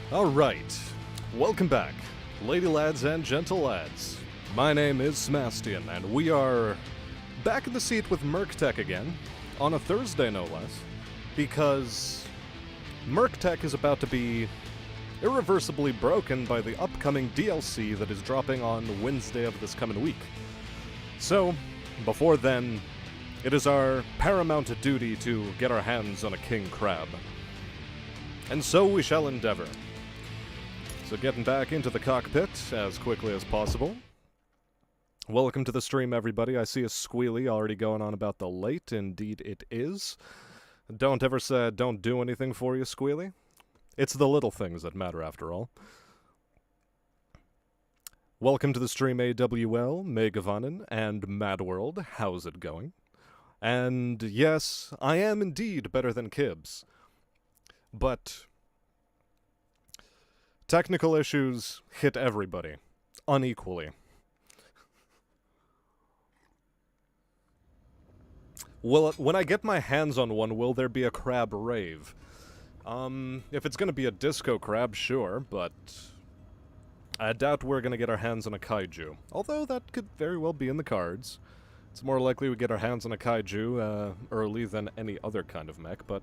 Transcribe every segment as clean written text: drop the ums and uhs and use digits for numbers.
Alright, welcome back, Ladylads and gentlelads. My name is Smastian, and we are back in the seat with Merctech again, on a Thursday no less, because Merctech is about to be irreversibly broken by the upcoming DLC that is dropping on Wednesday of this coming week. So, before then, it is our paramount duty to get our hands on a king crab. And so we shall endeavor. So getting back into the cockpit as quickly as possible. Welcome to the stream, everybody. I see a squealy already going on about the late. Indeed it is. Don't ever say don't do anything for you, squealy. It's the little things that matter after all. Welcome to the stream, AWL, Megavanen, and Madworld. How's it going? And yes, I am indeed better than Kibbs. But technical issues hit everybody, unequally. Well, when I get my hands on one, will there be a crab rave? If it's gonna be a disco crab, sure, but I doubt we're gonna get our hands on a kaiju. Although that could very well be in the cards. It's more likely we get our hands on a kaiju early than any other kind of mech, but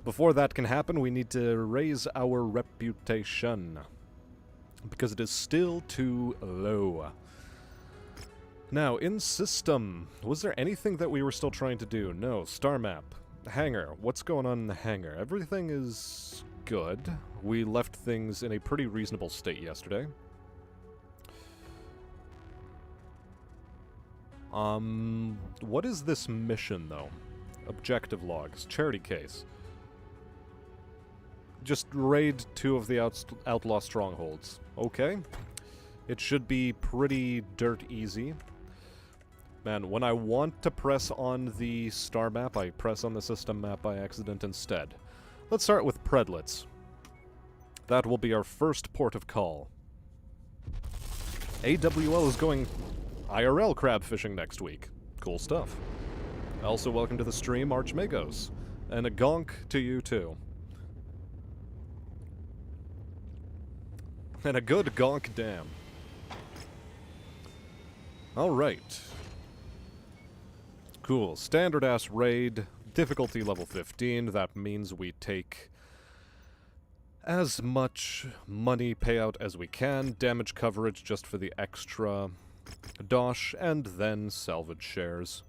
before that can happen, we need to raise our reputation, because it is still too low. Now, in system, was there anything that we were still trying to do? No. Star map. Hangar. What's going on in the hangar? Everything is good. We left things in a pretty reasonable state yesterday. What is this mission, though? Objective logs. Charity case. Just raid 2 of the outlaw strongholds. Okay. It should be pretty dirt easy. Man, when I want to press on the star map, I press on the system map by accident instead. Let's start with Predlets. That will be our first port of call. AWL is going IRL crab fishing next week. Cool stuff. Also, welcome to the stream, Archmagos. And a gonk to you, too. And a good gonk damn. Alright. Cool. Standard-ass raid. Difficulty level 15. That means we take as much money payout as we can. Damage coverage just for the extra dosh. And then salvage shares.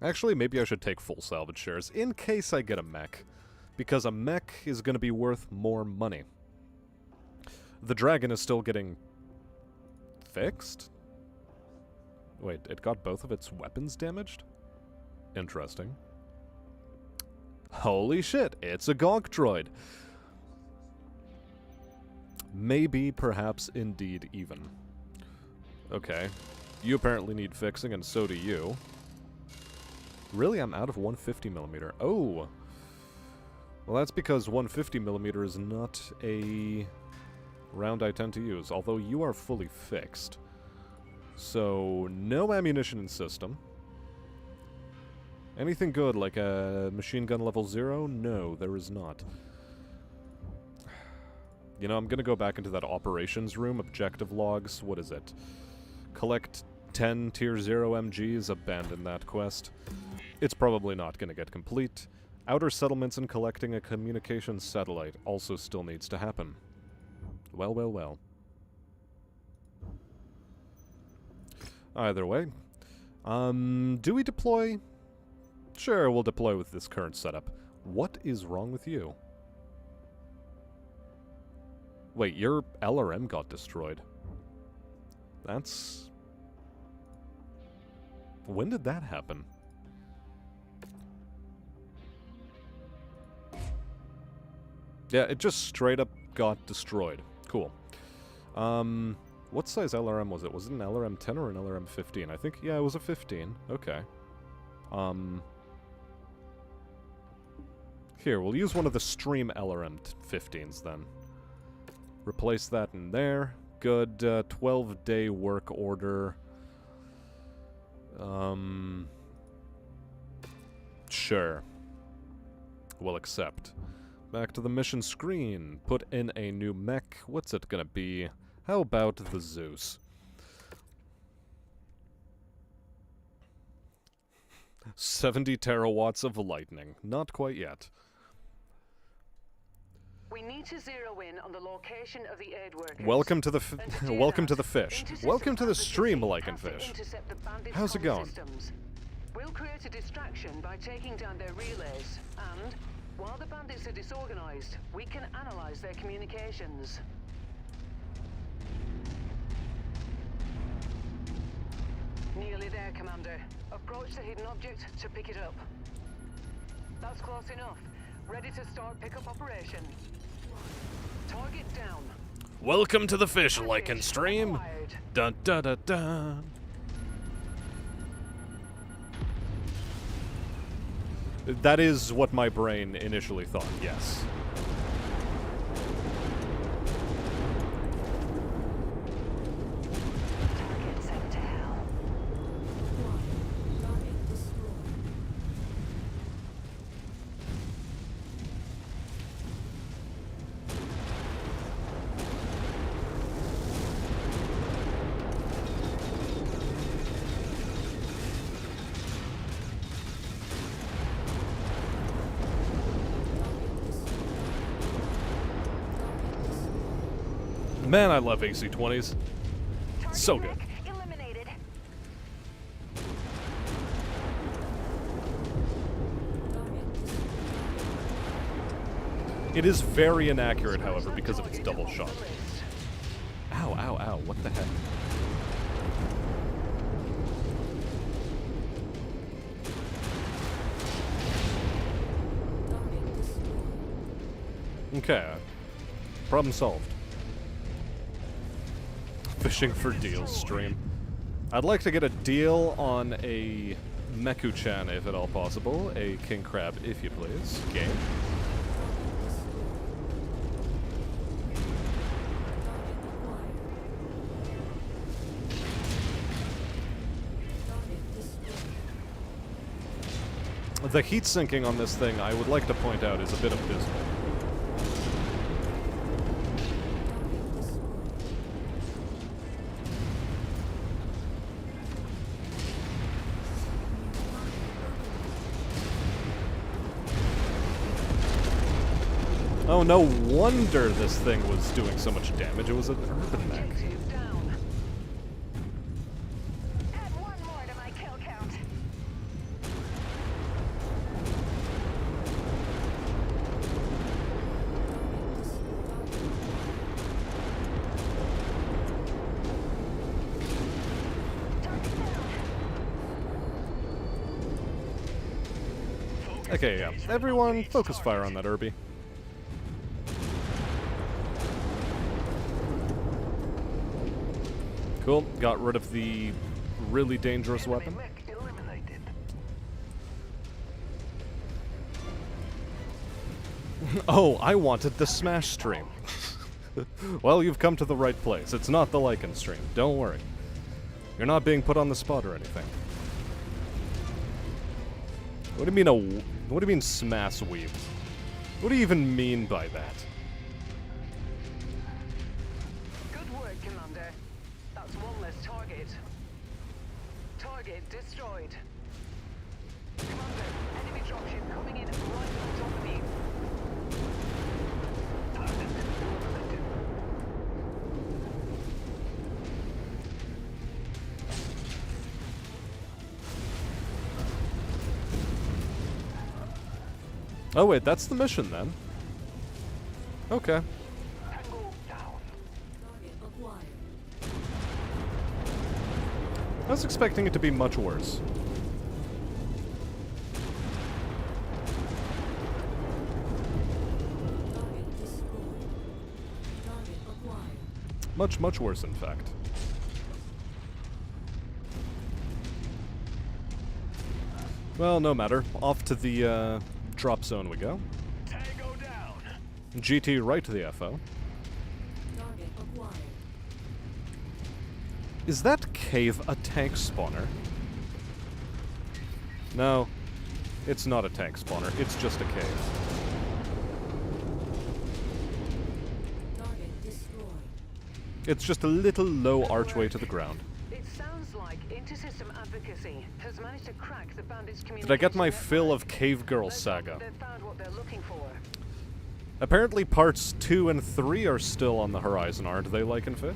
Actually, maybe I should take full salvage shares in case I get a mech. Because a mech is going to be worth more money. The dragon is still getting fixed? Wait, it got both of its weapons damaged? Interesting. Holy shit, it's a gonk droid! Maybe, perhaps, indeed, even. Okay. You apparently need fixing, and so do you. Really? I'm out of 150mm. Oh! Well, that's because 150mm is not a round I tend to use, although you are fully fixed. So, no ammunition in system. Anything good, like a machine gun level 0? No, there is not. You know, I'm gonna go back into that operations room, objective logs, what is it? Collect 10 tier 0 MGs, abandon that quest. It's probably not gonna get complete. Outer settlements and collecting a communications satellite also still needs to happen. Well, well, well. Either way. Do we deploy? Sure, we'll deploy with this current setup. What is wrong with you? Wait, your LRM got destroyed. That's... When did that happen? Yeah, it just straight up got destroyed. Cool. What size LRM was it? Was it an LRM 10 or an LRM 15? I think, yeah, it was a 15. Okay. Here, we'll use one of the stream LRM 15s then. Replace that in there. Good, 12-day work order. Sure. We'll accept. Back to the mission screen. Put in a new mech. What's it gonna be? How about the Zeus? 70 terawatts of lightning. Not quite yet. We need to zero in on the location of the aid workers. Welcome to the welcome to the fish. Welcome to the stream, Lycan Fish. How's it going? We'll create a distraction by taking down their relays, and while the bandits are disorganized, we can analyze their communications. Nearly there, Commander. Approach the hidden object to pick it up. That's close enough. Ready to start pickup operation. Target down. Welcome to the fish, Lycan stream. Dun dun dun dun. That is what my brain initially thought, yes. Target sent to hell. Man, I love AC-20s. So good. Eliminated. It is very inaccurate, however, because of its double shot. Ow, ow, ow, what the heck? Okay. Problem solved. Fishing for deals stream. I'd like to get a deal on a Meku-chan, if at all possible. A king crab, if you please. Game. The heat sinking on this thing, I would like to point out, is a bit abysmal. Oh, no wonder this thing was doing so much damage. It was an urban mech. Add one more to my kill count. Okay, yeah. Everyone, focus fire on that Irby. Cool. Got rid of the really dangerous weapon. Oh, I wanted the Smash stream. Well, you've come to the right place. It's not the Lycan stream. Don't worry. You're not being put on the spot or anything. What do you mean what do you mean smash weave? What do you even mean by that? Good work, Commander. That's one less target. Target destroyed. Commander, enemy dropship coming in right on top of you. Oh wait, that's the mission then. Okay. I was expecting it to be much worse. Much, much worse, in fact. Well, no matter. Off to the, drop zone we go. Tango down. GT right to the FO. Is that cave a tank spawner? No, it's not a tank spawner. It's just a cave. It's just a little low archway to the ground. It sounds like inter-system advocacy has managed to crack the bandits' communication. Did I get my network. fill of Cave Girl Let's saga? hope they've found what they're looking for. Apparently parts 2 and 3 are still on the horizon, aren't they, Lycanfish?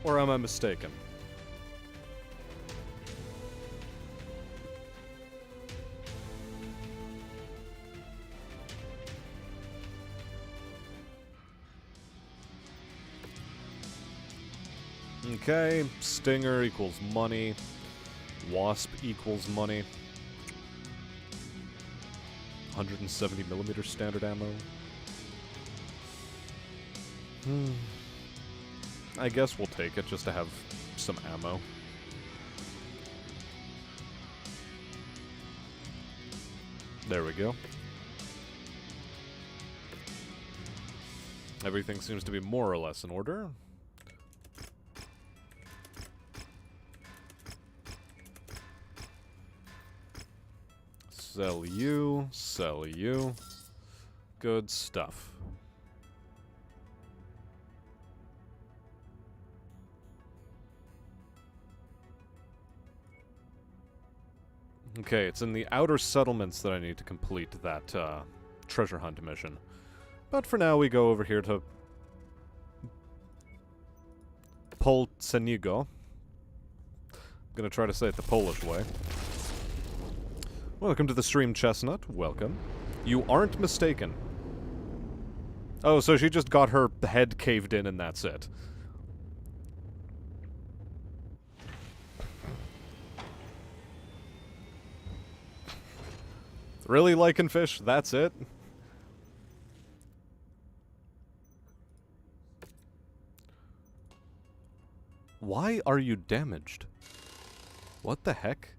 Or am I mistaken? Okay, Stinger equals money. Wasp equals money. 170mm standard ammo. I guess we'll take it just to have some ammo. There we go. Everything seems to be more or less in order. Sell you, sell you. Good stuff. Okay, it's in the outer settlements that I need to complete that treasure hunt mission. But for now, we go over here to Polcenigo. I'm gonna try to say it the Polish way. Welcome to the stream, Chestnut. Welcome. You aren't mistaken. Oh, so she just got her head caved in and that's it. Really, Lycanfish? That's it? Why are you damaged? What the heck?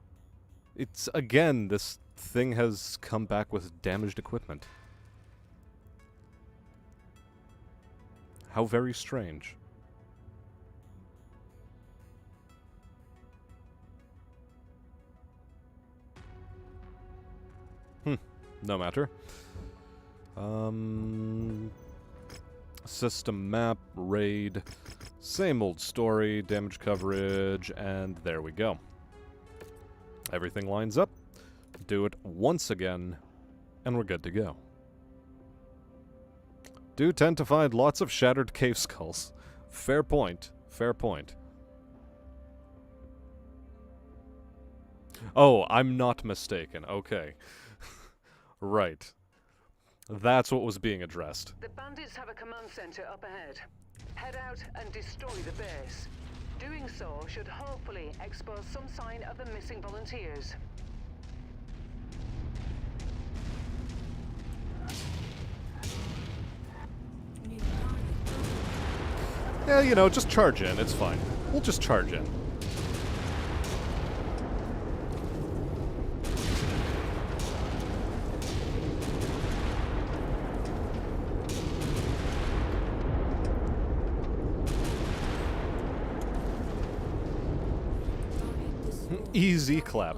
It's, again, this thing has come back with damaged equipment. How very strange. No matter. System map, raid, same old story, damage coverage, and there we go. Everything lines up. Do it once again, and we're good to go. Do tend to find lots of shattered cave skulls. Fair point. Fair point. Oh, I'm not mistaken. Okay. Right. That's what was being addressed. The bandits have a command center up ahead. Head out and destroy the base. Doing so should hopefully expose some sign of the missing volunteers. Yeah, you know, just charge in. It's fine. We'll just charge in. Easy clap.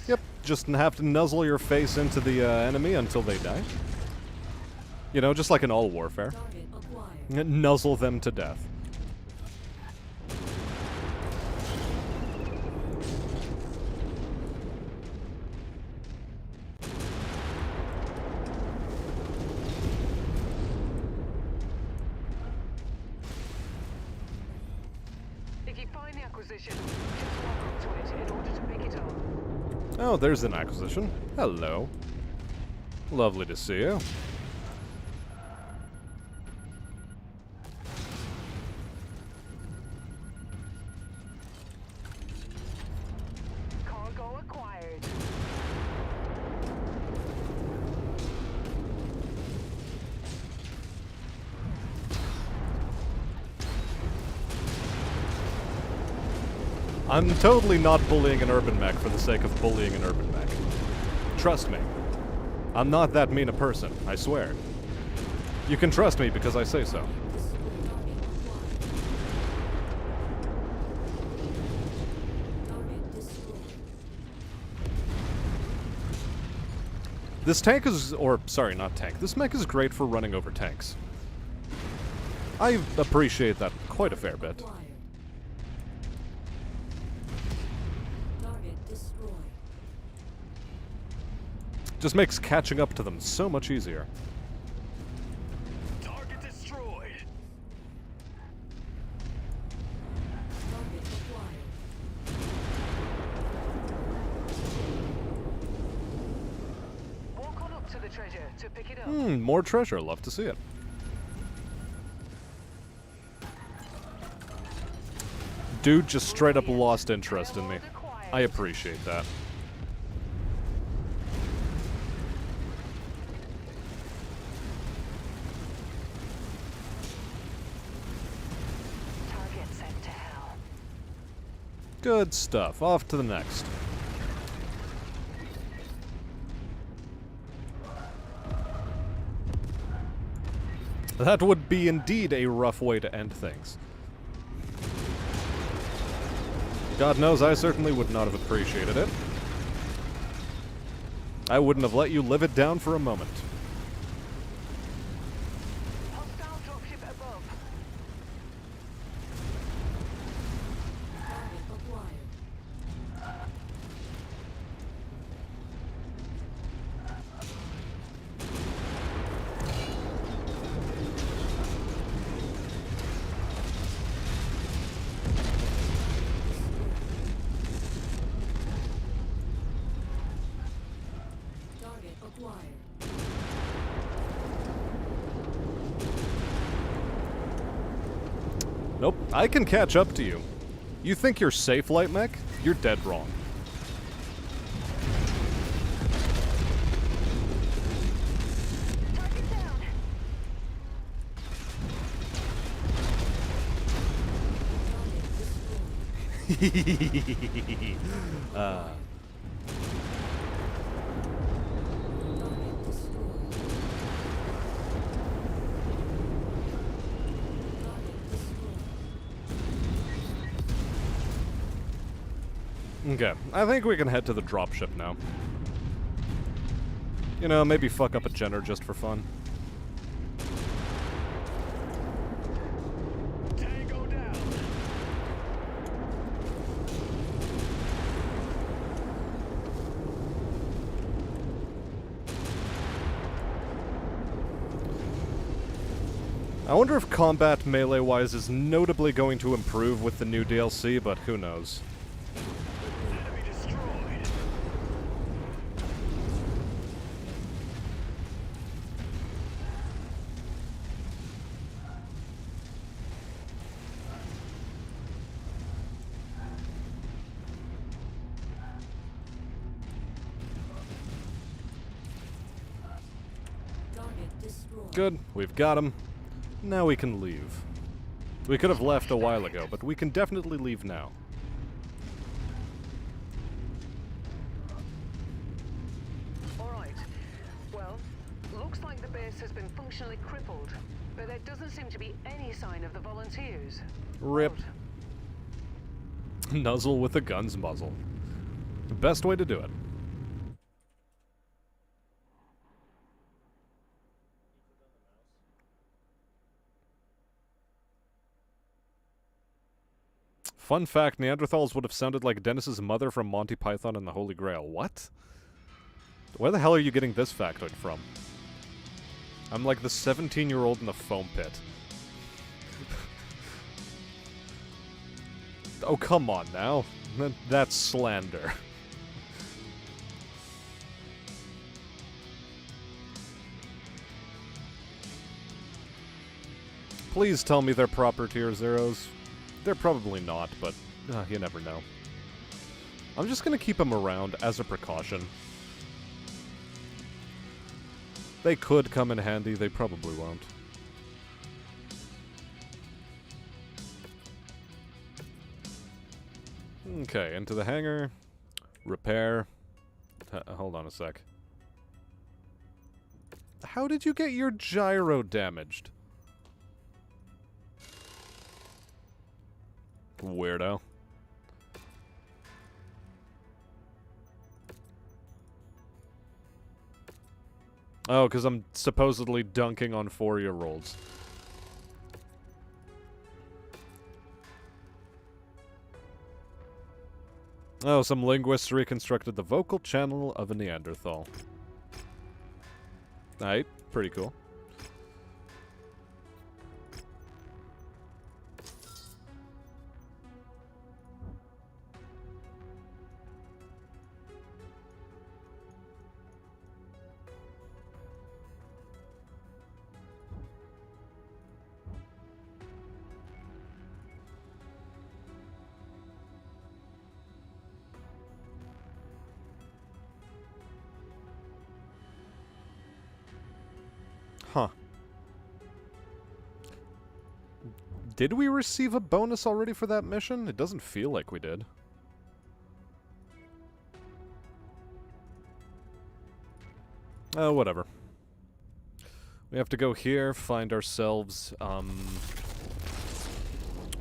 Yep, just have to nuzzle your face into the enemy until they die. You know, just like in all warfare. Nuzzle them to death. If you find the acquisition, just walk up to it in order to pick it up. Oh, there's an acquisition. Hello. Lovely to see you. Cargo acquired. I'm totally not bullying an urban mech for the sake of bullying an urban mech. Trust me. I'm not that mean a person, I swear. You can trust me because I say so. This tank is, or sorry, not tank. This mech is great for running over tanks. I appreciate that quite a fair bit. Just makes catching up to them so much easier. Target destroyed. Walk on up to the treasure to pick it up. More treasure. Love to see it. Dude just straight up lost interest in me. I appreciate that. Target sent to hell. Good stuff. Off to the next. That would be indeed a rough way to end things. God knows I certainly would not have appreciated it. I wouldn't have let you live it down for a moment. Hostile dropship above. Nope, I can catch up to you. You think you're safe, light mech? You're dead wrong. Target down. Okay, I think we can head to the dropship now. You know, maybe fuck up a Jenner just for fun. Tango down. I wonder if combat melee-wise is notably going to improve with the new DLC, but who knows. Enemy destroyed. Good, we've got him. Now we can leave. We could have left a while ago, but we can definitely leave now. Alright. Well, looks like the base has been functionally crippled, but there doesn't seem to be any sign of the volunteers. Rip. Odd. Nuzzle with a gun's muzzle. The best way to do it. Fun fact, Neanderthals would have sounded like Dennis's mother from Monty Python and the Holy Grail. What? Where the hell are you getting this factoid from? I'm like the 17-year-old in the foam pit. Oh, come on now. That's slander. Please tell me they're proper tier zeros. They're probably not, but you never know. I'm just gonna keep them around as a precaution. They could come in handy, they probably won't. Okay, into the hangar. Repair. Hold on a sec. How did you get your gyro damaged? Weirdo. Oh, because I'm supposedly dunking on 4-year-olds. Oh, some linguists reconstructed the vocal channel of a Neanderthal. Alright, pretty cool. Huh. Did we receive a bonus already for that mission? It doesn't feel like we did. Oh, whatever. We have to go here, find ourselves,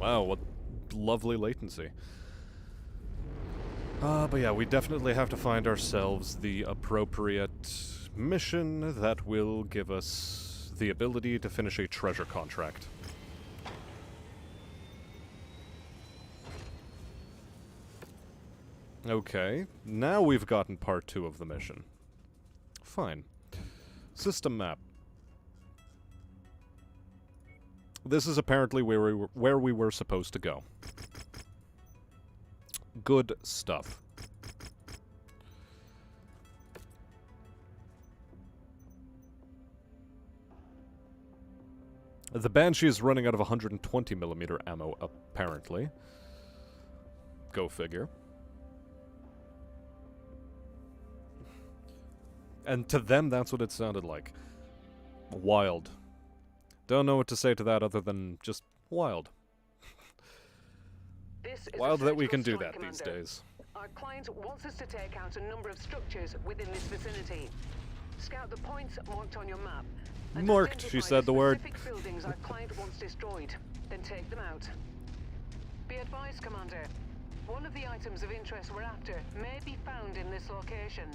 wow, what lovely latency. But yeah, we definitely have to find ourselves the appropriate mission that will give us the ability to finish a treasure contract. Okay, now we've gotten part 2 of the mission. Fine. System map. This is apparently where we were supposed to go. Good stuff. The Banshee is running out of 120mm ammo, apparently. Go figure. And to them, that's what it sounded like. Wild. Don't know what to say to that other than just wild. Wild that we can do that these days. Our client wants us to take out a number of structures within this vicinity. Scout the points marked on your map. Marked, she said the word. Specific buildings our client wants destroyed, then take them out. Be advised, Commander. One of the items of interest we're after may be found in this location.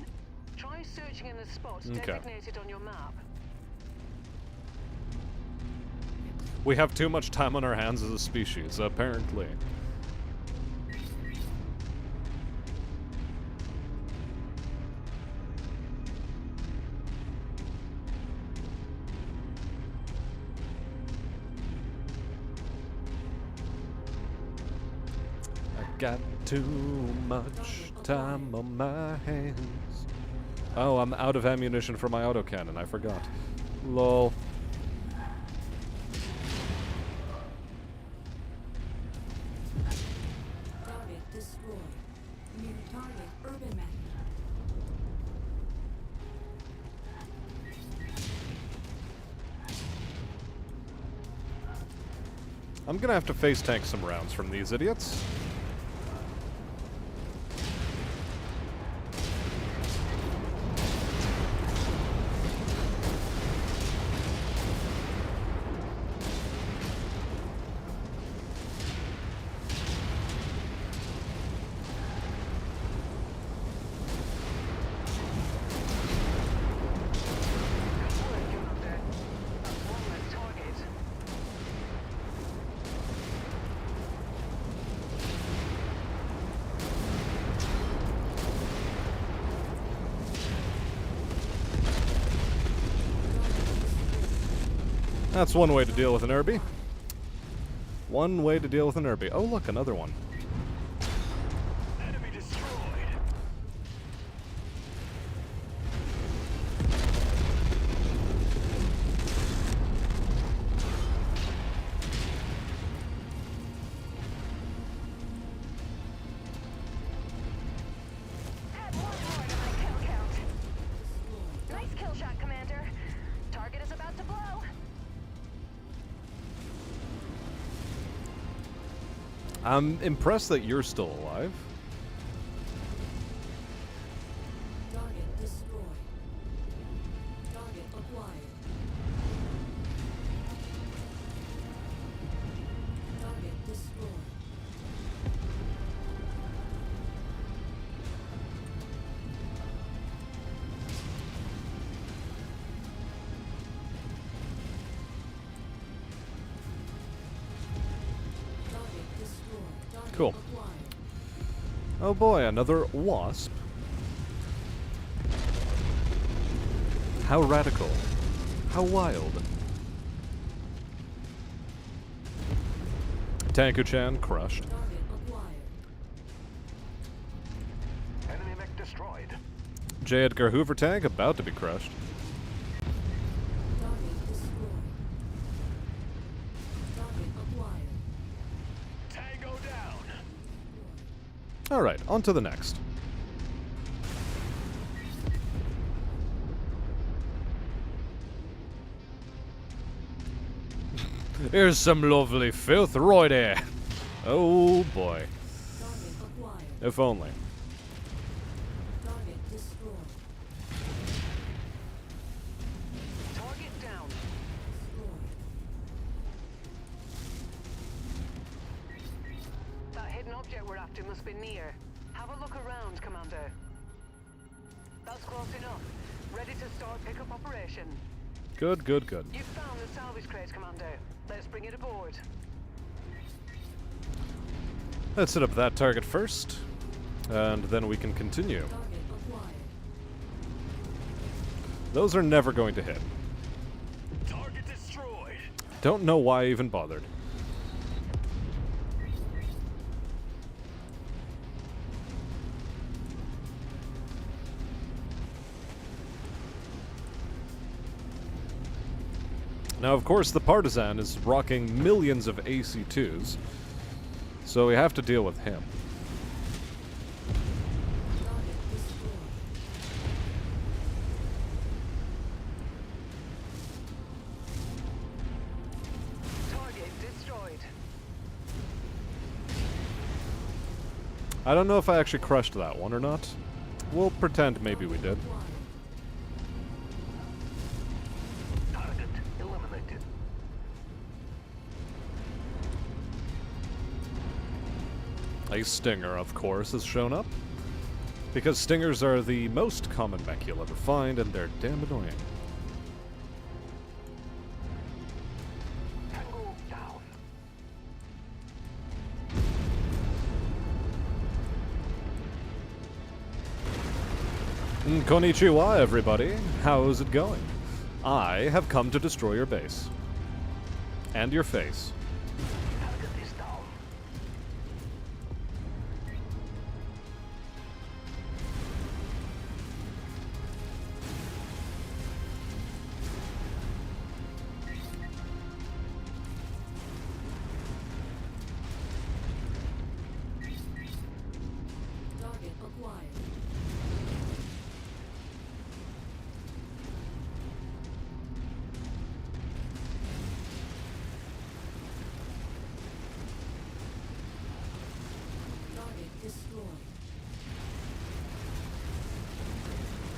Try searching in the spots designated on your map. We have too much time on our hands as a species, apparently. I got too much time on my hands. Oh, I'm out of ammunition for my autocannon, I forgot. Lol. Target destroyed. New target urban map. I'm gonna have to face tank some rounds from these idiots. That's one way to deal with an Irby. One way to deal with an Irby. Oh, look, another one. Enemy destroyed. Add one more to my kill count. Nice kill shot, Commander. Target is about to blow. I'm impressed that you're still alive. Target destroyed. Target acquired. Target destroyed. Target destroyed. Target Cool. acquired. Oh boy, another wasp. How radical. How wild. Tanku-chan crushed. Target acquired. Enemy mech destroyed. J. Edgar Hoover tank about to be crushed. Target destroyed. Target acquired. Tango down. Alright, on to the next. Here's some lovely filth right there. Oh boy. Target acquired. If only. Target destroyed. Target down. Destroyed. That hidden object we're after must be near. Have a look around, Commander. That's close enough. Ready to start pickup operation. Good, good, good. You've found the salvage crate, Commander. Let's bring it aboard. Let's hit up that target first, and then we can continue. Target acquired. Those are never going to hit. Target destroyed. Don't know why I even bothered. Now, of course, the Partisan is rocking millions of AC-2s, so we have to deal with him. Target destroyed. Target destroyed. I don't know if I actually crushed that one or not. We'll pretend maybe we did. Acquired. Target eliminated. A Stinger, of course, has shown up. Because Stingers are the most common mech you'll ever find, and they're damn annoying. Tango down. Konnichiwa, everybody. How's it going? I have come to destroy your base. And your face. Target is down. Target acquired. Target destroyed.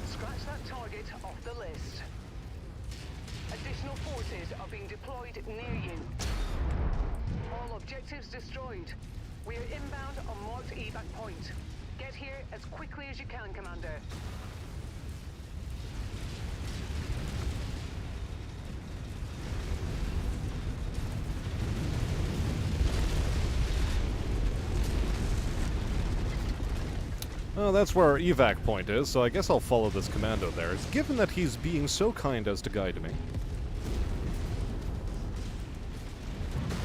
Scratch that target off the list. Additional forces are being deployed near you. All objectives destroyed. We are inbound on marked evac point. Get here as quickly as you can, Commander. Well, that's where our evac point is, so I guess I'll follow this commando there. It's given that he's being so kind as to guide me.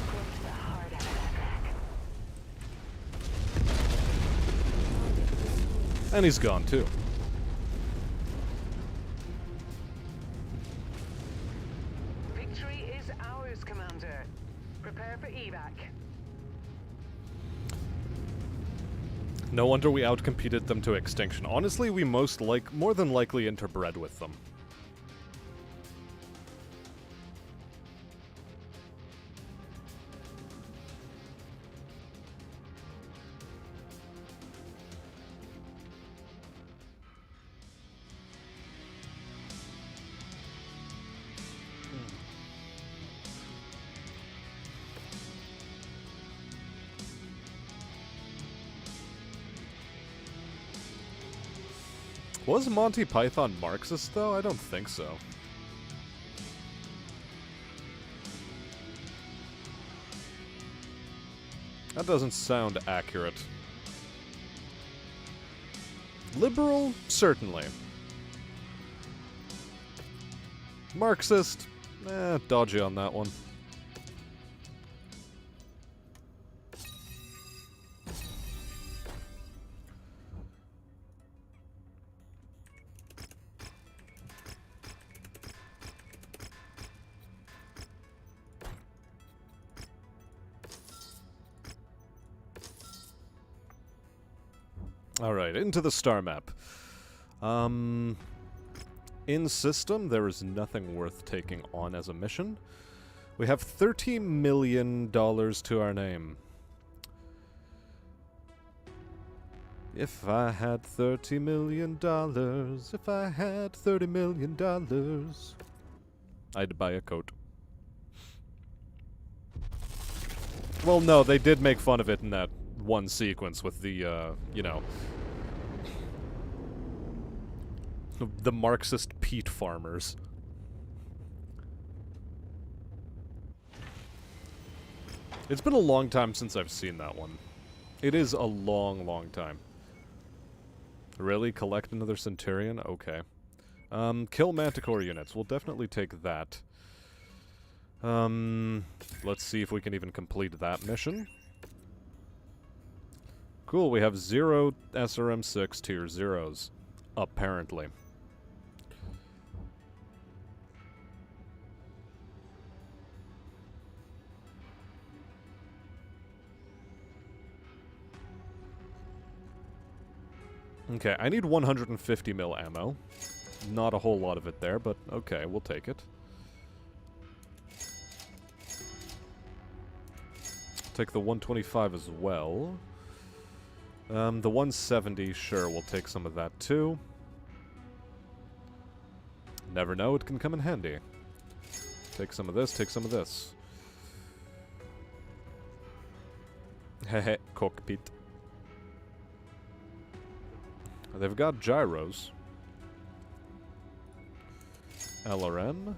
Close to the heart of evac. Target destroyed. And he's gone too. Victory is ours, Commander. Prepare for evac. No wonder we outcompeted them to extinction. Honestly, we more than likely interbred with them. Was Monty Python Marxist, though? I don't think so. That doesn't sound accurate. Liberal? Certainly. Marxist? Dodgy on that one. Alright, into the star map. In system, there is nothing worth taking on as a mission. We have $30 million to our name. If I had $30 million, if I had $30 million, I'd buy a coat. Well, no, they did make fun of it in that one sequence with the, you know, the Marxist peat farmers. It's been a long time since I've seen that one. It is a long, long time. Really? Collect another Centurion? Okay. Kill Manticore units. We'll definitely take that. Let's see if we can even complete that mission. Cool, we have 0 SRM-6 tier 0s. Apparently. Okay, I need 150 mil ammo. Not a whole lot of it there, but okay, we'll take it. Take the 125 as well. The 170, sure, we'll take some of that too. Never know, it can come in handy. Take some of this, take some of this. Hehe, cockpit. They've got gyros. LRM.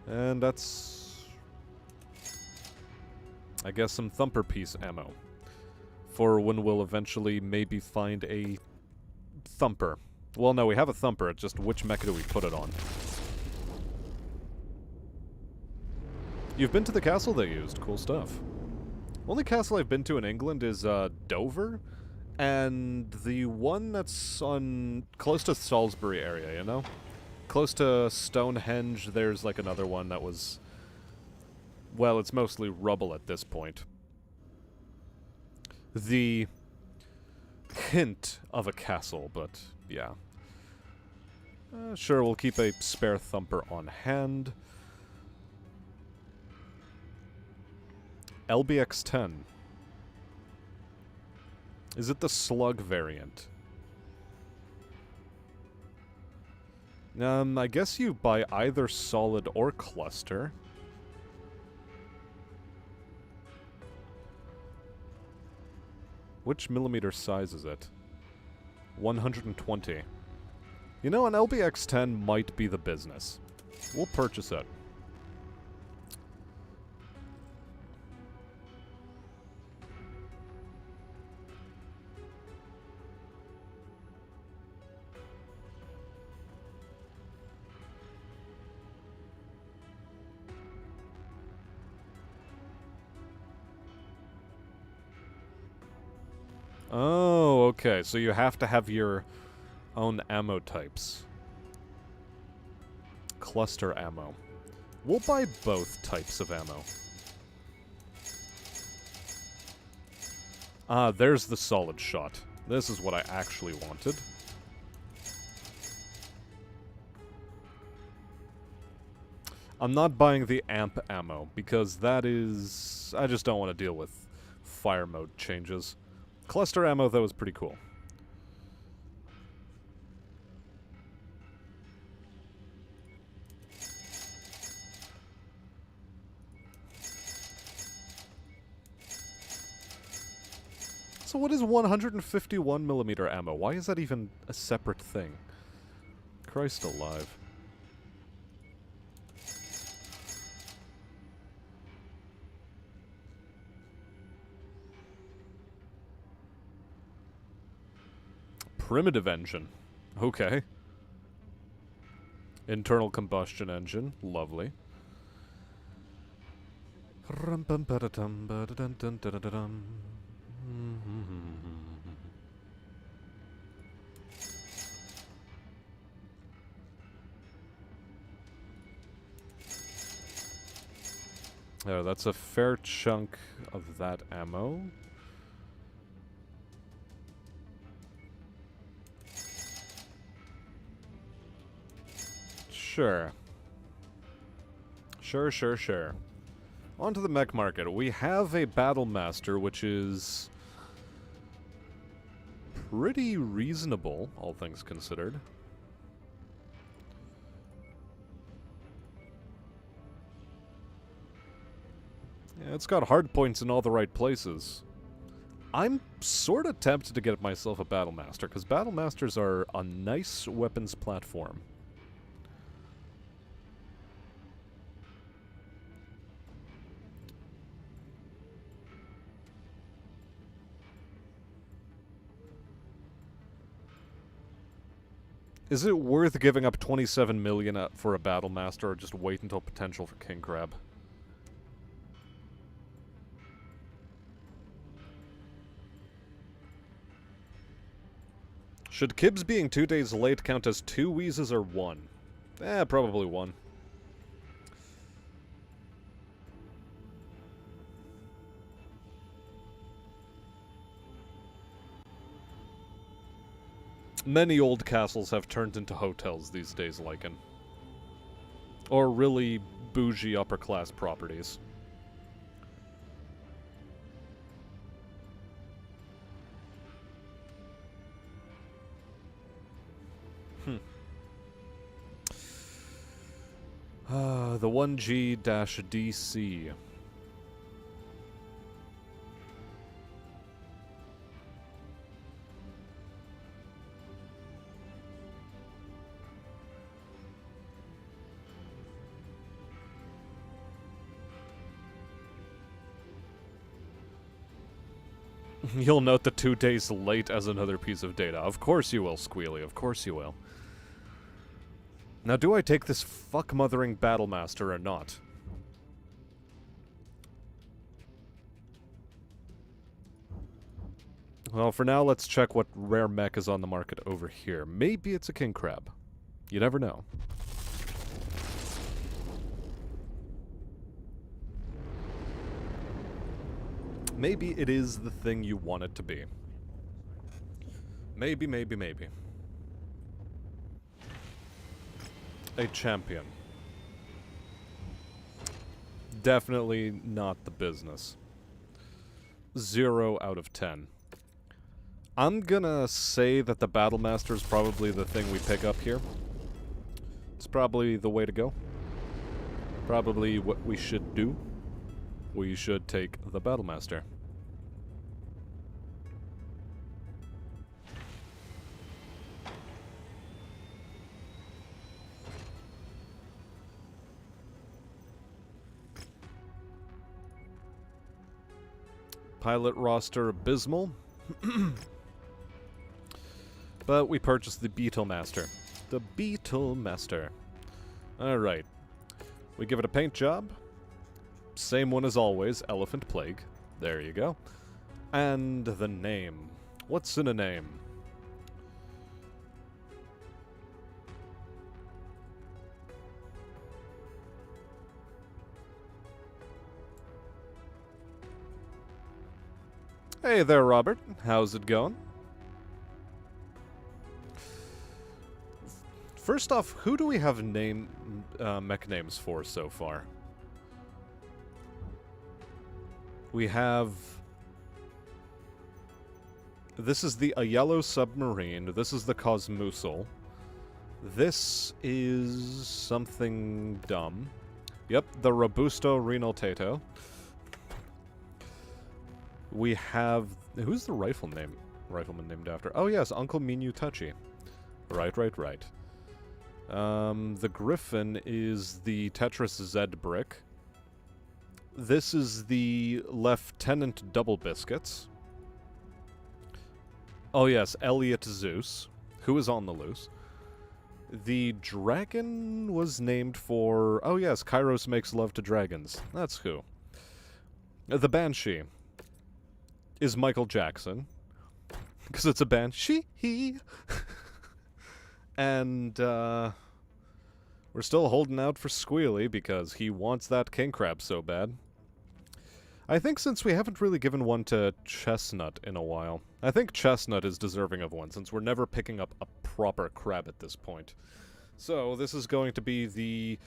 And that's, I guess, some thumper piece ammo. For when we'll eventually maybe find a thumper. Well, no, we have a thumper, it's just which mecha do we put it on? You've been to the castle they used. Cool stuff. Only castle I've been to in England is, Dover. And the one that's on close to Salisbury area, you know? Close to Stonehenge, there's like another one that was... Well, it's mostly rubble at this point. The hint of a castle, but yeah. Sure, we'll keep a spare thumper on hand. LBX-10. Is it the slug variant? I guess you buy either solid or cluster. Which millimeter size is it? 120. You know, an LBX-10 might be the business. We'll purchase it. Oh, okay. So you have to have your own ammo types. Cluster ammo. We'll buy both types of ammo. Ah, there's the solid shot. This is what I actually wanted. I'm not buying the amp ammo, because that is... I just don't want to deal with fire mode changes. Cluster ammo, though, is pretty cool. So what is 151mm ammo? Why is that even a separate thing? Christ alive. Primitive engine. Okay. Internal combustion engine. Lovely. There, that's a fair chunk of that ammo. Sure. Sure. On to the mech market. We have a Battle Master, which is pretty reasonable, all things considered. Yeah, it's got hard points in all the right places. I'm sort of tempted to get myself a Battle Master, because Battle Masters are a nice weapons platform. Is it worth giving up 27 million for a Battle Master, or just wait until potential for King Crab? Should Kibbs being 2 days late count as 2 wheezes or 1? Probably 1. Many old castles have turned into hotels these days, Lycan. Or really bougie upper-class properties. The 1G-DC. You'll note the 2 days late as another piece of data. Of course you will, Squealy. Of course you will. Now, do I take this fuck-mothering Battlemaster or not? Well, for now, let's check what rare mech is on the market over here. Maybe it's a King Crab. You never know. Maybe it is the thing you want it to be. Maybe. A champion. Definitely not the business. 0 out of 10. I'm gonna say that the Battlemaster is probably the thing we pick up here. It's probably the way to go. Probably what we should do. We should take the Battlemaster. Pilot roster abysmal. But we purchased the Beetlemaster. The Beetlemaster. Alright. We give it a paint job. Same one as always, Elephant Plague. There you go. And the name. What's in a name? Hey there, Robert. How's it going? First off, who do we have mech names for so far? We have... This is the A Yellow Submarine. This is the Cosmousal. This is something dumb. Yep, the Robusto Renal Tato. We have... Who's the rifleman named after? Oh, yes, Uncle Minu Touchy. Right. The Griffin is the Tetris Z brick. This is the Lieutenant Double Biscuits. Oh, yes, Elliot Zeus, who is on the loose. The dragon was named for... Oh, yes, Kairos makes love to dragons. That's who. The Banshee is Michael Jackson. Because it's a banshee. And, we're still holding out for Squealy because he wants that king crab so bad. I think since we haven't really given one to Chestnut in a while, I think Chestnut is deserving of one since we're never picking up a proper crab at this point. So, this is going to be the,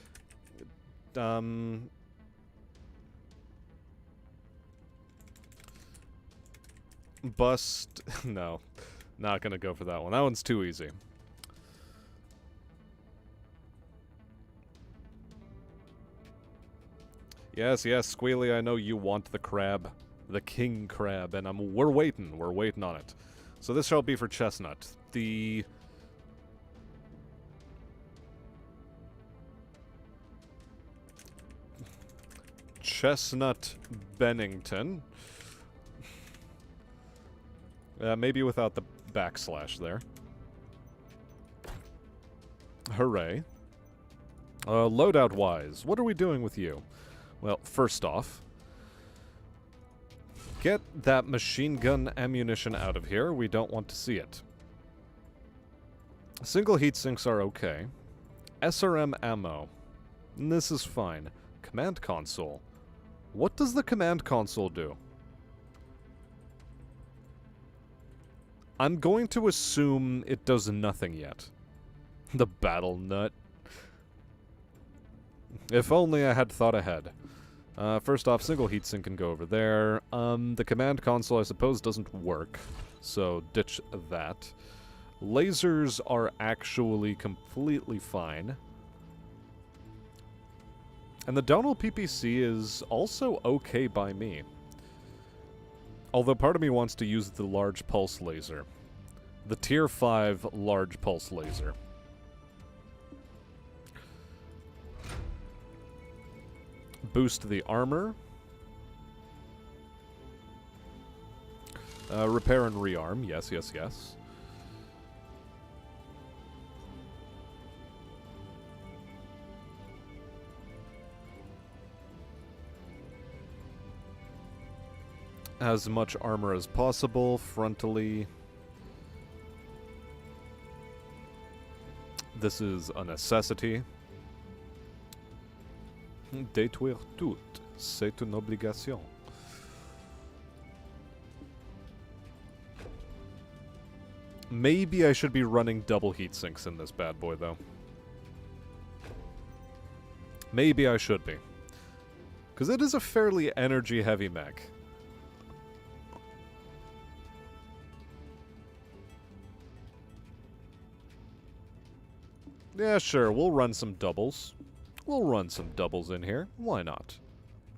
Bust... No, not gonna go for that one. That one's too easy. Yes, Squealy, I know you want the crab. The king crab, and we're waiting on it. So this shall be for Chestnut. The... Chestnut Bennington. Maybe without the backslash there. Hooray. Loadout-wise, what are we doing with you? Well, first off, get that machine gun ammunition out of here. We don't want to see it. Single heat sinks are okay. SRM ammo. This is fine. Command console. What does the command console do? I'm going to assume it does nothing yet. The battle nut. If only I had thought ahead. First off, single heatsink can go over there. The command console, I suppose, doesn't work, so ditch that. Lasers are actually completely fine. And the Donald PPC is also okay by me. Although part of me wants to use the large pulse laser. The tier 5 large pulse laser. Boost the armor. Repair and rearm. Yes. As much armor as possible, frontally. This is a necessity. Détruire tout, c'est une obligation. Maybe I should be running double heat sinks in this bad boy, though. Maybe I should be. Because it is a fairly energy-heavy mech. Yeah, sure, we'll run some doubles. We'll run some doubles in here. Why not?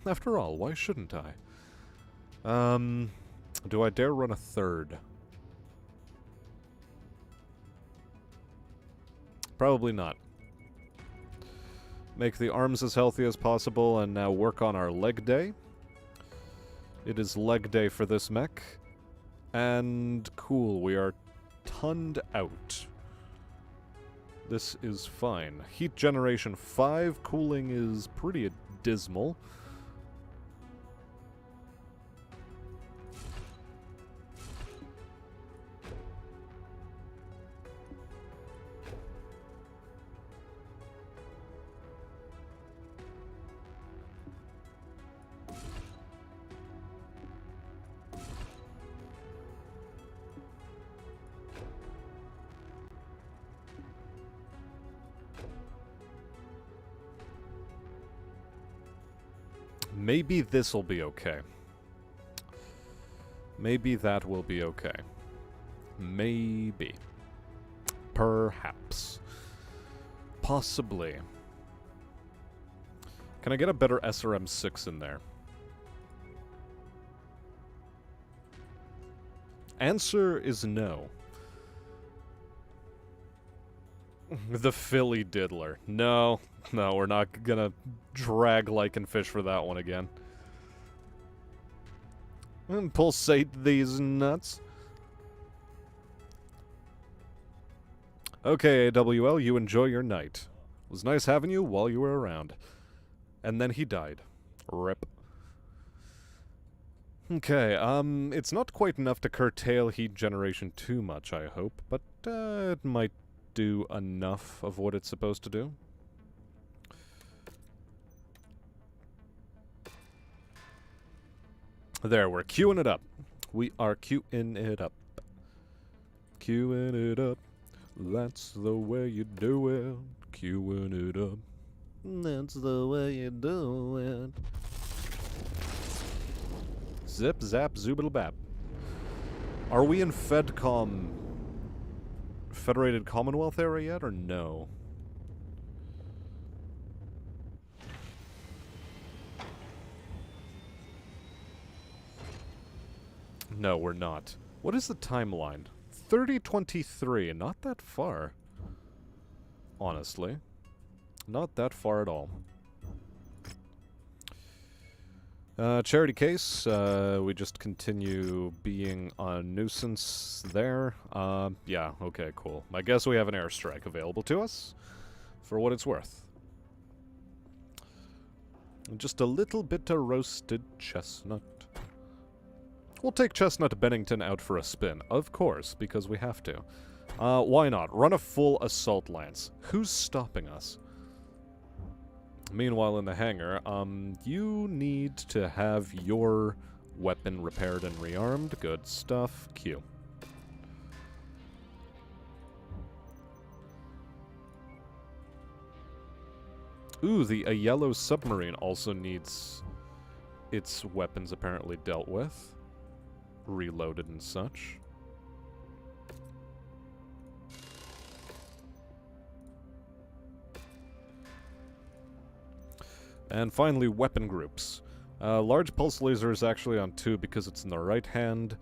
After all, why shouldn't I? Do I dare run a third? Probably not. Make the arms as healthy as possible, and now work on our leg day. It is leg day for this mech. And cool, we are tunned out. This is fine. Heat generation 5, cooling is pretty dismal. Maybe this'll be okay. Maybe that will be okay. Maybe. Perhaps. Possibly. Can I get a better SRM6 in there? Answer is no. The Philly Diddler. No, we're not gonna drag Lycanfish for that one again. And pulsate these nuts. Okay, AWL, you enjoy your night. It was nice having you while you were around. And then he died. Rip. Okay, it's not quite enough to curtail heat generation too much, I hope, but it might do enough of what it's supposed to do. There, we're queuing it up. We are queuing it up. Queuing it up. That's the way you do it. Queuing it up. That's the way you do it. Zip, zap, zoobidle bap. Are we in FedCom, Federated Commonwealth area yet, or no? No, we're not. What is the timeline? 3023, not that far. Honestly. Not that far at all. Charity case, we just continue being a nuisance there. Yeah, okay, cool. I guess we have an airstrike available to us, for what it's worth. Just a little bit of roasted chestnut. We'll take Chestnut Bennington out for a spin, of course, because we have to. Why not? Run a full assault lance. Who's stopping us? Meanwhile, in the hangar, you need to have your weapon repaired and rearmed. Good stuff. Q. Ooh, a yellow submarine also needs its weapons apparently dealt with. Reloaded and such. And finally, weapon groups. Large pulse laser is actually on 2 because it's in the right hand.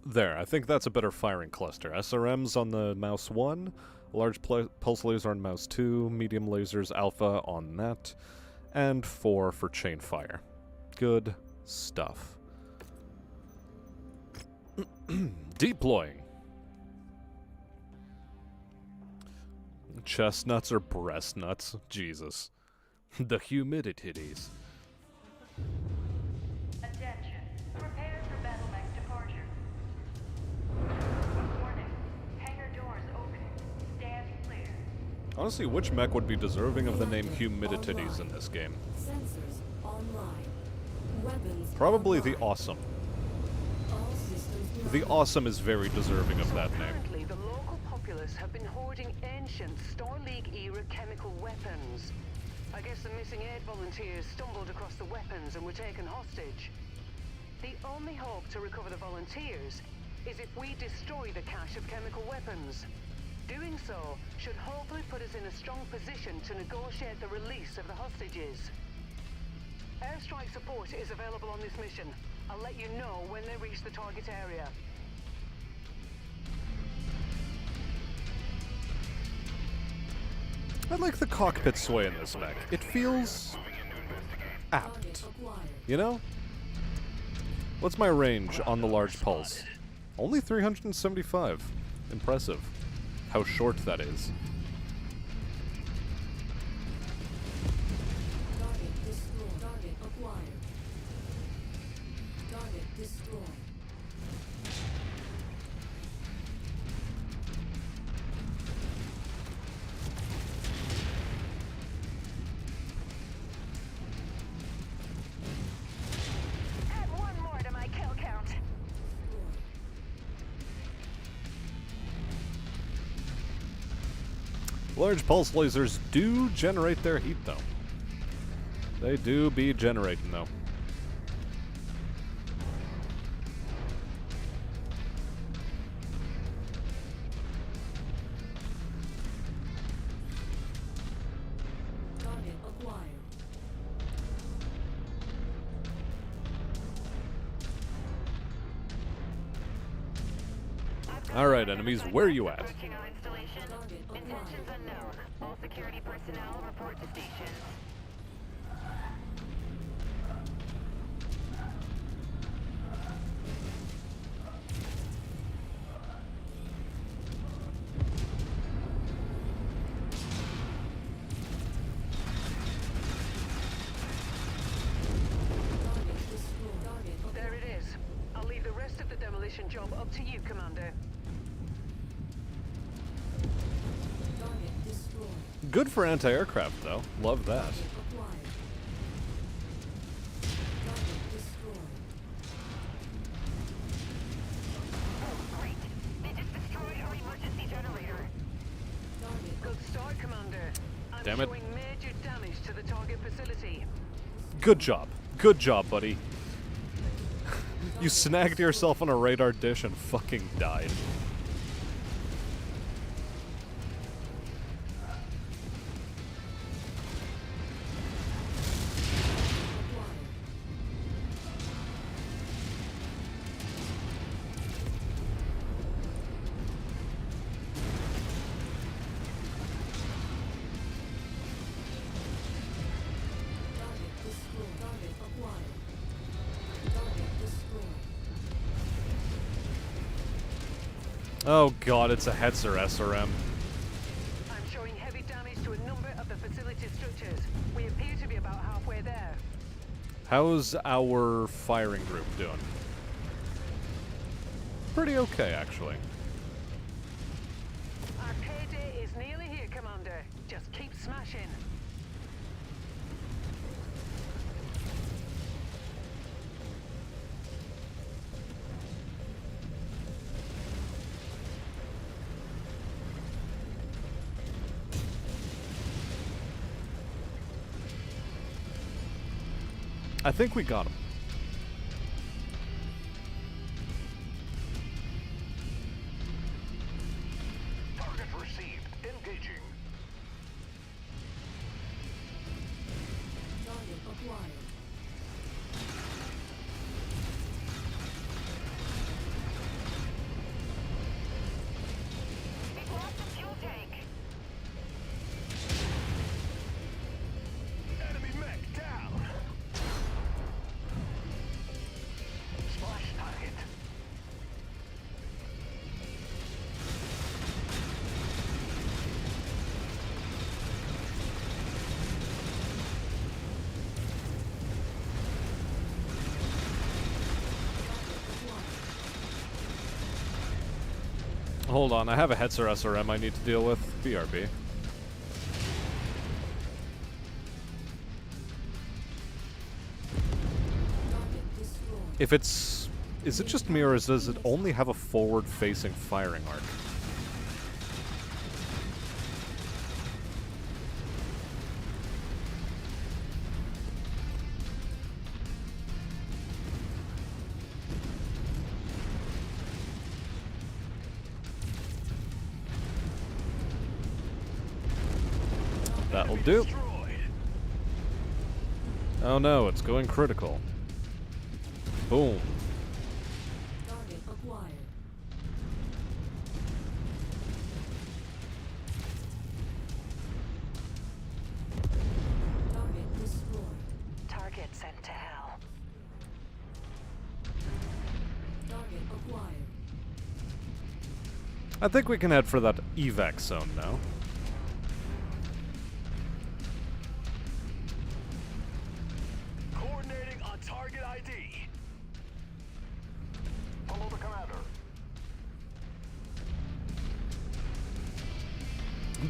There, I think that's a better firing cluster. SRM's on the mouse 1, large pulse laser on mouse 2, medium lasers alpha on that, and 4 for chain fire. Good stuff. Deploying. Chestnuts or breast nuts? Jesus. The humidities. Attention. Prepare for battle mech departure. Warning. Hangar doors opening. Stand clear. Honestly, which mech would be deserving of the name Humidities in this game? Sensors online. Weapons Probably the online. Awesome. All systems The grounded. Awesome is very deserving of that name. Apparently, the local populace have been hoarding ancient Star League-era chemical weapons. I guess the missing aid volunteers stumbled across the weapons and were taken hostage. The only hope to recover the volunteers is if we destroy the cache of chemical weapons. Doing so should hopefully put us in a strong position to negotiate the release of the hostages. Airstrike support is available on this mission. I'll let you know when they reach the target area. I like the cockpit sway in this mech. It feels apt. Target acquired. You know? What's my range on the large pulse? Only 375. Impressive. How short that is. Target destroyed. Target acquired. Target destroyed. Add one more to my kill count. Destroyed. Large pulse lasers do generate their heat, though. They do be generating, though. Alright, enemies, where are you at? Approaching our installation. Intentions unknown. All security personnel report to station. There it is. I'll leave the rest of the demolition job up to you, Commander. Target destroyed. Good for anti-aircraft, though. Love that. Target acquired. Target destroyed. Great. They just destroyed our emergency generator. Target Good start, Commander. I'm Damn it. showing major damage to the target facility. Good job. Good job, buddy. You snagged yourself on a radar dish and fucking died. acquired. Target destroyed. Target acquired. Target destroyed. Oh god, it's a Hetzer SRM. I'm showing heavy damage to a number of the facility structures. We appear to be about halfway there. How's our firing group doing? Pretty okay, actually. Our payday is nearly here, Commander. Just keep smashing. I think we got him. Target received. Engaging. Target acquired. We've lost the fuel tank. Enemy mech down. Splash target. Hold on, I have a Hetzer SRM I need to deal with. BRB. Target destroyed. If it's... Is it just me, or does it only have a forward-facing firing arc? That'll do. Destroyed. Oh no, it's going critical. Boom. Target acquired. Target destroyed. Target sent to hell. Target acquired. I think we can head for that evac zone now. Coordinating on target ID. Follow the commander.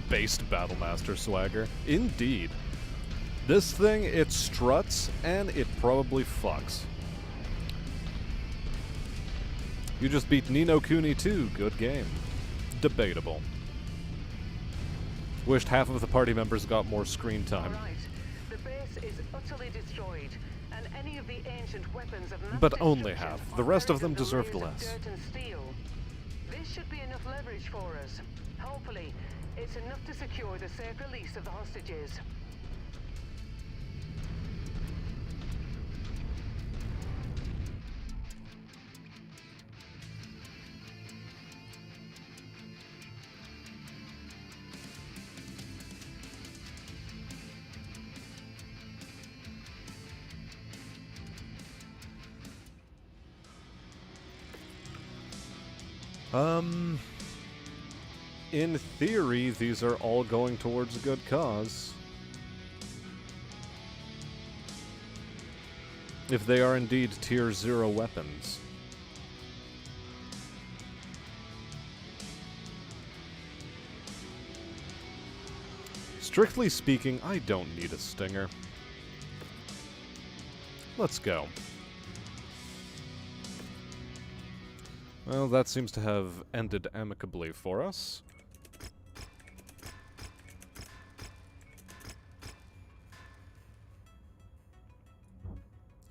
Based Battlemaster swagger. Indeed. This thing, it struts, and it probably fucks. You just beat Nino Kuni too. Good game. Debatable. Wished half of the party members got more screen time. All right. The base is utterly destroyed, and any of the ancient weapons of mass But only destruction half. are The rest of buried them under deserved layers of less. dirt and steel. This should be enough leverage for us. Hopefully, it's enough to secure the safe release of the hostages. In theory, these are all going towards a good cause. If they are indeed Tier 0 weapons. Strictly speaking, I don't need a stinger. Let's go. Well, that seems to have ended amicably for us.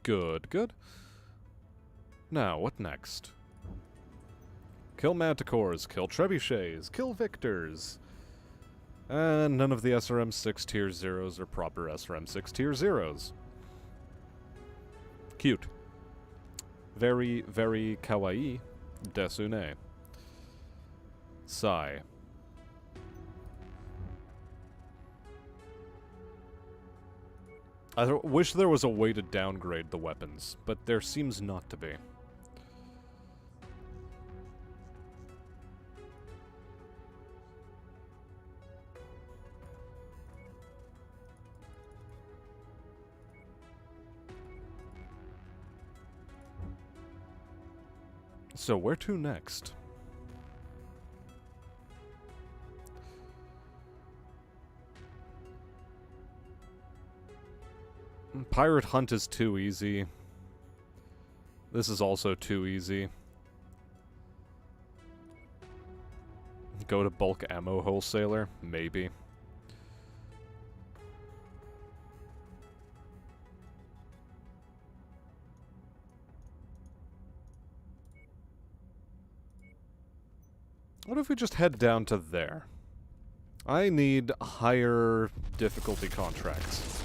Good, good. Now, what next? Kill manticores, kill trebuchets, kill victors. And none of the SRM-6 Tier 0s are proper SRM-6 Tier 0s. Cute. Very, very kawaii. Desune. Sigh. I wish there was a way to downgrade the weapons, but there seems not to be. So where to next? Pirate Hunt is too easy. This is also too easy. Go to bulk ammo wholesaler? Maybe. What if we just head down to there? I need higher difficulty contracts.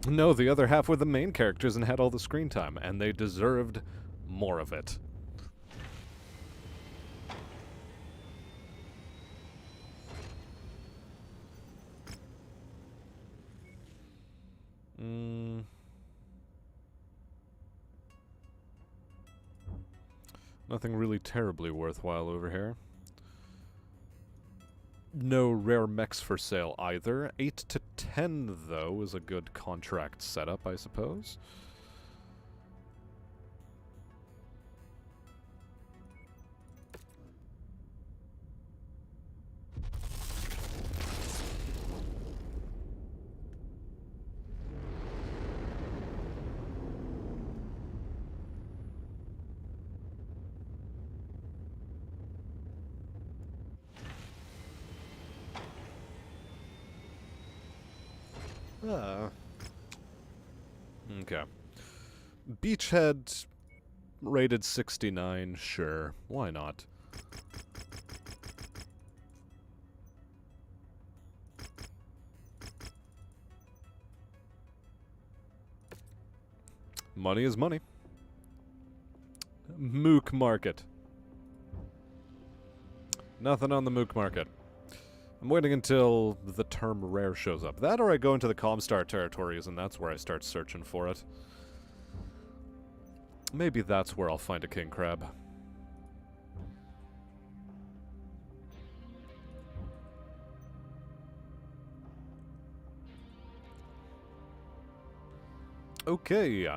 No, the other half were the main characters and had all the screen time, and they deserved more of it. Nothing really terribly worthwhile over here. No rare mechs for sale either. 8 to 10, though, is a good contract setup, I suppose. Okay. Beachhead rated 69, sure. Why not? Money is money. Mook market. Nothing on the Mook market. I'm waiting until the term rare shows up. That or I go into the Comstar territories and that's where I start searching for it. Maybe that's where I'll find a king crab. Okay,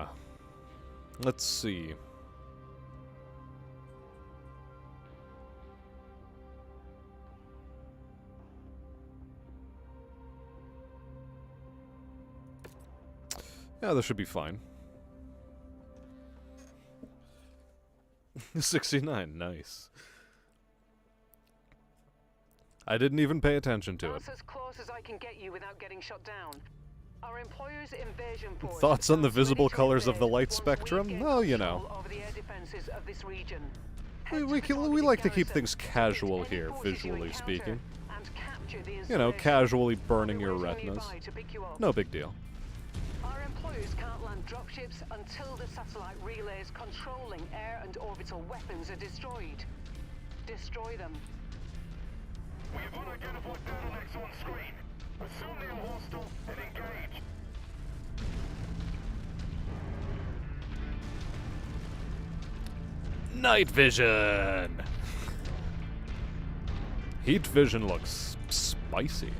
let's see. Yeah, this should be fine. 69, nice. I didn't even pay attention to it. That's as close as I can get you without getting shut down. Our employer's invasion force Thoughts on the visible ready to colors of the invade light once we spectrum? gain Well, you control know. over the air defenses of this region. We like to keep things casual here, visually speaking. You know, casually burning your retinas. No big deal. Our employers can't land dropships until the satellite relays controlling air and orbital weapons are destroyed. Destroy them. We've unidentified bottlenecks on screen. Assume they're hostile and engage. Night vision! Heat vision looks spicy.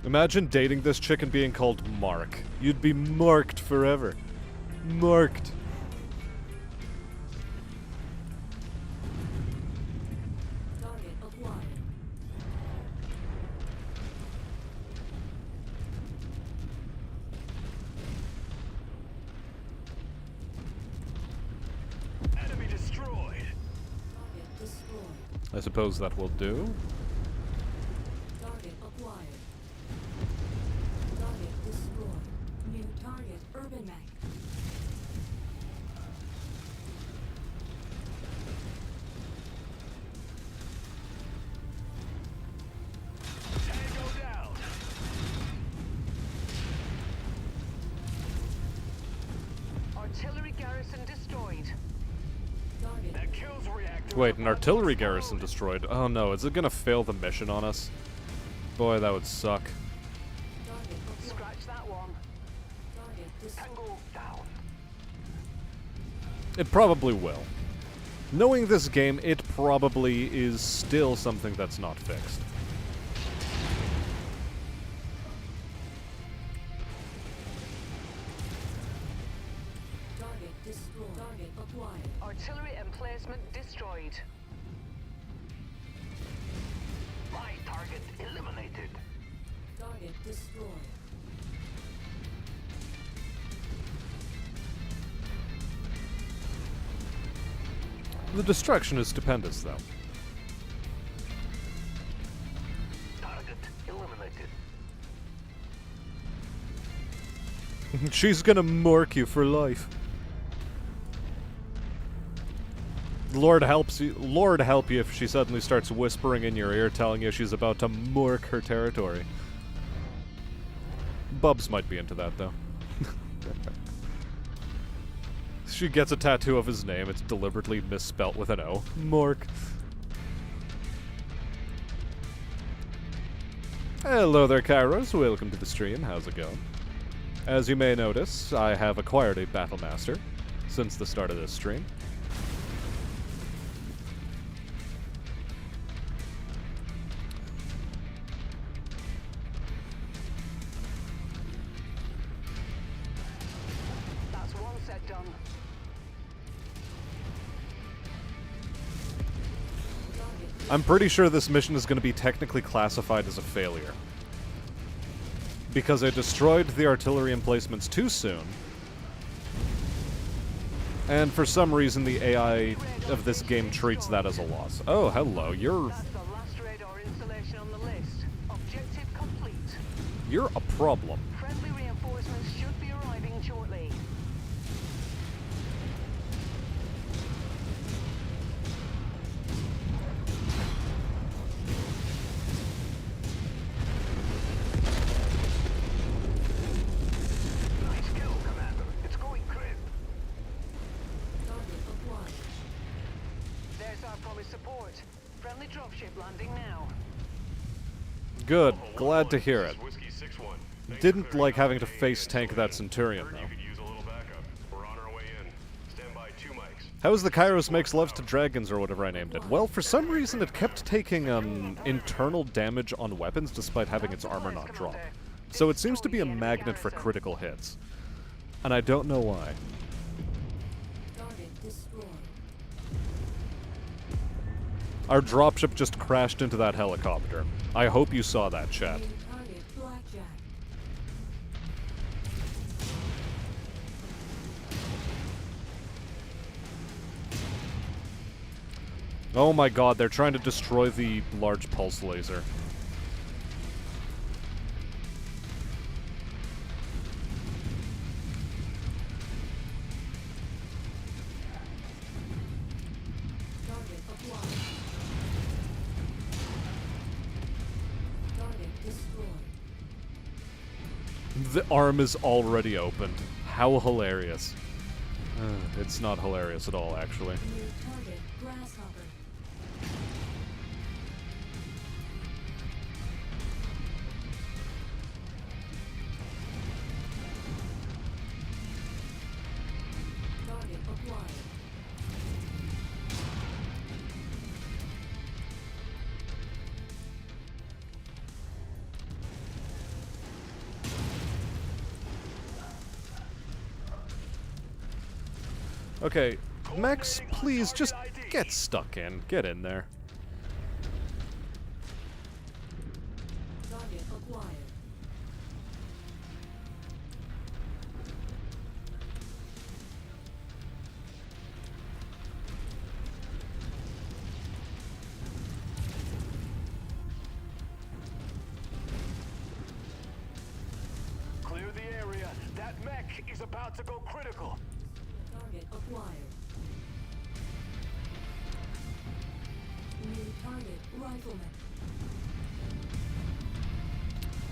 Imagine dating this chick and being called Mark. You'd be marked forever. Marked. Target acquired. Enemy destroyed. Target destroyed. I suppose that will do. Target acquired. Target destroyed. New target urban map. Tango down. Artillery garrison destroyed. Target That kills reactor. Wait, an artillery garrison destroyed. Oh no, is it gonna fail the mission on us? Boy, that would suck. target acquired. Scratch that one. Target destroyed. Tango down. It probably will. Knowing this game, it probably is still something that's not fixed. Target destroyed. Target acquired. Artillery emplacement destroyed. My target eliminated. Target destroyed. The destruction is stupendous, though. Target eliminated. She's gonna mark you for life. Lord helps you. Lord help you if she suddenly starts whispering in your ear, telling you she's about to mark her territory. Bubs might be into that, though. She gets a tattoo of his name. It's deliberately misspelt with an O. Mark. Hello there, Kairos. Welcome to the stream. How's it going? As you may notice, I have acquired a Battlemaster since the start of this stream. That's one set done. I'm pretty sure this mission is going to be technically classified as a failure. Because I destroyed the artillery emplacements too soon. And for some reason the AI of this game treats that as a loss. Oh, hello, you're That's the last radar installation on the list. Objective complete. a problem. Friendly reinforcements should be arriving shortly. Nice kill, Commander. It's going crit. Target acquired. There's our promised support. Friendly dropship landing now. Good, glad to hear it. Whiskey 6-1. Thanks Didn't for clearing like out having to the face AA tank that installation. Centurion, Heard though. you could use a little backup. We're on our way in. Stand by 2 mics. How's the Kairos makes loves to dragons or whatever I named it? Well, for some reason it kept taking internal damage on weapons despite having its armor not drop. So it seems to be a magnet for critical hits. And I don't know why. Target destroyed. Our dropship just crashed into that helicopter. I hope you saw that, chat. New target blackjack. Oh my god, they're trying to destroy the large pulse laser. Target acquired. Target destroyed. The arm is already opened. How hilarious. It's not hilarious at all, actually. New target grasshopper. Okay, mechs, please just get stuck in. Get in there. Target acquired. Clear the area. That mech is about to go critical. Target acquired. New target rifleman.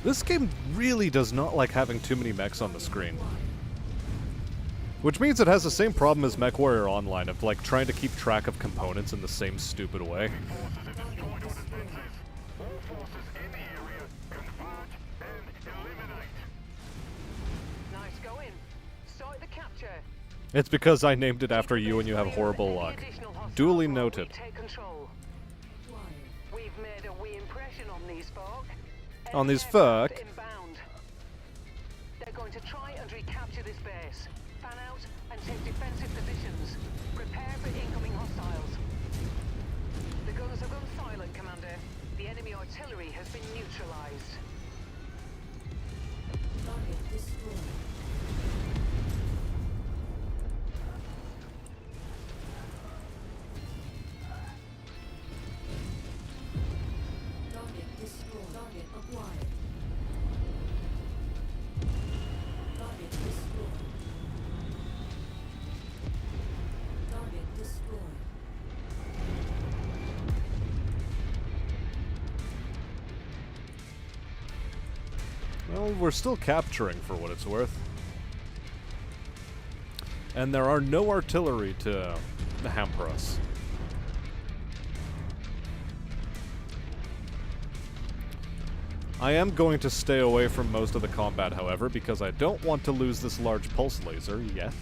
This game really does not like having too many mechs on the screen. Which means it has the same problem as MechWarrior Online of like trying to keep track of components in the same stupid way. Nice going. Start the capture. It's because I named it after you and you have horrible luck. Duly noted. Take control. Acquired. We've made a wee impression on these folk. On these Enemy folk? aircraft inbound. They're going to try and recapture this base. Fan out and take defensive positions. Prepare for incoming hostiles. The guns have gone silent, Commander. The enemy artillery has been neutralized. Target destroyed. Target destroyed. Target acquired. Target destroyed. Target destroyed. Well, we're still capturing for what it's worth. And there are no artillery to hamper us. I am going to stay away from most of the combat, however, because I don't want to lose this large pulse laser yet.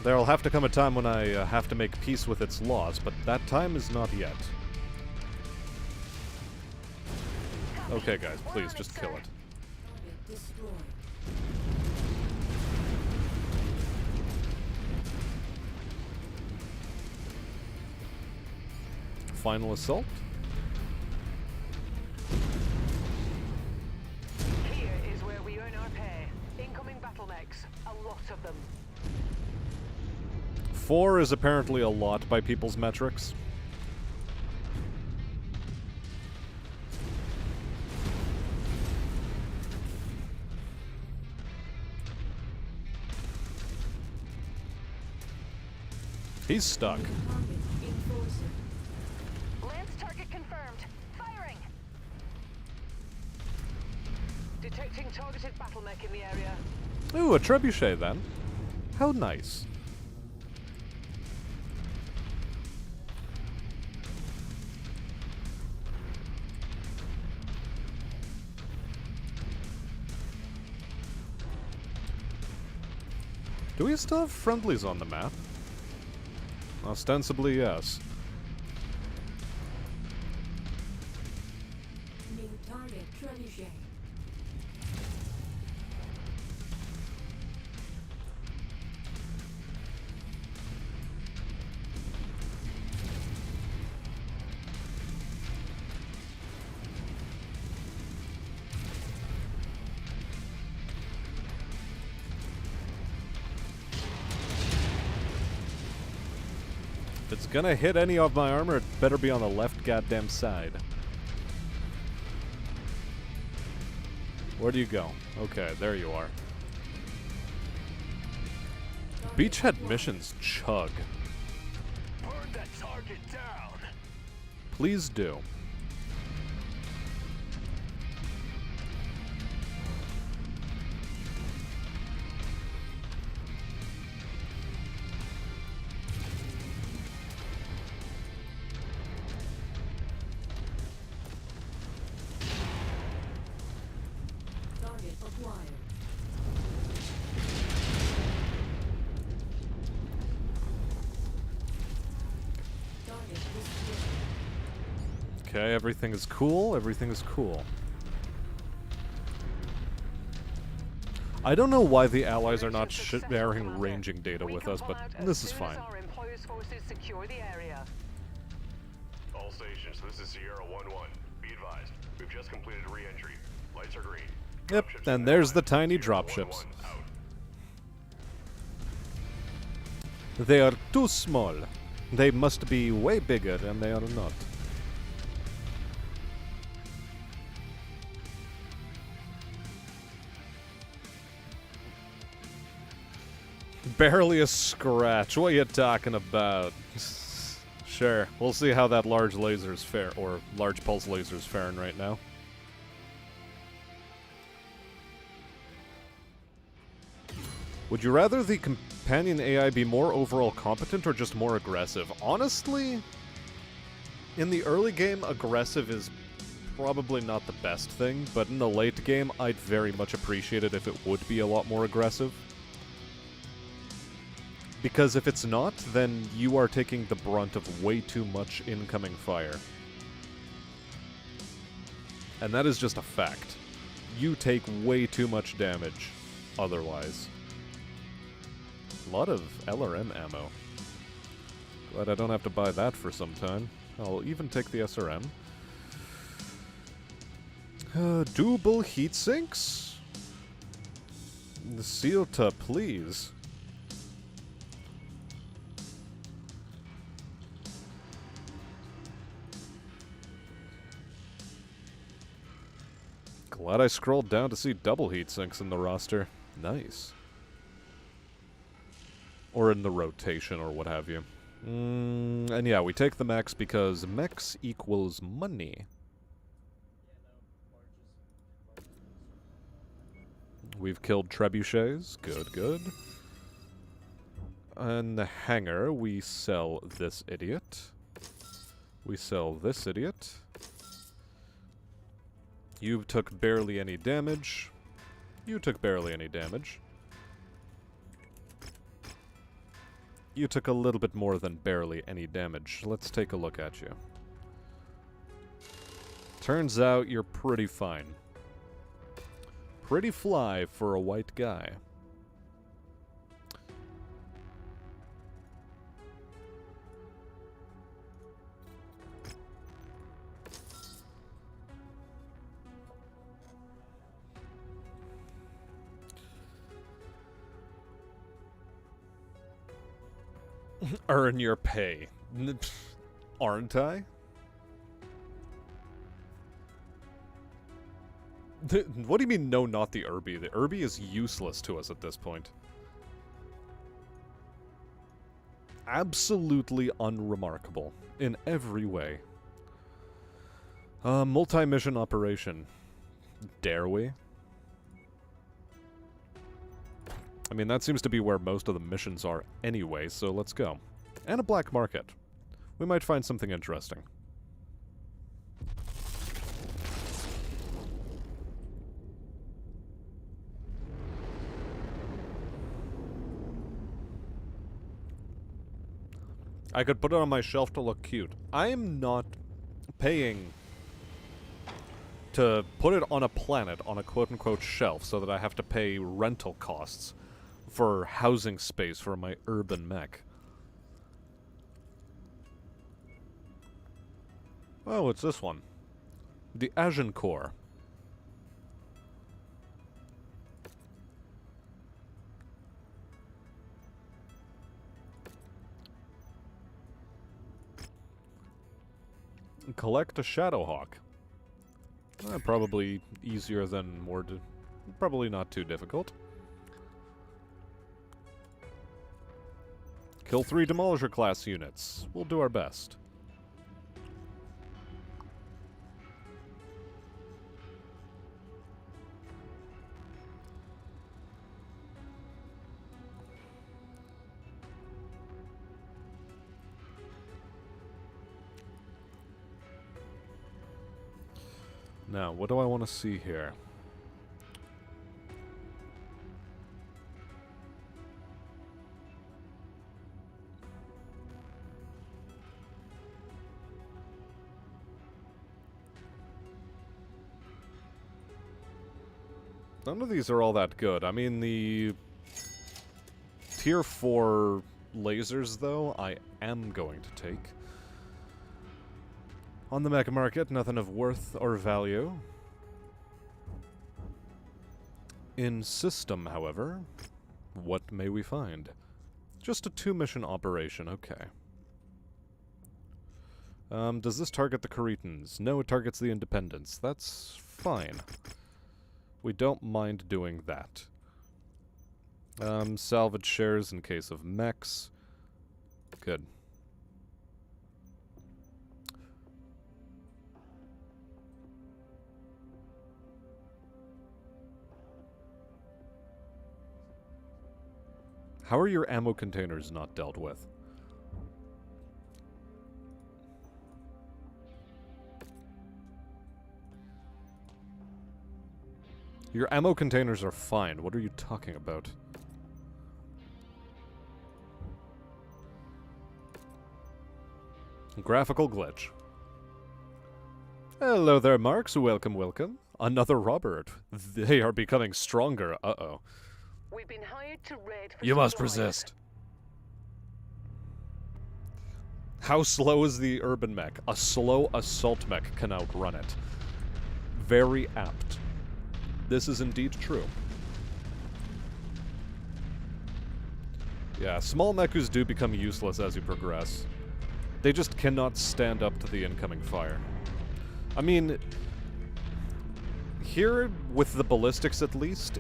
There'll have to come a time when I have to make peace with its loss, but that time is not yet. Okay, guys, please, just kill it. Target destroyed. Final assault? Here is where we earn our pay. Incoming battle mechs. A lot of them. 4 is apparently a lot by people's metrics. He's stuck. Target enforcer. Lance target confirmed. Firing. Detecting targeted battle mech in the area. Ooh, a trebuchet then. How nice. Do we still have friendlies on the map? Ostensibly, yes. New target trebuchet. If it's gonna hit any of my armor, it better be on the left goddamn side. Where do you go? Okay, there you are. Beachhead missions chug. Burn that target down. Please do. Target acquired. Target destroyed. Okay, everything is cool. Everything is cool. I don't know why the allies are not sharing ranging data with us, but this is fine. Our employers' forces secure the area. All stations, this is Sierra 1-1. Be advised, we've just completed re-entry. Lights are green. Yep, and there's the tiny dropships. They are too small. They must be way bigger, and they are not. Barely a scratch. What are you talking about? Sure, we'll see how that large laser's fare, or large pulse laser's faring right now. Would you rather the companion AI be more overall competent or just more aggressive? Honestly, in the early game, aggressive is probably not the best thing, but in the late game, I'd very much appreciate it if it would be a lot more aggressive. Because if it's not, then you are taking the brunt of way too much incoming fire. And that is just a fact. You take way too much damage otherwise. A lot of LRM ammo. Glad I don't have to buy that for some time. I'll even take the SRM. Doable heat sinks? The Sealta, please. Glad I scrolled down to see double heat sinks in the roster. Nice. Or in the rotation, or what have you. And yeah, we take the mechs because mechs equals money. We've killed trebuchets. Good, good. In the hangar, we sell this idiot. We sell this idiot. You took barely any damage. You took barely any damage. You took a little bit more than barely any damage. Let's take a look at you. Turns out you're pretty fine. Pretty fly for a white guy. Earn your pay. Aren't I? What do you mean, no, not the Irby? The Irby is useless to us at this point. Absolutely unremarkable. In every way. Multi-mission operation. Dare we? I mean, that seems to be where most of the missions are anyway, so let's go. And a black market. We might find something interesting. I could put it on my shelf to look cute. I am not paying to put it on a planet on a quote-unquote shelf so that I have to pay rental costs for housing space for my urban mech. Oh, it's this one. The Agincourt. Collect a Shadowhawk. Probably easier than probably not too difficult. Kill 3 Demolisher class units. We'll do our best. Now, what do I want to see here? None of these are all that good. I mean, the tier 4 lasers, though, I am going to take. On the mech market, nothing of worth or value. In system, however, what may we find? Just a 2-mission operation, okay. Does this target the Caretans? No, it targets the Independents. That's fine. We don't mind doing that. Salvage shares in case of mechs. Good. How are your ammo containers not dealt with? Your ammo containers are fine. What are you talking about? Graphical glitch. Hello there, Marks. Welcome, welcome. Another Robert. They are becoming stronger. Uh-oh. We've been hired to raid for You must supplies. resist. How slow is the urban mech? A slow assault mech can outrun it. Very apt. This is indeed true. Yeah, small mechs do become useless as you progress. They just cannot stand up to the incoming fire. I mean, here, with the ballistics at least,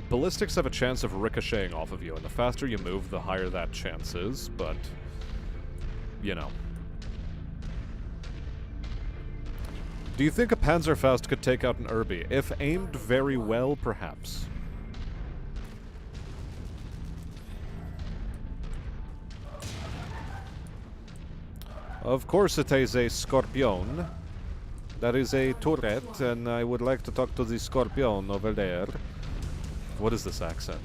ballistics have a chance of ricocheting off of you, and the faster you move, the higher that chance is, but, you know. Do you think a Panzerfaust could take out an Irby? If aimed very well, perhaps. Of course it is a Scorpion. That is a turret, and I would like to talk to the Scorpion over there. What is this accent?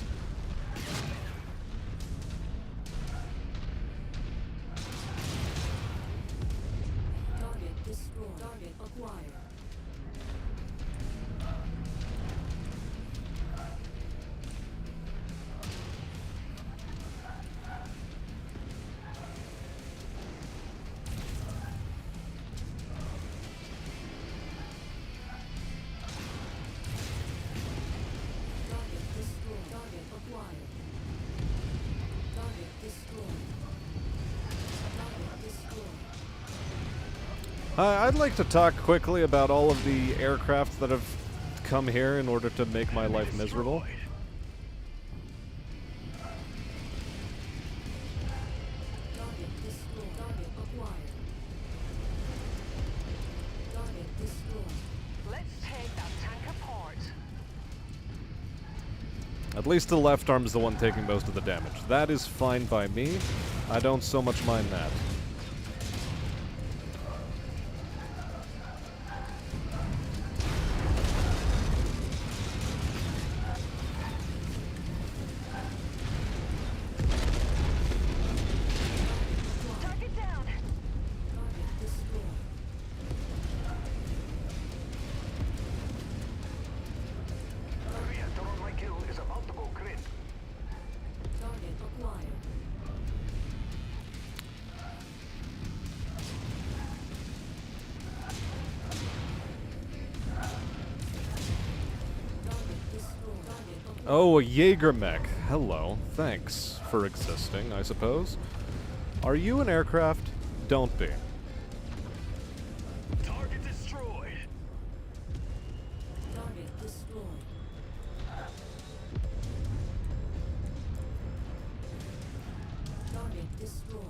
Target destroyed. Target acquired. Target destroyed. Target acquired. Target destroyed. Target destroyed. I'd like to talk quickly about all of the aircraft that have come here in order to make my life miserable. Target destroyed. Target acquired. Target destroyed. Let's take that tank apart. At least the left arm's the one taking most of the damage. That is fine by me. I don't so much mind that. Target down. Target destroyed. Reactor on my kill is about to go crit. Target acquired. Target destroyed. Target acquired. Oh, a Jaeger mech. Hello. Thanks for existing, I suppose. Are you an aircraft? Don't be. Target destroyed. Target destroyed. Target destroyed.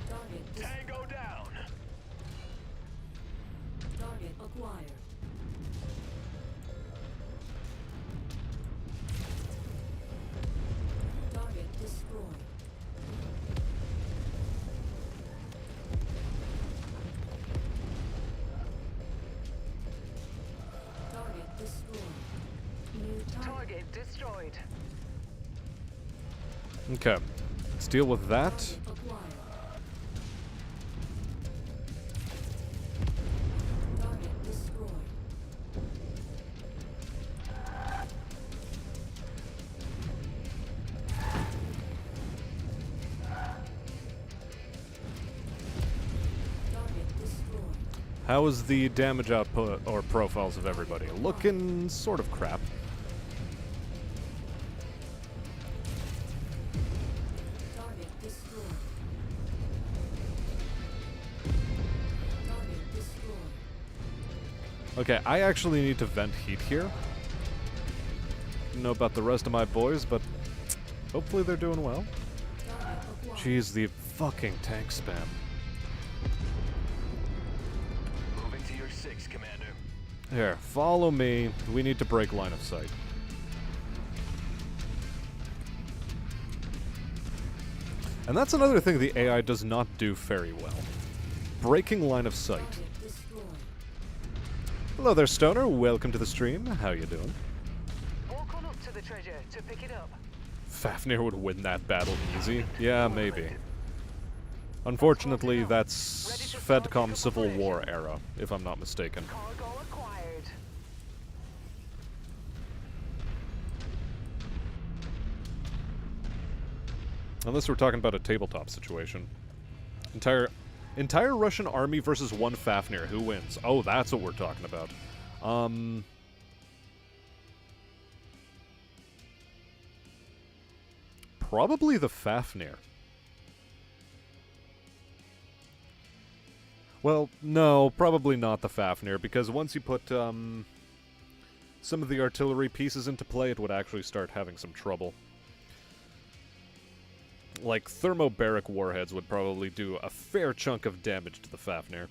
Target destroyed. Tango down. Target acquired. Target destroyed. Target destroyed. New target. Target destroyed. Okay. Let's deal with that. Acquired. Target destroyed. How is the damage output or profiles of everybody? Looking sort of crap. Target destroyed. Target destroyed. Okay, I actually need to vent heat here. Don't know about the rest of my boys, but hopefully they're doing well. Target acquired. Jeez, the fucking tank spam. Moving to your 6, Commander. Here, follow me. We need to break line of sight. And that's another thing the AI does not do very well. Breaking line of sight. Target destroyed. Hello there, Stoner. Welcome to the stream. How you doing? Walk on up to the treasure to pick it up. Fafnir would win that battle easy. Yeah, maybe. Unfortunately, that's Fedcom Civil War era, if I'm not mistaken. Cargo acquired. Unless we're talking about a tabletop situation. Entire Russian army versus one Fafnir. Who wins? Oh, that's what we're talking about. Probably the Fafnir. Well, no, probably not the Fafnir, because once you put some of the artillery pieces into play, it would actually start having some trouble. Like, thermobaric warheads would probably do a fair chunk of damage to the Fafnir.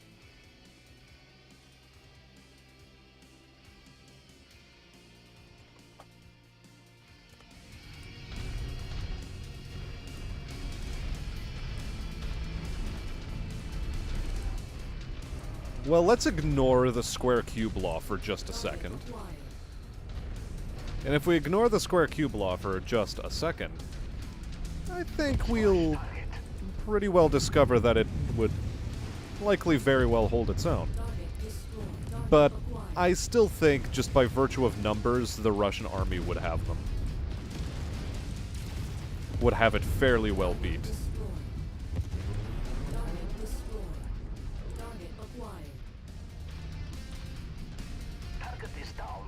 Well, let's ignore the square cube law for just a second. Acquired. And if we ignore the square cube law for just a second, I think we'll pretty well discover that it would likely very well hold its own. Target destroyed. Target But acquired. I still think, just by virtue of numbers, the Russian army would have them. Would have it fairly well beat. Destroyed. Target destroyed. Target acquired. Target is down.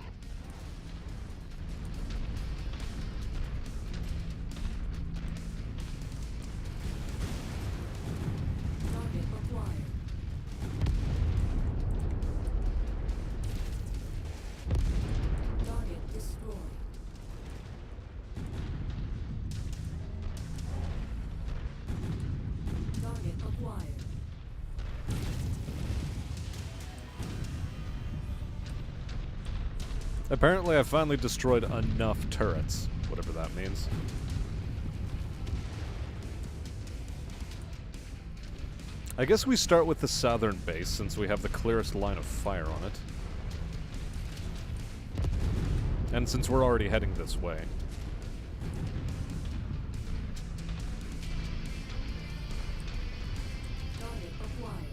Target acquired. Target destroyed. Target acquired. Apparently, I finally destroyed enough turrets, whatever that means. I guess we start with the southern base, since we have the clearest line of fire on it. And since we're already heading this way. Target acquired.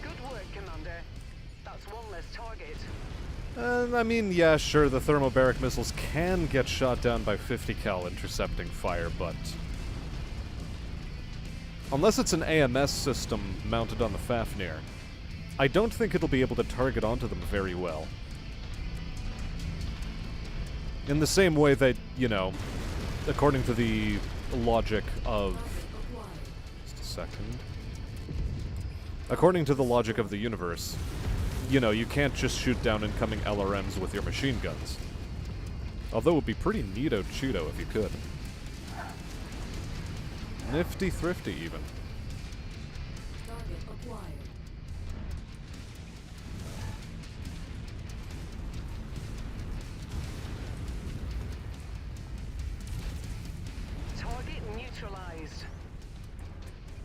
Good work, Commander. That's one less target. I mean, yeah, sure, the thermobaric missiles can get shot down by 50 cal intercepting fire, but... unless it's an AMS system mounted on the Fafnir, I don't think it'll be able to target onto them very well. In the same way that, you know, according to the logic of... Acquired. just a second. According to the logic of the universe, you know, you can't just shoot down incoming LRMs with your machine guns. Although it would be pretty neato Cheeto if you could. Nifty thrifty, even. Target acquired. Target neutralized.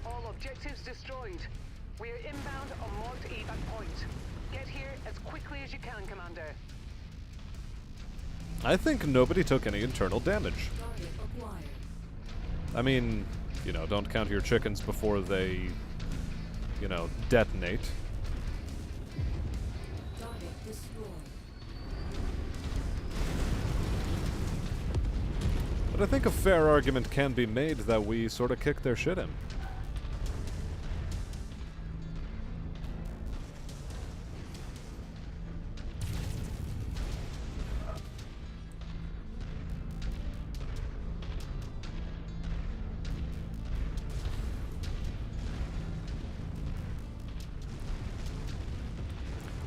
All objectives destroyed. We are inbound on marked evac point. Get here as quickly as you can, Commander. I think nobody took any internal damage. Target acquired. I mean, you know, don't count your chickens before they, you know, detonate. Target destroyed. But I think a fair argument can be made that we sort of kicked their shit in.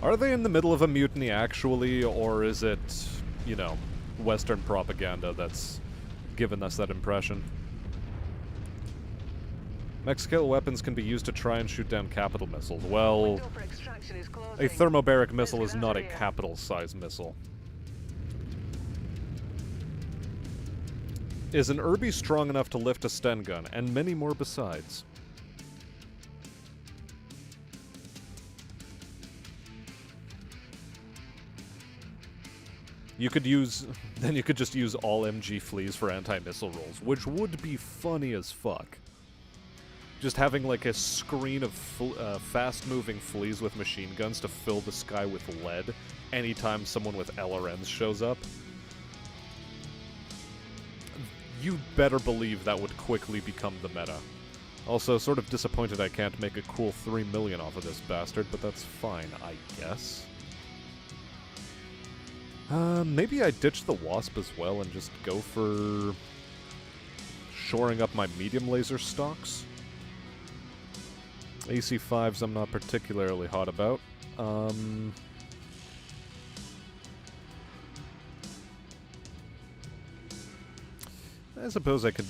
Are they in the middle of a mutiny actually, or is it, you know, Western propaganda that's given us that impression? Mech-scale weapons can be used to try and shoot down capital missiles. Well, Window for extraction is closing. a thermobaric missile Let's is get not out a of here. capital-sized missile. Is an Irby strong enough to lift a Sten gun, and many more besides? You could use... Then you could just use all MG fleas for anti-missile rolls, which would be funny as fuck. Just having, like, a screen of fast-moving fleas with machine guns to fill the sky with lead anytime someone with LRMs shows up. You better believe that would quickly become the meta. Also, sort of disappointed I can't make a cool 3 million off of this bastard, but that's fine, I guess. Maybe I ditch the Wasp as well and just go for shoring up my medium laser stocks. AC5s I'm not particularly hot about. I suppose I could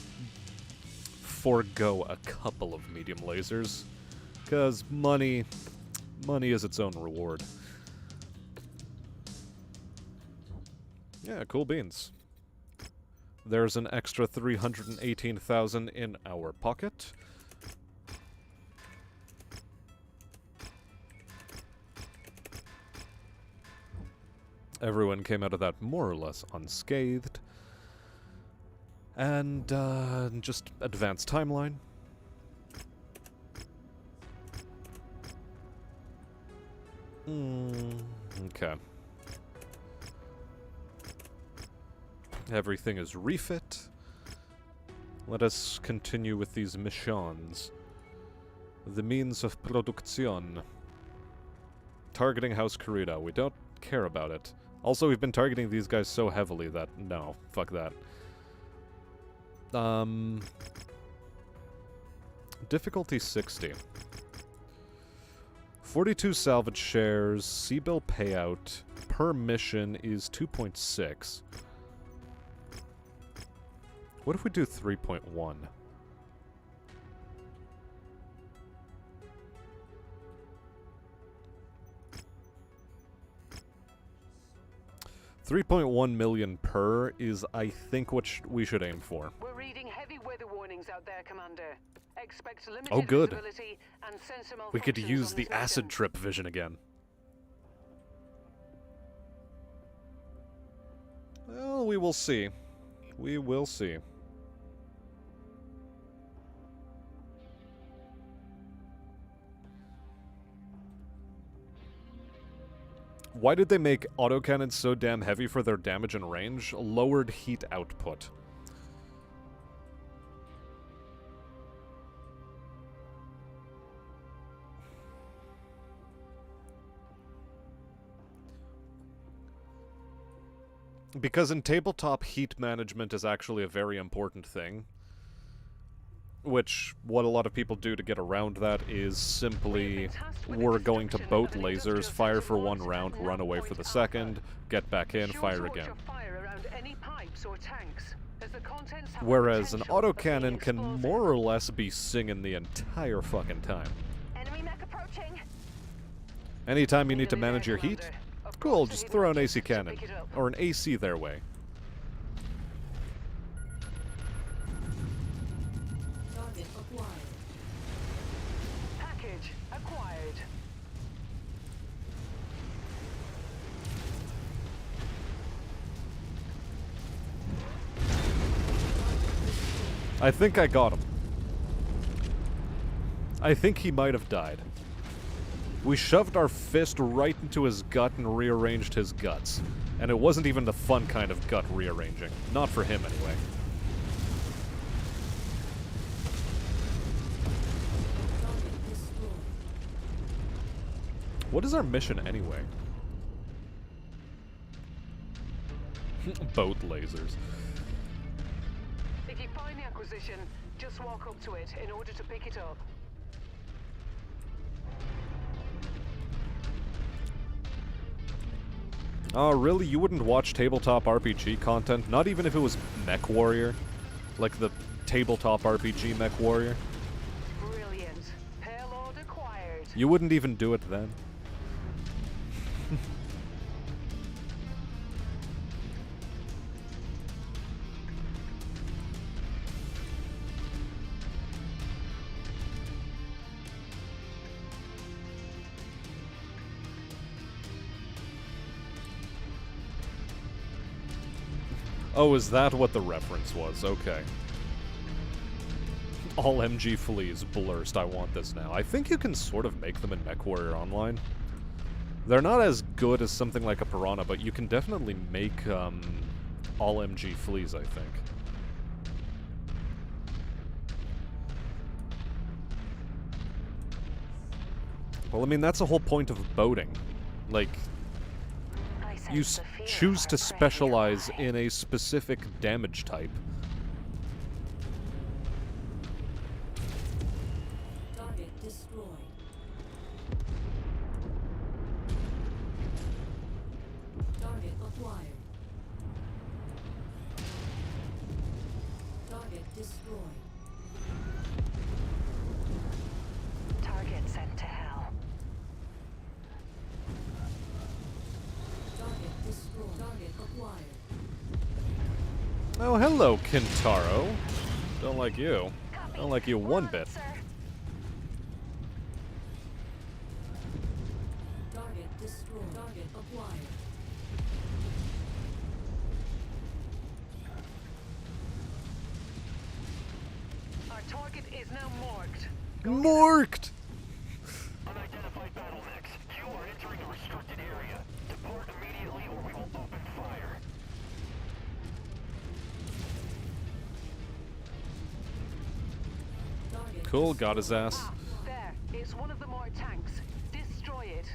forego a couple of medium lasers, because money is its own reward. Yeah, cool beans. There's an extra 318,000 in our pocket. Everyone came out of that more or less unscathed. And, just advanced timeline. Okay. Everything is refit. Let us continue with these missions. The means of production. Targeting House Corrida. We don't care about it. Also, we've been targeting these guys so heavily that, no, fuck that. Difficulty 60. 42 salvage shares, C-bill payout per mission is 2.6. What if we do 3.1? 3.1 million per is, I think, what we should aim for. We're reading heavy weather warnings out there, Commander. Expect limited Oh, good. visibility and sensor We could malfunctions use on the this acid mission. trip vision again. Well, we will see. We will see. Why did they make autocannons so damn heavy for their damage and range? Lowered heat output. Because in tabletop, heat management is actually a very important thing. Which, what a lot of people do to get around that is simply, we're going to boat lasers, fire for one round, run away for the second, get back in, fire again. Whereas an autocannon can more or less be singing the entire fucking time. Enemy mech approaching. Anytime you need to manage your heat, cool, just throw an AC cannon. Or an AC their way. Target acquired. Package acquired. I think I got him. I think he might have died. We shoved our fist right into his gut and rearranged his guts. And it wasn't even the fun kind of gut rearranging. Not for him, anyway. Target destroyed. What is our mission, anyway? Boat lasers. If you find the acquisition, just walk up to it in order to pick it up. Oh, really? You wouldn't watch tabletop RPG content? Not even if it was Mech Warrior? Like the tabletop RPG Mech Warrior? Brilliant. Payload acquired. You wouldn't even do it then? Oh, is that what the reference was? Okay. All MG fleas blurst. I want this now. I think you can sort of make them in MechWarrior Online. They're not as good as something like a Piranha, but you can definitely make all MG fleas, I think. Well, I mean, that's the whole point of boating. Like, you choose to specialize in a specific damage type. Target destroyed. Target acquired. Target destroyed. Target sent to hell. Target destroyed. Target acquired. Oh, hello, Kintaro. Don't like you. Don't like you one bit. Target destroyed. Target acquired. Our target is now marked. Morked! Unidentified battle mechs. You are entering a restricted area. Depart immediately or we will open fire. Target Cool, got his ass. Ah, there. It's one of the marked tanks. Destroy it.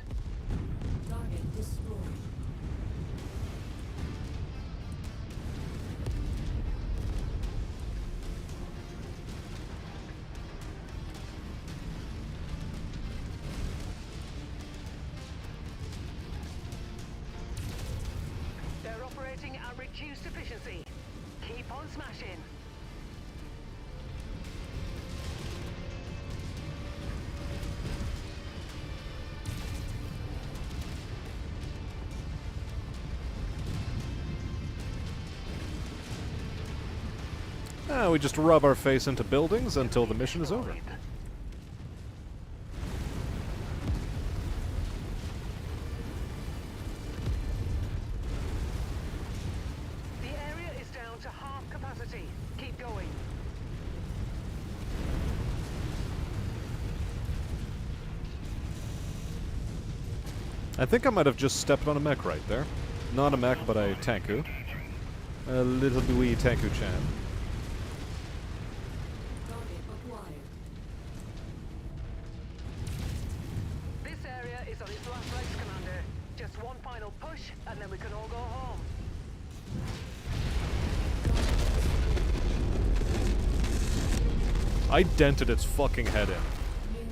target destroyed. They're operating at reduced efficiency. Keep on smashing. We just rub our face into buildings until the mission is over. The area is down to half capacity. Keep going. I think I might have just stepped on a mech right there. Not a mech, but a tanku. A little wee tanku-chan. Target acquired. This area is on its last legs, Commander. Just one final push, and then we can all go home. I dented its fucking head in. New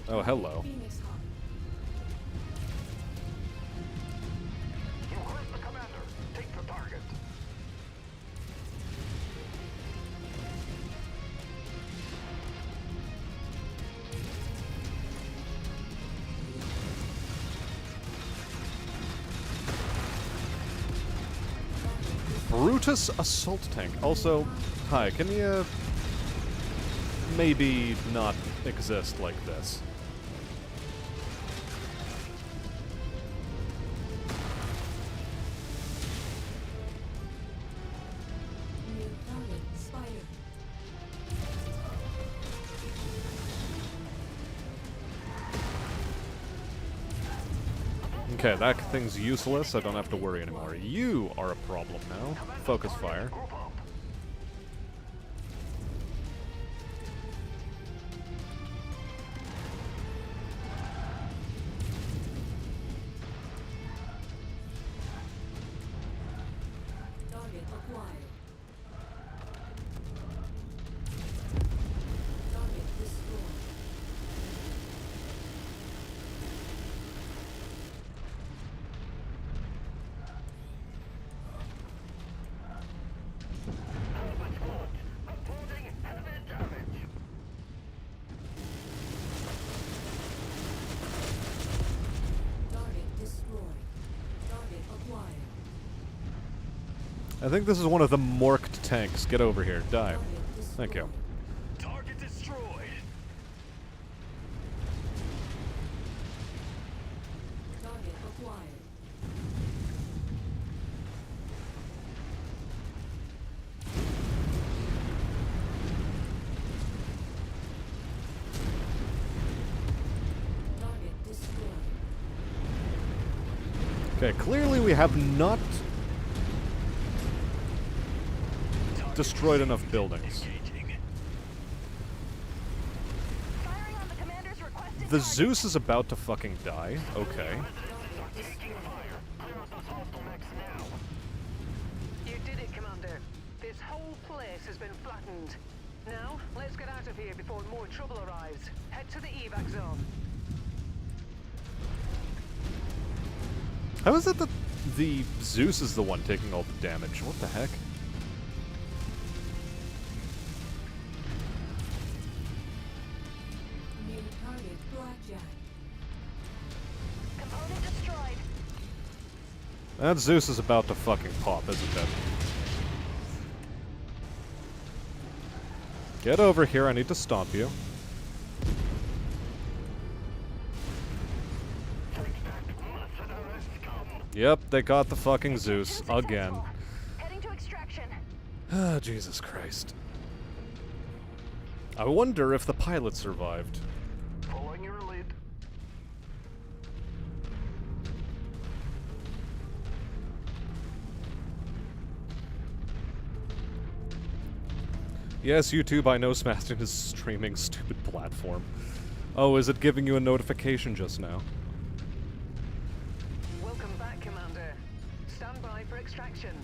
Oh, target, hello. Phoenix Hub. You heard the commander. Take the target. Brutus Assault Tank. Also, hi, can you maybe not exist like this? New target Spider. Okay, that thing's useless. I don't have to worry anymore. You are a problem now. Focus fire. Group up. Target acquired. Target destroyed. I think this is one of the morked tanks. Get over here. Die. Thank you. Target destroyed. Target acquired. Target destroyed. Okay, clearly we have not destroyed enough buildings. Firing on the commander's requested The target. Zeus is about to fucking die. Okay. You did it, Commander. This whole place has been flattened. Now, let's get out of here before more trouble arrives. Head to the evac zone. How is it that the Zeus is the one taking all the damage? What the heck? New target blackjack. Component destroyed. That Zeus is about to fucking pop, isn't it? Get over here, I need to stomp you. Yep, they got the fucking Zeus again. Heading to extraction. Ah, Jesus Christ. I wonder if the pilot survived. Following your lead. Yes, YouTube, I know Smaston is streaming stupid platform. Oh, is it giving you a notification just now? Welcome back, Commander. Stand by for extraction.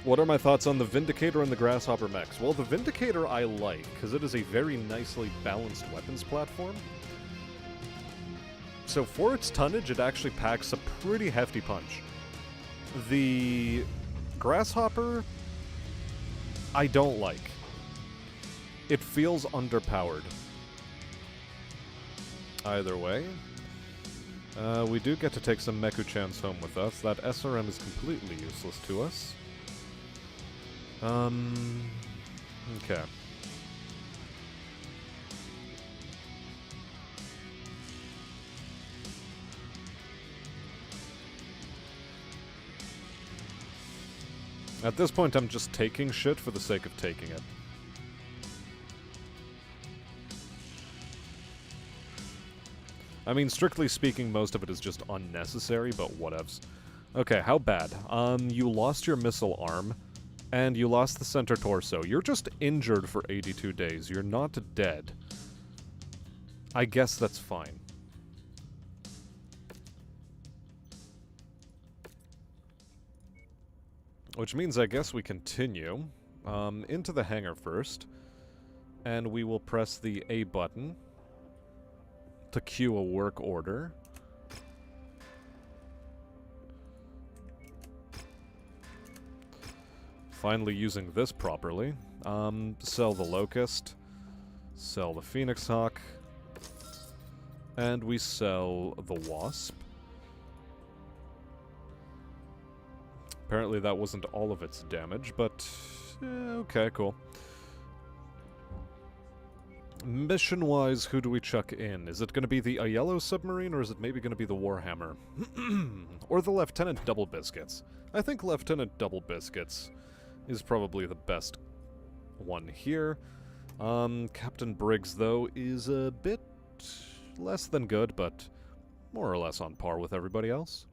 What are my thoughts on the Vindicator and the Grasshopper mechs? Well, the Vindicator I like, because it is a very nicely balanced weapons platform. So for its tonnage, it actually packs a pretty hefty punch. The Grasshopper, I don't like. It feels underpowered. Either way, we do get to take some Meku-chans home with us. That SRM is completely useless to us. Okay. At this point, I'm just taking shit for the sake of taking it. I mean, strictly speaking, most of it is just unnecessary, but whatevs. Okay, how bad? You lost your missile arm, and you lost the center torso. You're just injured for 82 days. You're not dead. I guess that's fine. Which means I guess we continue into the hangar first, and we will press the A button to queue a work order. Finally using this properly. Sell the Locust, sell the Phoenix Hawk, and we sell the Wasp. Apparently that wasn't all of its damage, but okay, cool. Mission-wise, who do we chuck in? Is it going to be the Aiello submarine, or is it maybe going to be the Warhammer? Or the Lieutenant Double Biscuits? I think Lieutenant Double Biscuits is probably the best one here. Captain Briggs, though, is a bit less than good, but more or less on par with everybody else.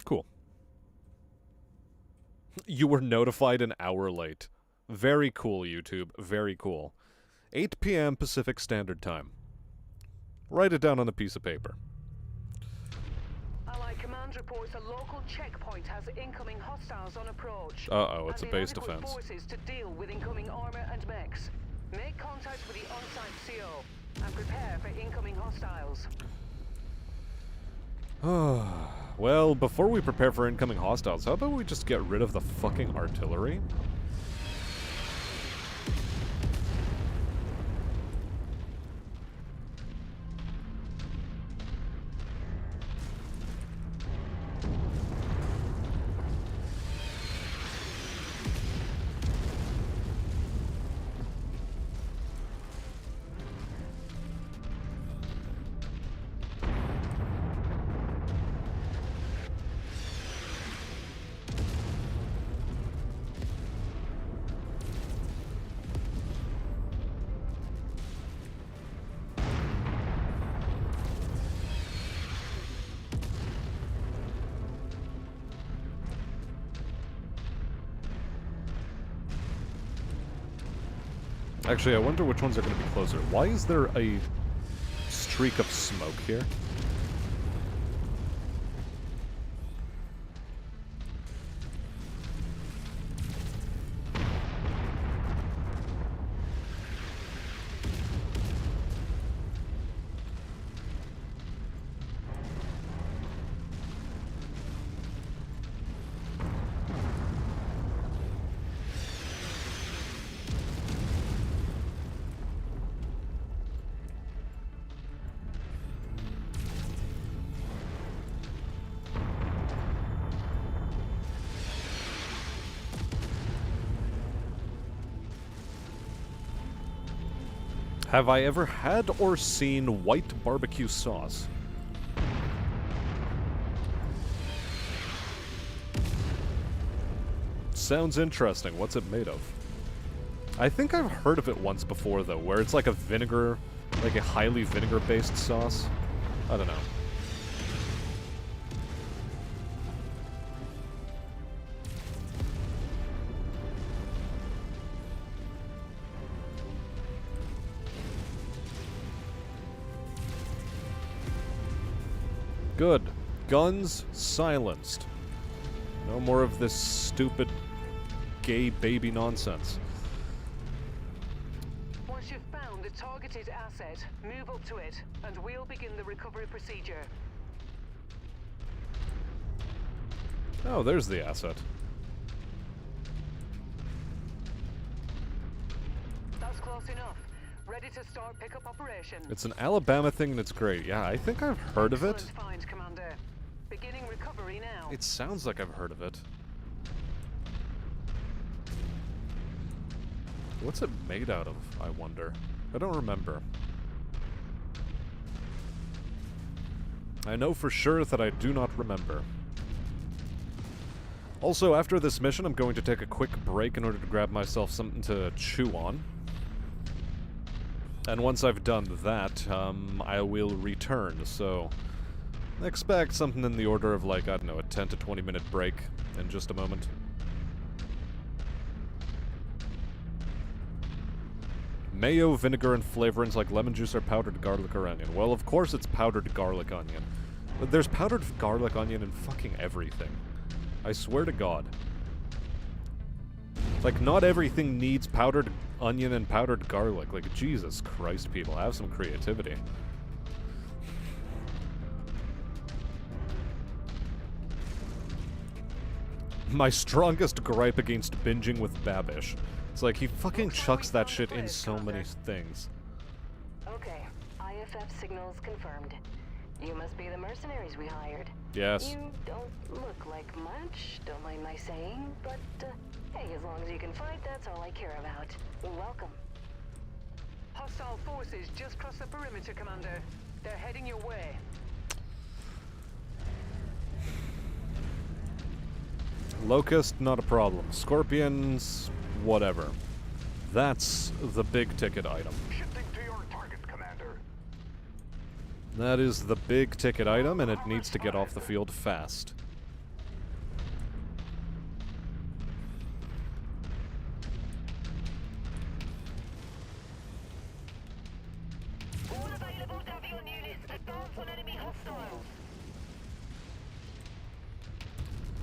Cool. You were notified an hour late. Very cool, YouTube. Very cool. 8 p.m. Pacific Standard Time. Write it down on a piece of paper. Allied command reports a local checkpoint has incoming hostiles on approach. Uh-oh, it's a and base inadequate defense. forces to deal with incoming armor and mechs. Make contact with the on-site CO and prepare for incoming hostiles. Well, before we prepare for incoming hostiles, how about we just get rid of the fucking artillery? Actually, I wonder which ones are going to be closer. Why is there a streak of smoke here? Have I ever had or seen white barbecue sauce? Sounds interesting. What's it made of? I think I've heard of it once before, though, where it's like a vinegar, like a highly vinegar-based sauce. I don't know. Good. Guns silenced. No more of this stupid gay baby nonsense. Once you've found the targeted asset, move up to it, and we'll begin the recovery procedure. Oh, there's the asset. That's close enough. Ready to start pickup operation. It's an Alabama thing and it's great. Yeah, I think I've heard of it. Excellent find, Commander. Beginning recovery now. It sounds like I've heard of it. What's it made out of, I wonder? I don't remember. I know for sure that I do not remember. Also, after this mission, I'm going to take a quick break in order to grab myself something to chew on. And once I've done that, I will return, so expect something in the order of, like, I don't know, a 10 to 20 minute break in just a moment. Mayo, vinegar, and flavorings like lemon juice or powdered garlic or onion. Well, of course it's powdered garlic onion. But there's powdered garlic onion in fucking everything. I swear to God. Like, not everything needs powdered onion and powdered garlic. Like, Jesus Christ, people, have some creativity. My strongest gripe against binging with Babish. It's like, he fucking chucks that shit in so many things. Okay, IFF signals confirmed. You must be the mercenaries we hired. Yes. You don't look like much, don't mind my saying, but hey, as long as you can fight, that's all I care about. Welcome. Hostile forces just crossed the perimeter, Commander. They're heading your way. Locust, not a problem. Scorpions, whatever. That's the big ticket item. Shifting to your target, Commander. That is the big ticket item, and it needs to get off the field fast. All available Davion units, advance on enemy hostiles.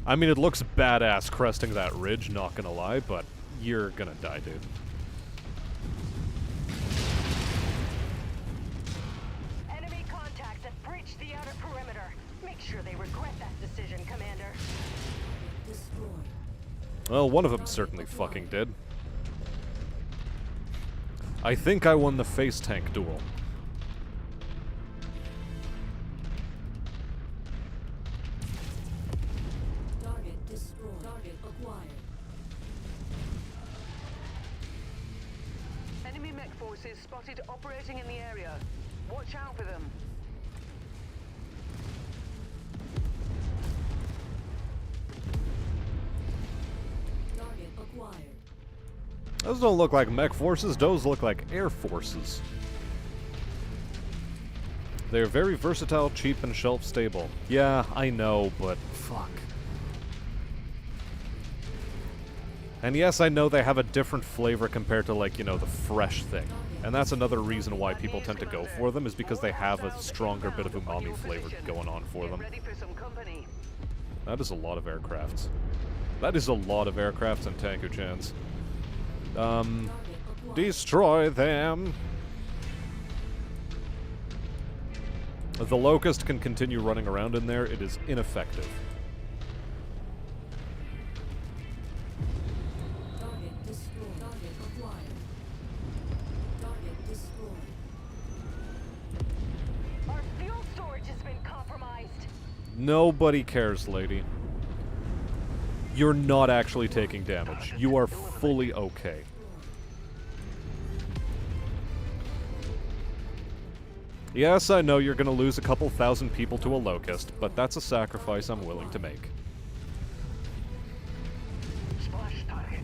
I mean, it looks badass cresting that ridge, not gonna lie, but you're gonna die, dude. Enemy contacts have breached the outer perimeter. Make sure they regret that decision, Commander. Destroyed. Well, one of them certainly fucking did. I think I won the face tank duel. Target destroyed. Target acquired. Enemy mech forces spotted operating in the area. Watch out for them. Target acquired. Those don't look like mech forces, those look like air forces. They're very versatile, cheap, and shelf-stable. Yeah, I know, but fuck. And yes, I know they have a different flavor compared to, like, you know, the fresh thing. And that's another reason why people tend to go for them, is because they have a stronger bit of umami flavor going on for them. Ready for some company. That is a lot of aircrafts. That is a lot of aircrafts and Tanku-chans. Destroy them! The Locust can continue running around in there. It is ineffective. Target destroyed. Target acquired. Target destroyed. Our fuel storage has been compromised. Nobody cares, lady. You're not actually taking damage. You are fully okay. Yes, I know you're gonna lose a couple thousand people to a Locust, but that's a sacrifice I'm willing to make. Splash target.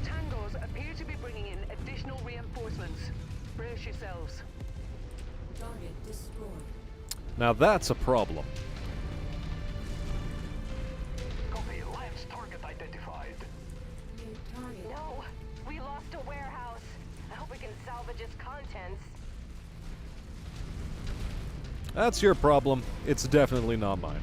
Tangos appear to be bringing in additional reinforcements. Brace yourselves. Target destroyed. Now that's a problem. Copy. Lance target identified. New target. No, we lost a warehouse. I hope we can salvage its contents. That's your problem. It's definitely not mine.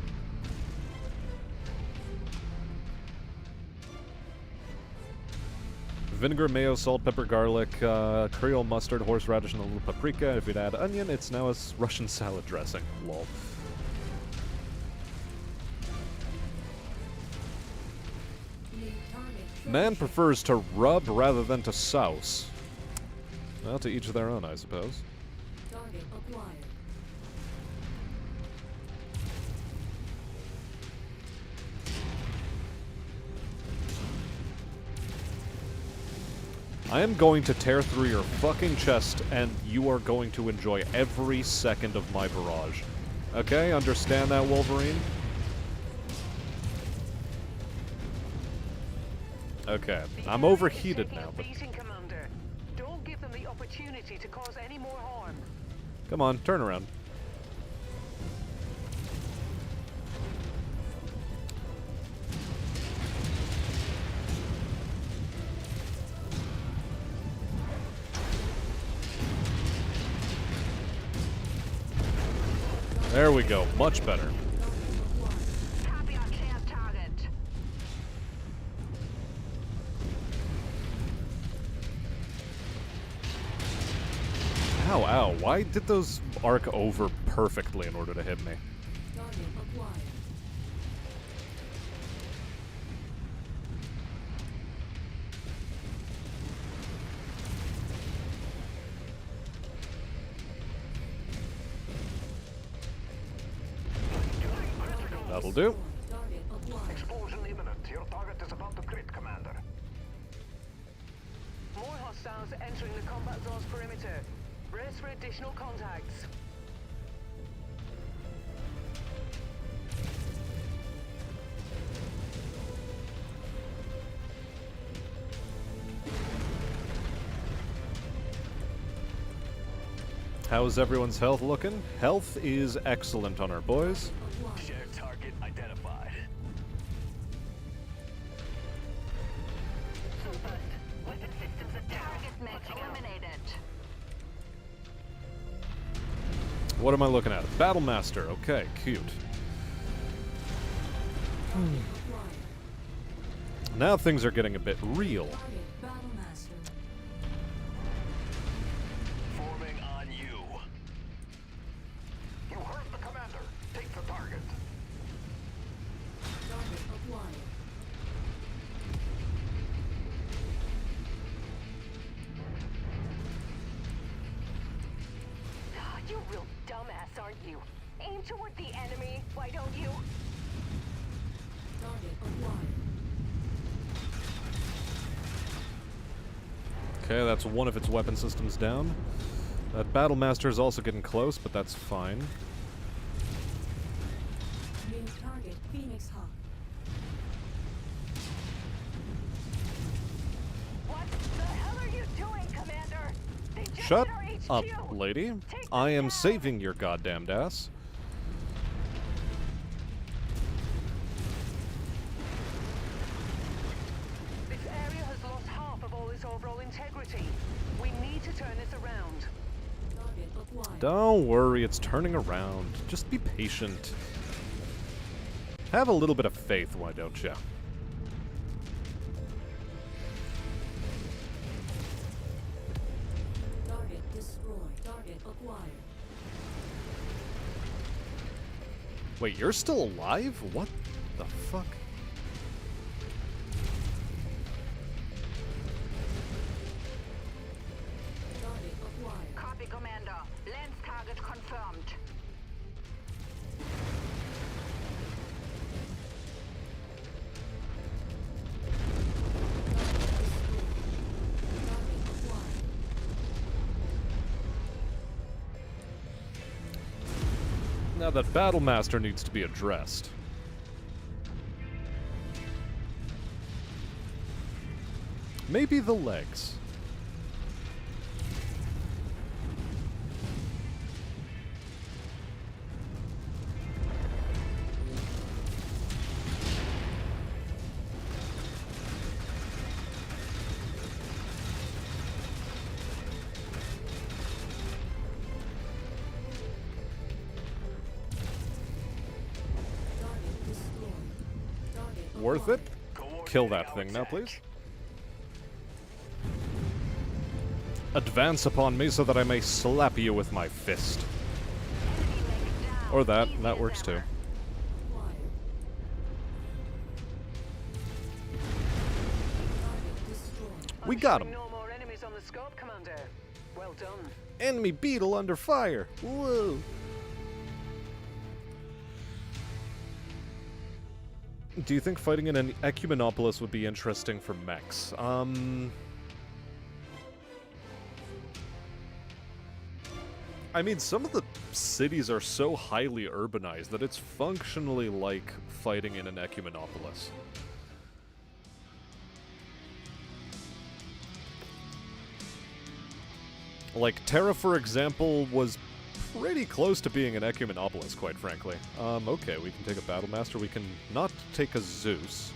Vinegar, mayo, salt, pepper, garlic, Creole mustard, horseradish, and a little paprika. If you'd add onion, it's now a Russian salad dressing. Lol. New target. Man prefers to rub rather than to souse. Well, to each their own, I suppose. Target acquired. I am going to tear through your fucking chest, and you are going to enjoy every second of my barrage. Okay, understand that, Wolverine? Okay, I'm overheated now, but Beating, Commander. Don't give them the opportunity to cause any more harm. come on, turn around. There we go, much better. Copy on chance target. Ow, ow, why did those arc over perfectly in order to hit me? Target acquired. That'll do. Target acquired. Explosion imminent. Your target is about to crit, Commander. More hostiles entering the combat zone's perimeter. Brace for additional contacts. How's everyone's health looking? Health is excellent on our boys. Shared target identified. Weapon systems target mech eliminated. What am I looking at? Battlemaster. Okay, cute. Now things are getting a bit real. Target Battlemaster. Forming on you. You heard the commander. Take the target. Target acquired. You real dumbass, aren't you? Aim toward the enemy, why don't you? Target acquired. Okay, that's one of its weapon systems down. That Battlemaster is also getting close, but that's fine. New target Phoenix Hawk. What the hell are you doing, Commander? They just Shut hit our up, HQ. lady. Take I them am down. saving your goddamned ass. acquired. Don't worry, it's turning around. Just be patient. Have a little bit of faith, why don't you? Target destroyed. Target acquired. Wait, you're still alive? What the fuck? Target acquired. Copy, Commander. Lens target confirmed. Now that Battlemaster needs to be addressed. Maybe the legs. Target destroyed. Target Worth it? Coordinating Kill that our thing now, attack. please. Advance upon me so that I may slap you with my fist. Or that. That works too. acquired. Target destroyed. We got him. No more enemies on the scope, Commander. Well done. Enemy beetle under fire. Whoa. Do you think fighting in an Ecumenopolis would be interesting for mechs? I mean, some of the cities are so highly urbanized that it's functionally like fighting in an Ecumenopolis. Like, Terra, for example, was pretty close to being an Ecumenopolis, quite frankly. Okay, we can take a Battlemaster. We can not take a Zeus.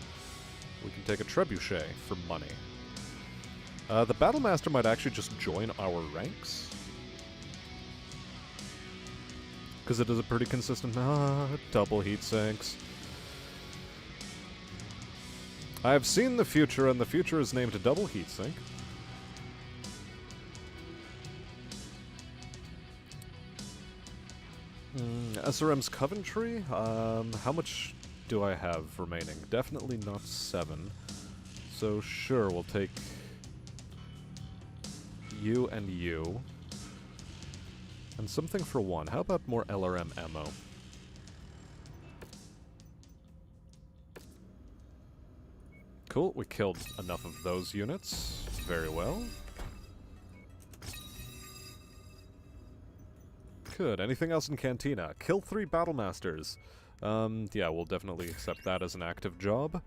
We can take a Trebuchet for money. The Battlemaster might actually just join our ranks. Because it is a pretty consistent... double heat sinks. I have seen the future, and the future is named a double heat sink. SRM's Coventry? How much do I have remaining? Definitely not 7. So sure, we'll take you and you. And something for 1. How about more LRM ammo? Cool, we killed enough of those units. Very well. Good. Anything else in Cantina? Kill 3 Battlemasters. Yeah, we'll definitely accept that as an active job.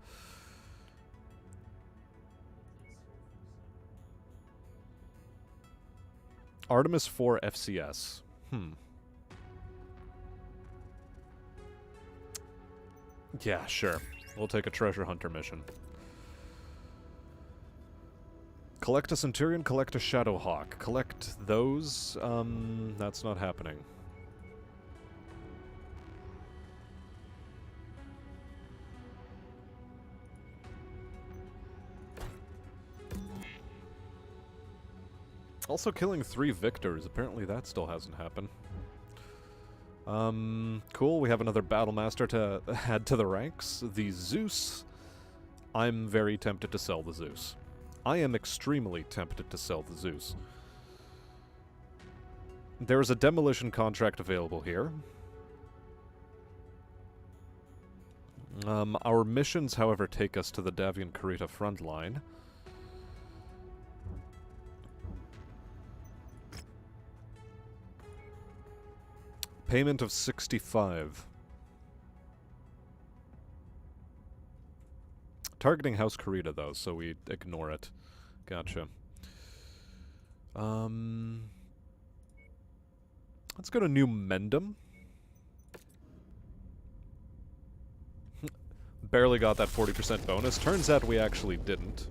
Artemis 4 FCS. Yeah, sure. We'll take a treasure hunter mission. Collect a Centurion, collect a Shadowhawk. Collect those, that's not happening. Also killing 3 Victors, apparently that still hasn't happened. Cool, we have another Battlemaster to add to the ranks. The Zeus. I'm very tempted to sell the Zeus. I am extremely tempted to sell the Zeus. There is a demolition contract available here. Our missions, however, take us to the Davian Karita front line. Payment of 65. Targeting House Karita, though, so we ignore it. Gotcha. Let's go to New Mendham. Barely got that 40% bonus. Turns out we actually didn't.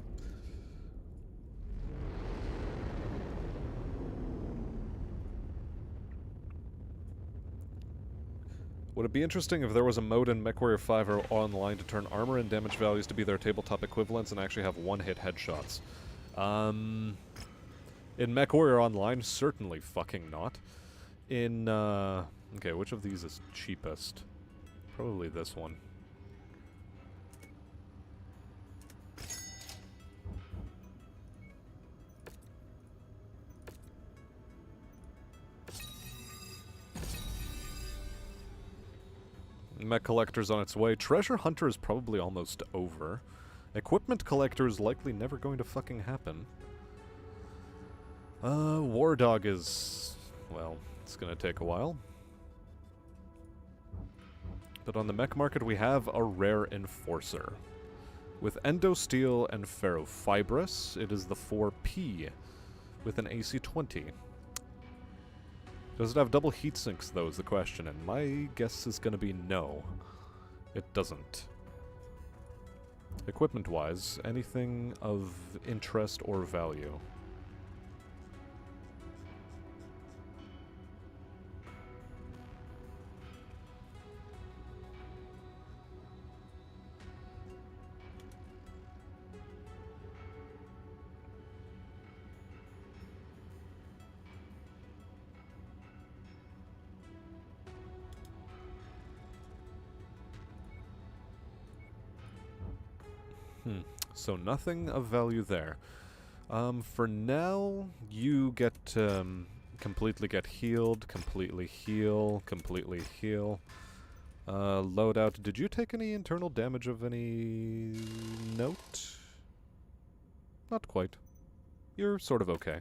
Would it be interesting if there was a mode in MechWarrior 5 or online to turn armor and damage values to be their tabletop equivalents and actually have one-hit headshots? In MechWarrior Online, certainly fucking not. In, okay, which of these is cheapest? Probably this one. Mech Collector's on its way. Treasure Hunter is probably almost over. Equipment Collector is likely never going to fucking happen. War Dog is... well, it's gonna take a while. But on the mech market we have a rare Enforcer. With Endosteel and Ferrofibrous, it is the 4P with an AC-20. Does it have double heat sinks, though, is the question, and my guess is gonna be no. It doesn't. Equipment-wise, anything of interest or value? So nothing of value there. For now, you get, completely get healed, completely heal, completely heal. Loadout, did you take any internal damage of any note? Not quite. You're sort of okay.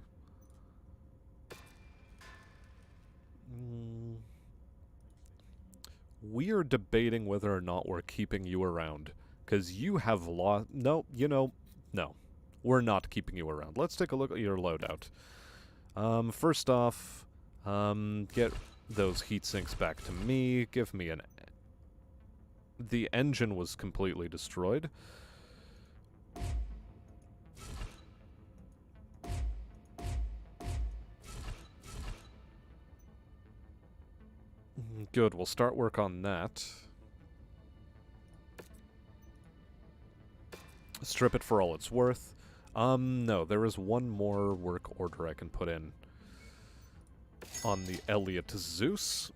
We are debating whether or not we're keeping you around. Because you have lost... no, you know, no. We're not keeping you around. Let's take a look at your loadout. First off, get those heat sinks back to me. Give me an... the engine was completely destroyed. Good, we'll start work on that. Strip it for all it's worth. No, there is one more work order I can put in on the Elliot Zeus.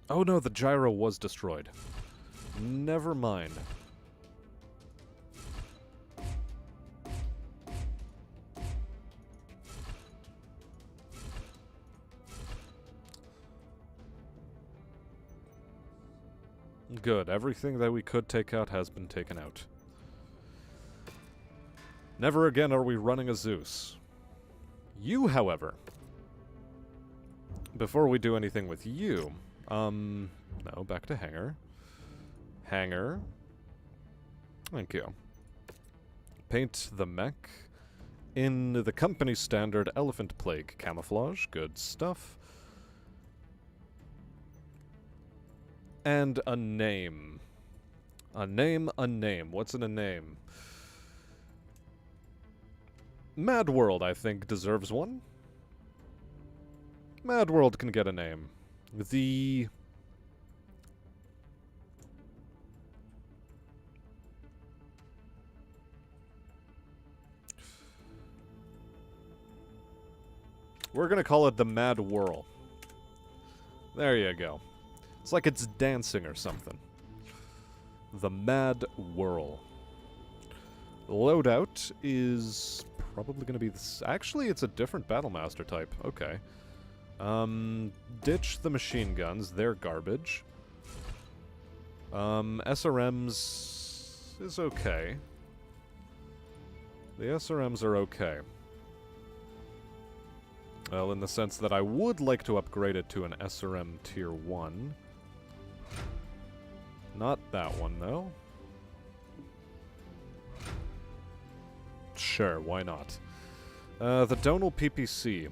Oh no, the gyro was destroyed. Never mind. Good. Everything that we could take out has been taken out. Never again are we running a Zeus. You, however, before we do anything with you, no, back to hangar. Hangar. Thank you. Paint the mech in the company standard Elephant Plague camouflage. Good stuff. And a name. A name, a name. What's in a name? Mad World, I think, deserves one. Mad World can get a name. The... we're gonna call it the Mad Whirl. There you go. It's like it's dancing or something. The Mad Whirl. Loadout is probably going to be this. Actually, it's a different Battlemaster type. Okay. Ditch the machine guns. They're garbage. SRMs is okay. The SRMs are okay. Well, in the sense that I would like to upgrade it to an SRM Tier 1. Not that one, though. Sure, why not? The Donal PPC.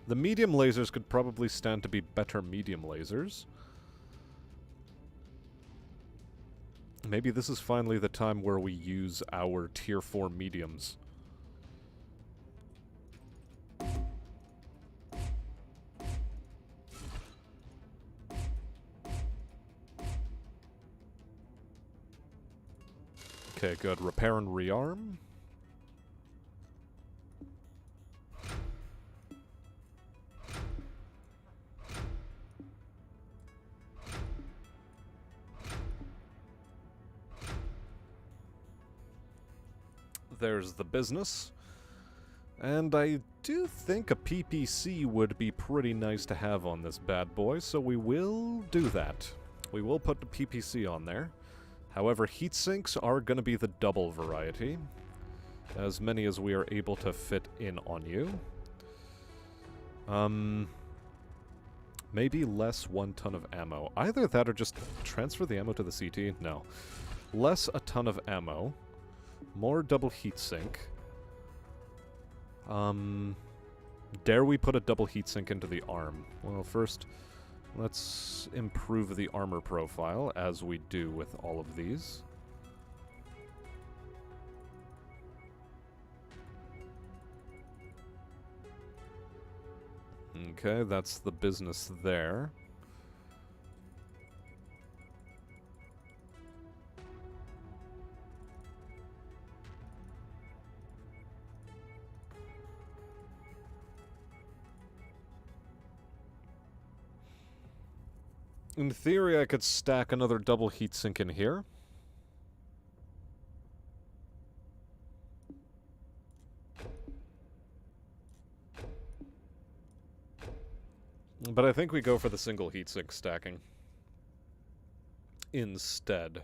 The medium lasers could probably stand to be better medium lasers. Maybe this is finally the time where we use our Tier 4 mediums. Okay, good. Repair and rearm. There's the business. And I do think a PPC would be pretty nice to have on this bad boy, so we will do that. We will put the PPC on there. However, heat sinks are going to be the double variety. As many as we are able to fit in on you. Maybe less 1 ton of ammo. Either that or just transfer the ammo to the CT? No. Less a ton of ammo. More double heatsink. Dare we put a double heatsink into the arm? Well, first, let's improve the armor profile, as we do with all of these. Okay, that's the business there. In theory, I could stack another double heatsink in here. But I think we go for the single heatsink stacking instead.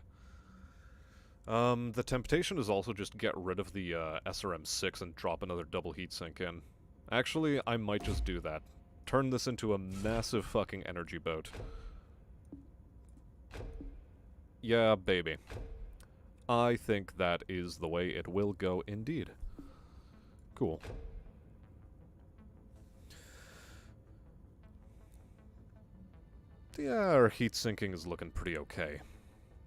The temptation is also just get rid of the SRM-6 and drop another double heatsink in. Actually, I might just do that. Turn this into a massive fucking energy boat. Yeah, baby. I think that is the way it will go indeed. Cool. Yeah, our heat sinking is looking pretty okay.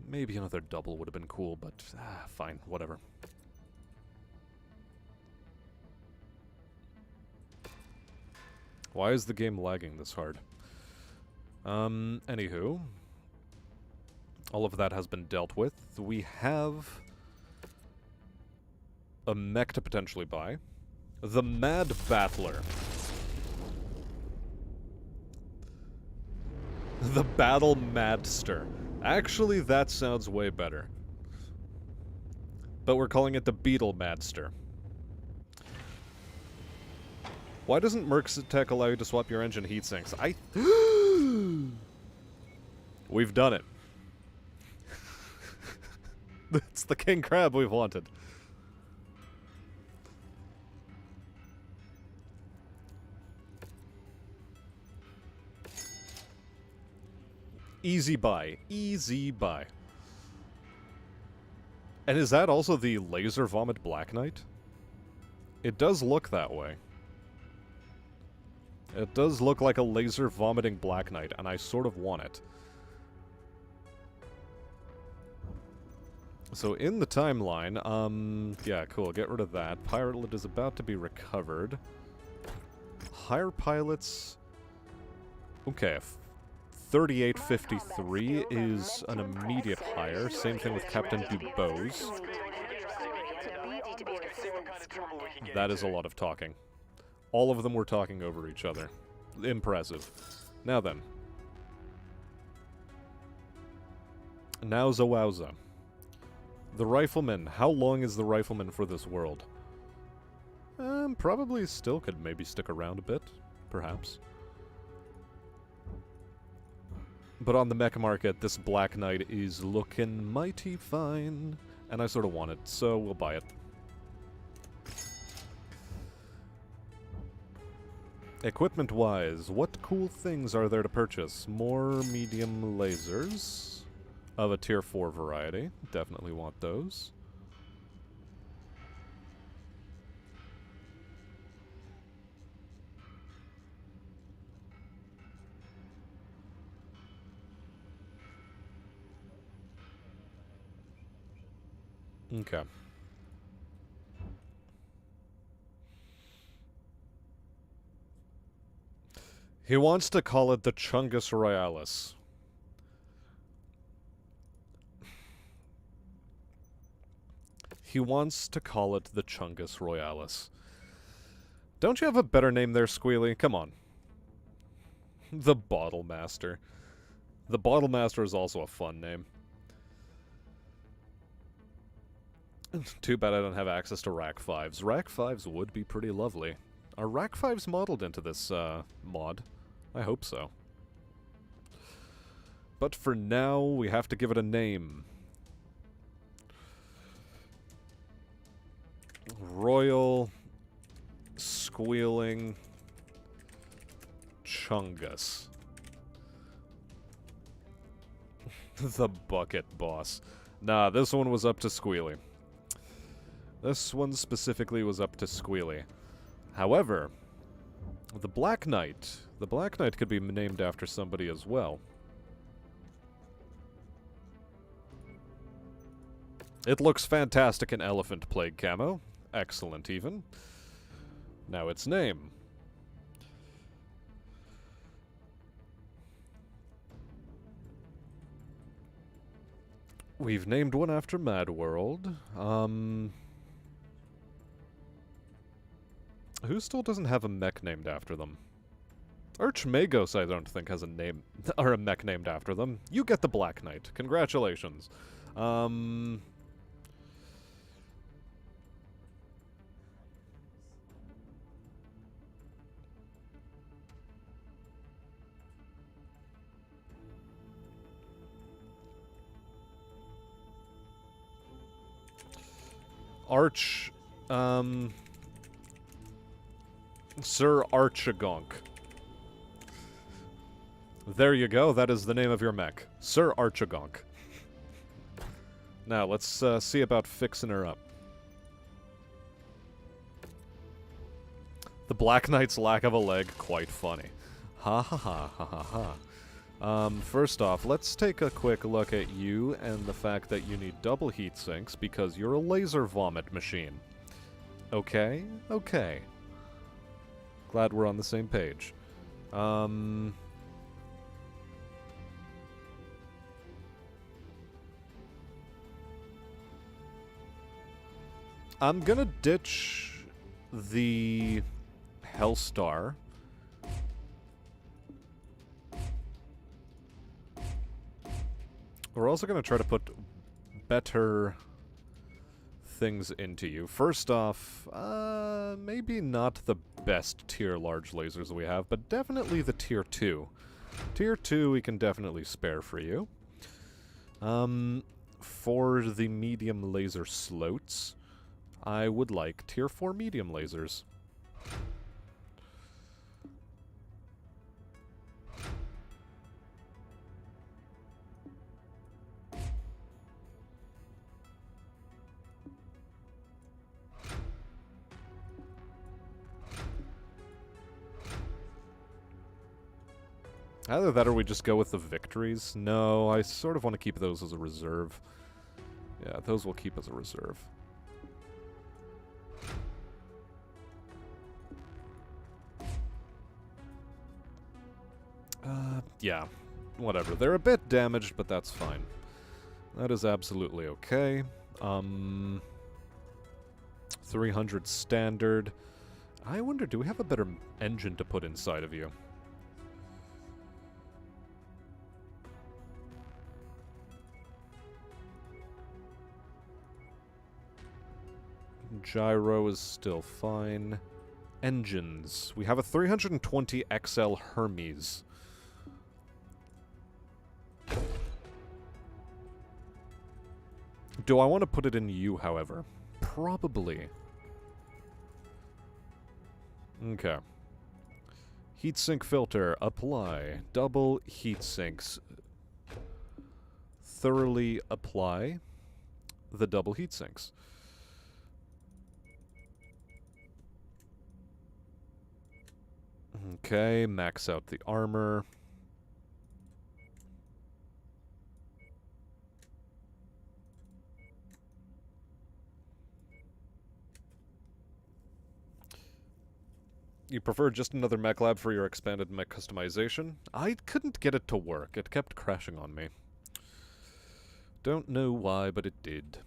Maybe another double would have been cool, but fine, whatever. Why is the game lagging this hard? Anywho. All of that has been dealt with. We have a mech to potentially buy. The Mad Battler. The Battle Madster. Actually, that sounds way better. But we're calling it the Beetle Madster. Why doesn't Merctech allow you to swap your engine heatsinks? We've done it. It's the king crab we've wanted. Easy buy. Easy buy. And is that also the Laser Vomit Black Knight? It does look that way. It does look like a laser vomiting Black Knight, and I sort of want it. So in the timeline, yeah, cool, get rid of that. Pilot is about to be recovered. Hire pilots. Okay, 3853 is an immediate hire. Same thing with Captain Dubose. That is a lot of talking. All of them were talking over each other. Impressive. Now then. Nowza wowza. The Rifleman. How long is the Rifleman for this world? Probably still could maybe stick around a bit. Perhaps. But on the mecha market, this Black Knight is looking mighty fine. And I sort of want it, so we'll buy it. Equipment-wise, what cool things are there to purchase? More medium lasers of a tier 4 variety. Definitely want those. Okay. He wants to call it the Chungus Royalis. He wants to call it the Chungus Royalis. Don't you have a better name there, Squealy? Come on. The Bottle Master. The Bottle Master is also a fun name. Too bad I don't have access to Rack 5s. Rack 5s would be pretty lovely. Are Rack 5s modeled into this mod? I hope so. But for now, we have to give it a name. Royal Squealing Chungus. The Bucket Boss. Nah, this one was up to Squealy. This one specifically was up to Squealy. However, the Black Knight could be named after somebody as well. It looks fantastic in Elephant Plague camo. Excellent, even. Now its name. We've named one after Mad World. Who still doesn't have a mech named after them? Archmagos, I don't think, has a name or a mech named after them. You get the Black Knight. Congratulations. Sir Archagonk. There you go, that is the name of your mech. Sir Archagonk. Now, let's see about fixing her up. The Black Knight's lack of a leg, quite funny. Ha ha ha ha ha ha. First off, let's take a quick look at you and the fact that you need double heat sinks because you're a laser vomit machine. Okay? Okay. Glad we're on the same page. I'm gonna ditch the Hellstar. We're also gonna try to put better things into you. First off, maybe not the best tier large lasers we have, but definitely the tier 2. Tier 2 we can definitely spare for you. For the medium laser sloats, I would like tier 4 medium lasers. Either that or we just go with the victories. No, I sort of want to keep those as a reserve. Yeah, those we'll keep as a reserve. Yeah, whatever. They're a bit damaged, but that's fine. That is absolutely okay. 300 standard. I wonder, do we have a better engine to put inside of you? Gyro is still fine. Engines. We have a 320 XL Hermes. Do I want to put it in U, however? Probably. Okay. Heatsink filter. Apply. Double heat sinks. Thoroughly apply the double heat sinks. Okay, max out the armor. You prefer just another mech lab for your expanded mech customization? I couldn't get it to work. It kept crashing on me. Don't know why, but it did.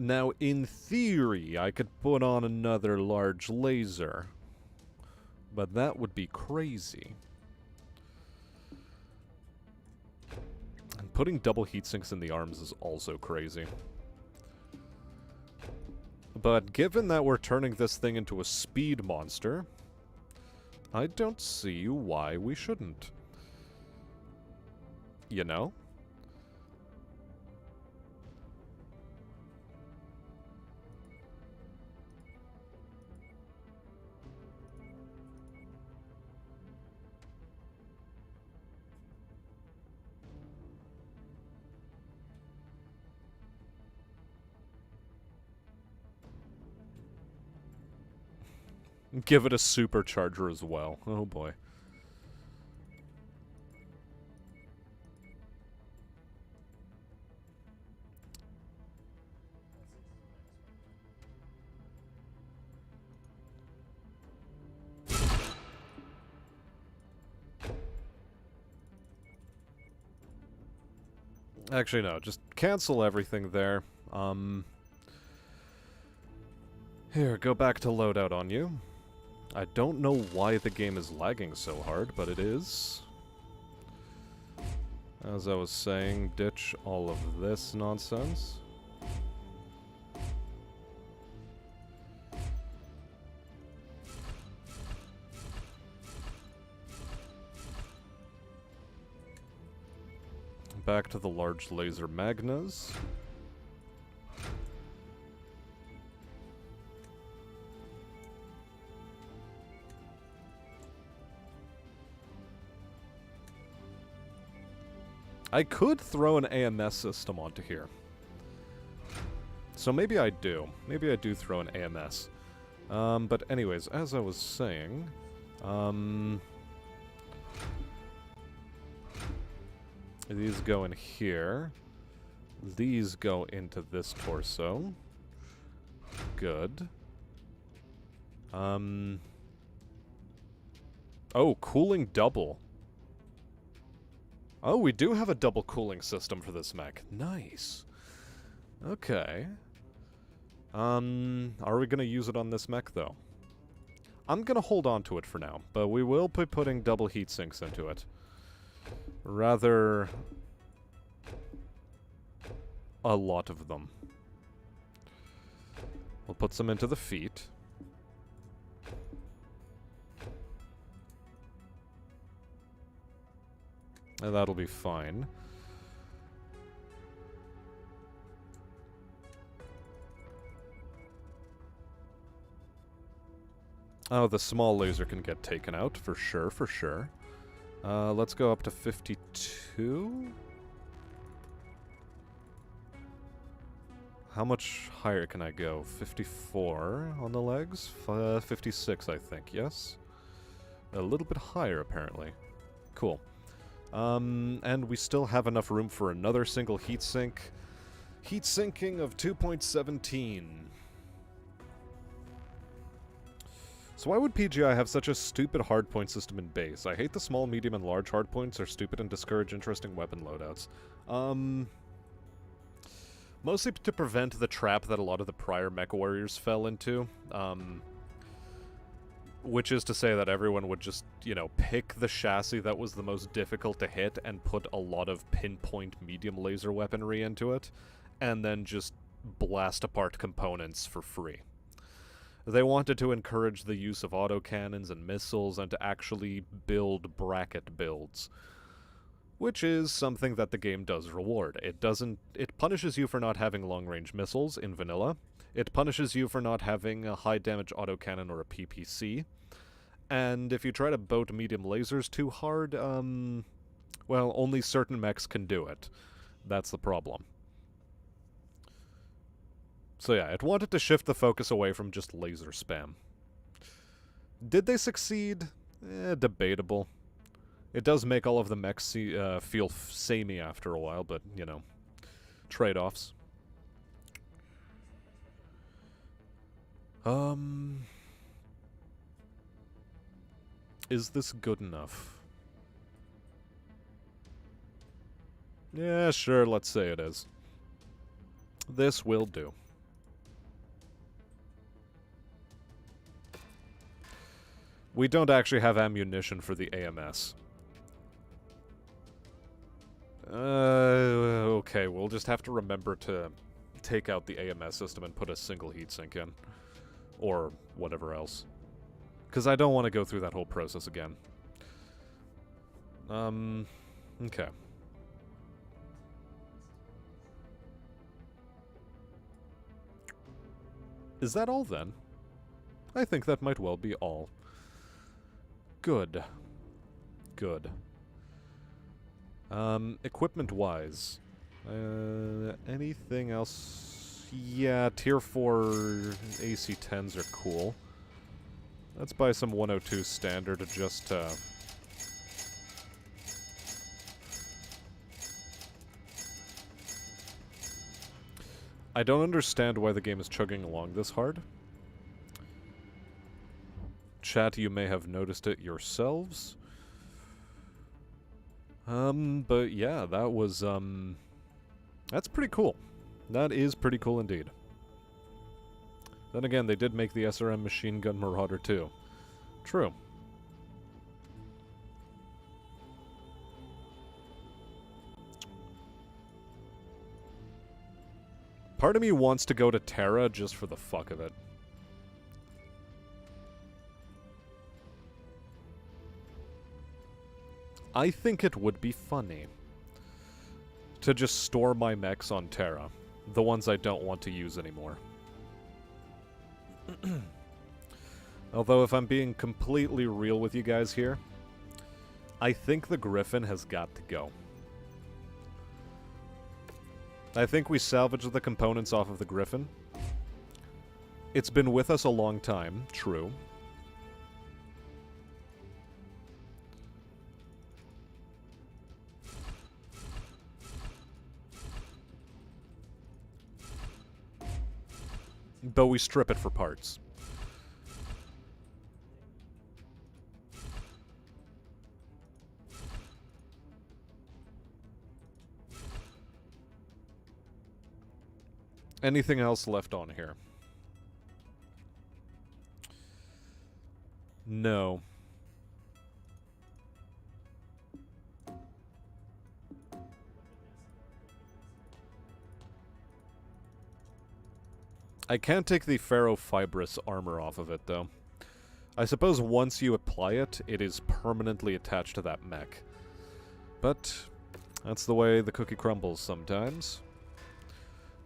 Now, in theory, I could put on another large laser. But that would be crazy. And putting double heat sinks in the arms is also crazy. But given that we're turning this thing into a speed monster, I don't see why we shouldn't. You know? Give it a supercharger as well. Oh boy. Actually, no. Just cancel everything there. Here, go back to loadout on you. I don't know why the game is lagging so hard, but it is. As I was saying, ditch all of this nonsense. Back to the large laser magnas. I could throw an AMS system onto here. So maybe I do. Maybe I do throw an AMS. But anyways, as I was saying, these go in here. These go into this torso. Good. Oh, cooling double. Oh, we do have a double cooling system for this mech. Nice. Okay. Are we gonna use it on this mech, though? I'm gonna hold on to it for now, but we will be putting double heat sinks into it. Rather... a lot of them. We'll put some into the feet. And that'll be fine. Oh, the small laser can get taken out, for sure, for sure. Let's go up to 52? How much higher can I go? 54 on the legs? 56, I think, yes? A little bit higher, apparently. Cool. And we still have enough room for another single heatsink. Heat sinking of 2.17. So why would PGI have such a stupid hardpoint system in base? I hate the small, medium, and large hardpoints are stupid and discourage interesting weapon loadouts. Mostly to prevent the trap that a lot of the prior MechWarriors fell into. Which is to say that everyone would just, you know, pick the chassis that was the most difficult to hit and put a lot of pinpoint medium laser weaponry into it, and then just blast apart components for free. They wanted to encourage the use of autocannons and missiles and to actually build bracket builds. Which is something that the game does reward. It punishes you for not having long-range missiles in vanilla. It punishes you for not having a high-damage autocannon or a PPC. And if you try to boat medium lasers too hard, well, only certain mechs can do it. That's the problem. So yeah, it wanted to shift the focus away from just laser spam. Did they succeed? Debatable. It does make all of the mechs feel samey after a while, but, you know, trade-offs. Is this good enough? Yeah, sure, let's say it is. This will do. We don't actually have ammunition for the AMS. Okay, we'll just have to remember to take out the AMS system and put a single heatsink in. Or whatever else. Because I don't want to go through that whole process again. Okay. Is that all then? I think that might well be all. Good. Good. Equipment-wise. Anything else? Yeah, tier 4 AC-10s are cool. Let's buy some 102 standard just to... I don't understand why the game is chugging along this hard. Chat, you may have noticed it yourselves. But yeah, that was, that's pretty cool. That is pretty cool indeed. Then again, they did make the SRM Machine Gun Marauder too. True. Part of me wants to go to Terra just for the fuck of it. I think it would be funny to just store my mechs on Terra. The ones I don't want to use anymore. Although, if I'm being completely real with you guys here, I think the Griffin has got to go. I think we salvaged the components off of the Griffin. It's been with us a long time, true. But we strip it for parts. Anything else left on here? No. I can't take the ferrofibrous armor off of it, though. I suppose once you apply it, it is permanently attached to that mech. But that's the way the cookie crumbles sometimes.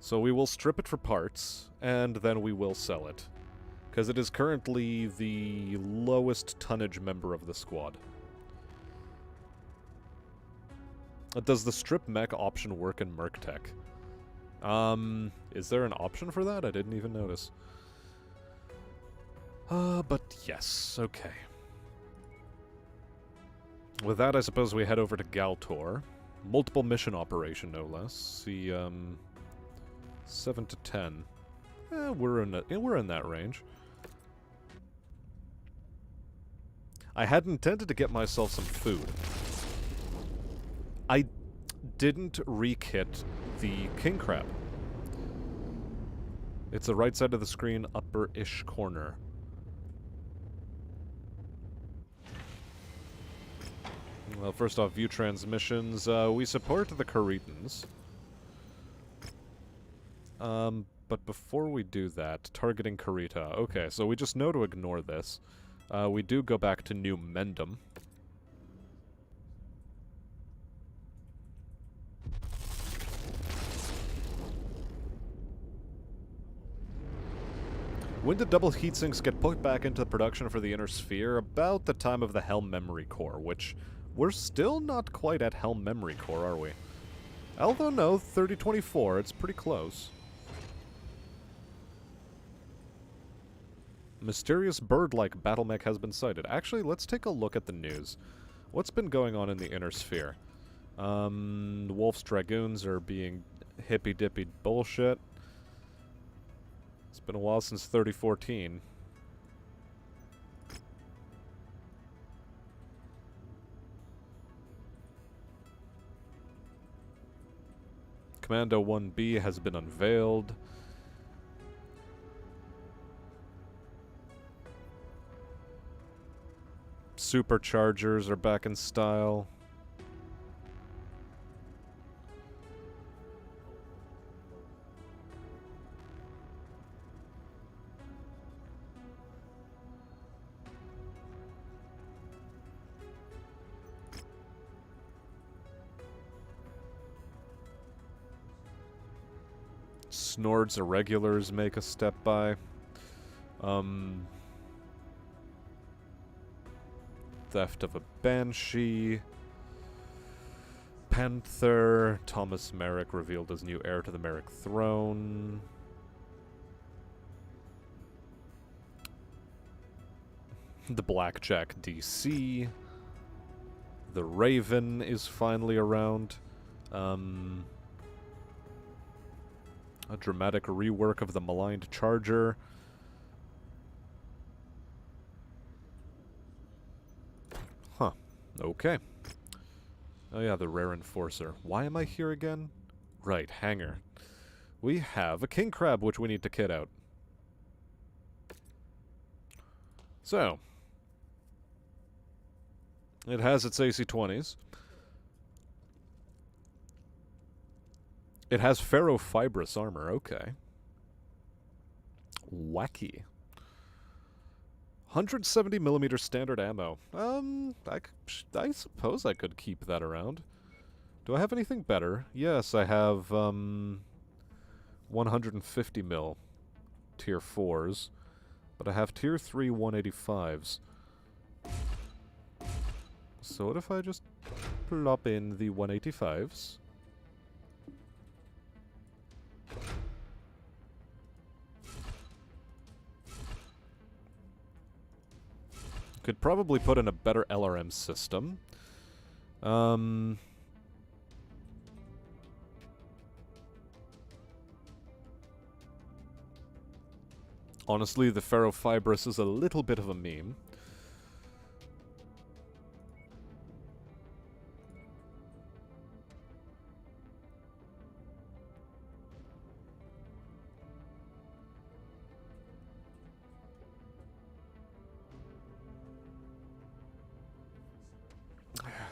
So we will strip it for parts, and then we will sell it. Because it is currently the lowest tonnage member of the squad. Does the strip mech option work in Merctech? Is there an option for that? I didn't even notice. But yes, okay. With that, I suppose we head over to Galtor. Multiple mission operation, no less. See, 7 to 10. We're in that range. I had intended to get myself some food. I didn't re-kit the king crab. It's the right side of the screen, upper-ish corner. Well, first off, view transmissions. We support the Caretans. But before we do that, targeting Carita. Okay, so we just know to ignore this. We do go back to New Mendham. When did double heatsinks get put back into production for the Inner Sphere? About the time of the Helm Memory Core, which we're still not quite at Helm Memory Core, are we? Although no, 3024, it's pretty close. Mysterious bird-like battle mech has been sighted. Actually, let's take a look at the news. What's been going on in the Inner Sphere? Wolf's Dragoons are being hippy-dippy bullshit. It's been a while since 3014. Commando 1B has been unveiled. Superchargers are back in style. Snords Irregulars make a step by. Theft of a Banshee. Panther. Thomas Merrick revealed as new heir to the Merrick throne. The Blackjack DC. The Raven is finally around. A dramatic rework of the maligned Charger. Huh. Okay. Oh yeah, the Rare Enforcer. Why am I here again? Right, Hangar. We have a King Crab, which we need to kit out. So. It has its AC-20s. It has ferrofibrous armor, okay. Wacky. 170mm standard ammo. I suppose I could keep that around. Do I have anything better? Yes, I have, 150mm tier 4s. But I have tier 3 185s. So what if I just plop in the 185s? Could probably put in a better LRM system. Honestly, the ferrofibrous is a little bit of a meme.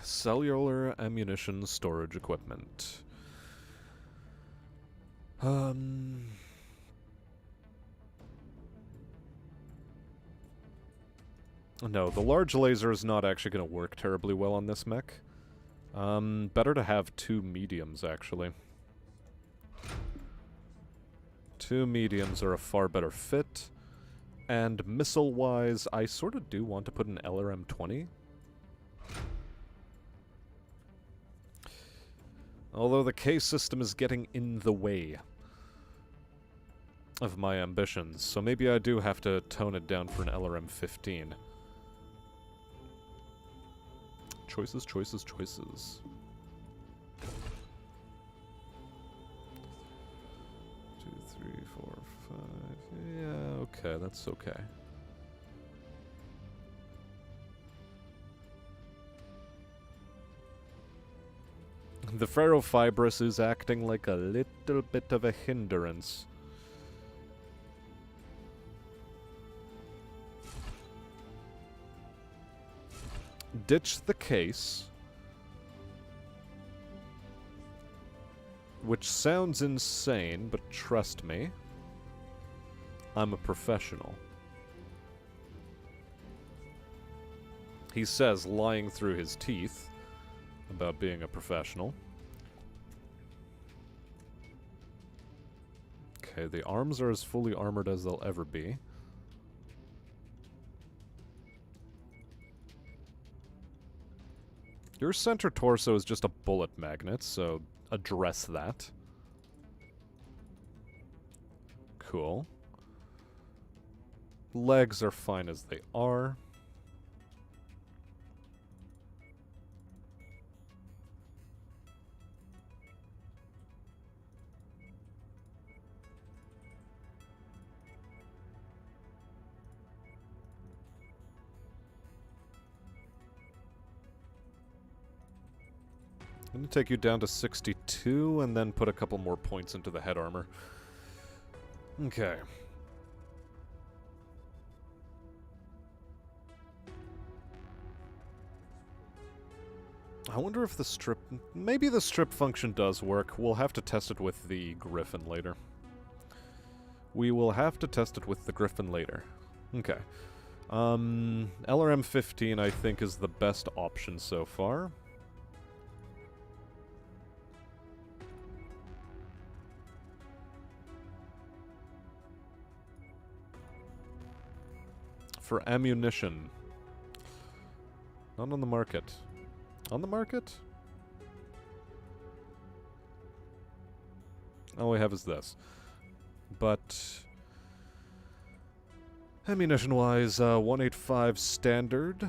Cellular ammunition storage equipment. No, the large laser is not actually going to work terribly well on this mech. Better to have 2 mediums, actually. 2 mediums are a far better fit. And missile-wise, I sort of do want to put an LRM-20. Although the K system is getting in the way of my ambitions, so maybe I do have to tone it down for an LRM-15. Choices, choices, choices. 2, 3, 4, 5... Yeah, okay, that's okay. The ferrofibrous is acting like a little bit of a hindrance. Ditch the case. Which sounds insane, but trust me, I'm a professional. He says, lying through his teeth, about being a professional. Okay, the arms are as fully armored as they'll ever be. Your center torso is just a bullet magnet, so address that. Cool. Legs are fine as they are. I'm gonna take you down to 62 and then put a couple more points into the head armor. Okay. I wonder if the strip... Maybe the strip function does work. We'll have to test it with the Griffin later. We will have to test it with the Griffin later. Okay. LRM-15, I think, is the best option so far. For ammunition. Not on the market. On the market? All we have is this. But ammunition-wise, 185 standard.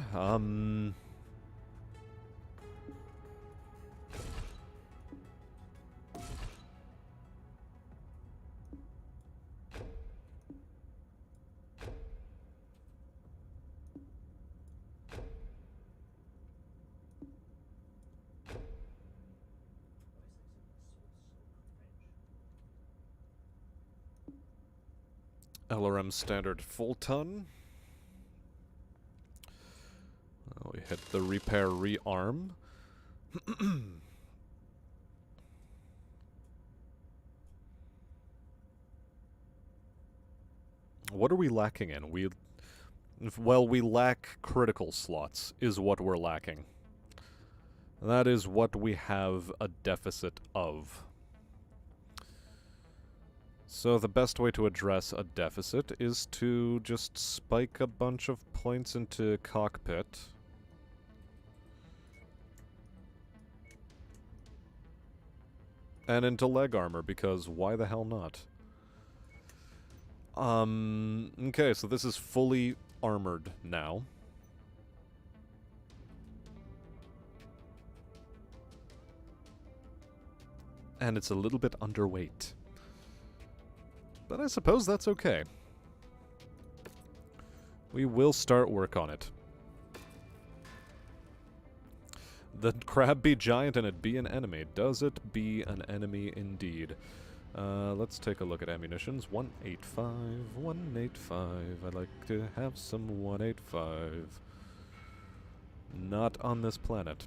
LRM standard full ton. Oh, we hit the repair rearm. What are we lacking in? Well, we lack critical slots, is what we're lacking. That is what we have a deficit of. So the best way to address a deficit is to just spike a bunch of points into cockpit. And into leg armor, because why the hell not? Okay, so this is fully armored now. And it's a little bit underweight. But I suppose that's okay. We will start work on it. The crab be giant and it be an enemy. Does it be an enemy indeed? Let's take a look at ammunitions. 185, 185. I'd like to have some 185. Not on this planet.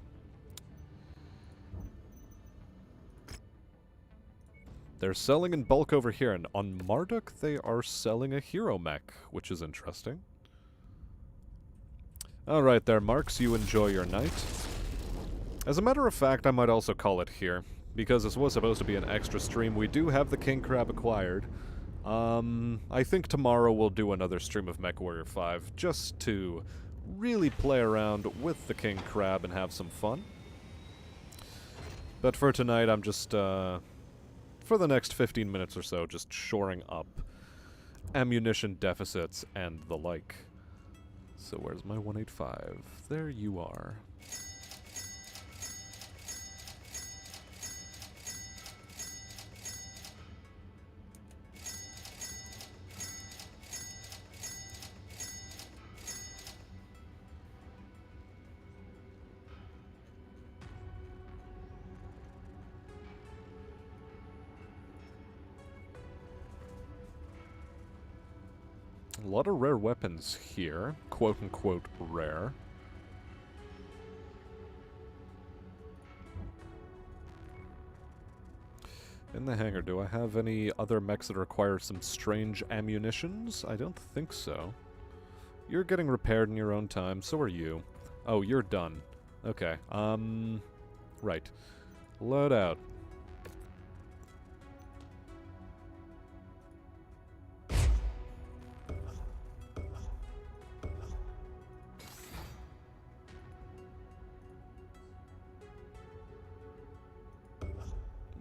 They're selling in bulk over here, and on Marduk they are selling a hero mech, which is interesting. Alright there, Marks, you enjoy your night. As a matter of fact, I might also call it here, because this was supposed to be an extra stream. We do have the King Crab acquired. I think tomorrow we'll do another stream of MechWarrior 5, just to really play around with the King Crab and have some fun. But for tonight, I'm just, for the next 15 minutes or so, just shoring up ammunition deficits and the like. So where's my 185? There you are. A lot of rare weapons here. Quote-unquote rare. In the hangar, do I have any other mechs that require some strange ammunitions? I don't think so. You're getting repaired in your own time, so are you. Oh, you're done. Okay, right. Load out.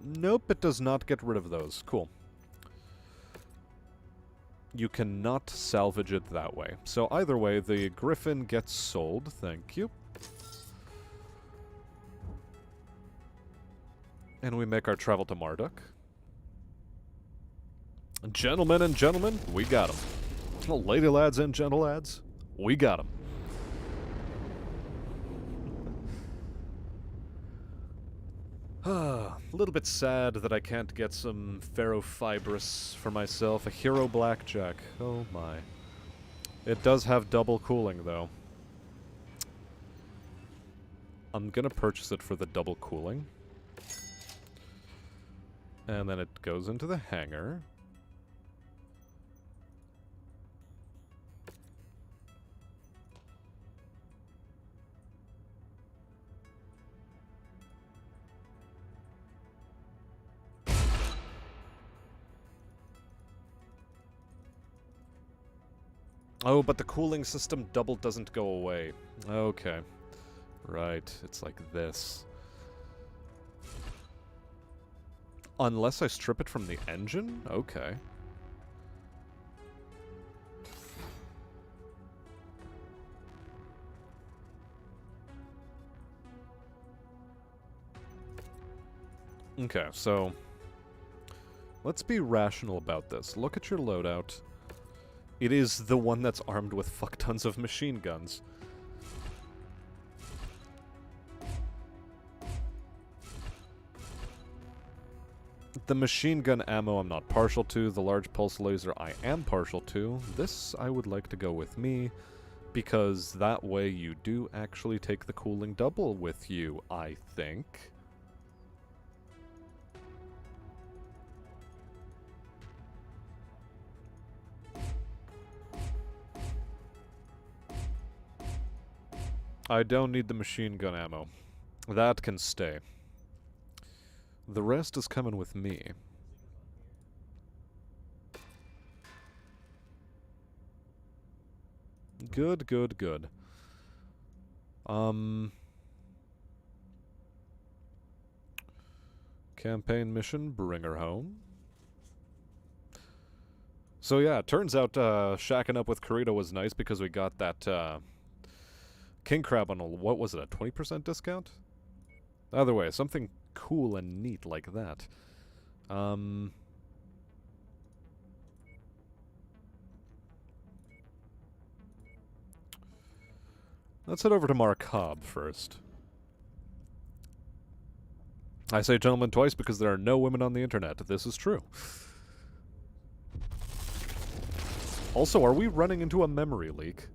Nope, it does not get rid of those. Cool. You cannot salvage it that way. So either way, the Griffin gets sold. Thank you. And we make our travel to Marduk. Gentlemen and gentlemen, we got them. Ladylads and gentlelads, we got them. A little bit sad that I can't get some ferrofibrous for myself. A hero blackjack. Oh my. It does have double cooling, though. I'm gonna purchase it for the double cooling. And then it goes into the hangar. Oh, but the cooling system double doesn't go away. Okay. Right, it's like this. Unless I strip it from the engine? Okay. Okay, so let's be rational about this. Look at your loadout. It is the one that's armed with fuck tons of machine guns. The machine gun ammo I'm not partial to. The large pulse laser I am partial to. This I would like to go with me, because that way you do actually take the cooling double with you, I think. I don't need the machine gun ammo. That can stay. The rest is coming with me. Good, good, good. Campaign mission, bring her home. So yeah, it turns out shacking up with Karita was nice because we got that King Crab on a, what was it, a 20% discount? Either way, something cool and neat like that. Let's head over to Mark Hobb first. I say gentlemen twice because there are no women on the internet. This is true. Also, are we running into a memory leak?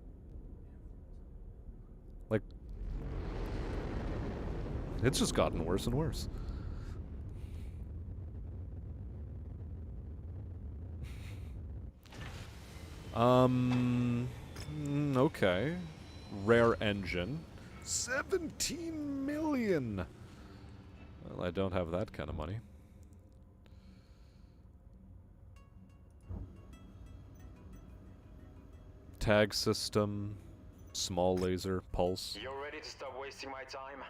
Like, it's just gotten worse and worse. Okay. Rare engine. 17 million! Well, I don't have that kind of money. Tag system. Small laser. Pulse. You're ready to stop wasting my time?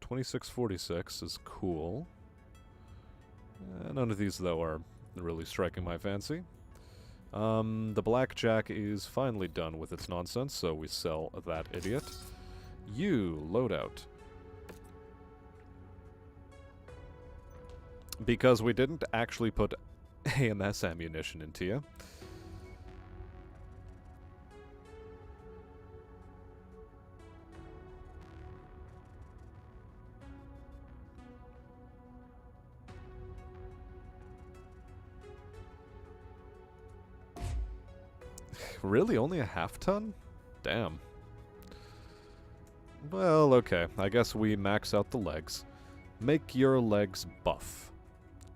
2646 is cool. None of these, though, are really striking my fancy. The blackjack is finally done with its nonsense, so we sell that idiot. You, loadout. Because we didn't actually put AMS ammunition into you. Really? Only a half ton? Damn. Well, okay. I guess we max out the legs. Make your legs buff.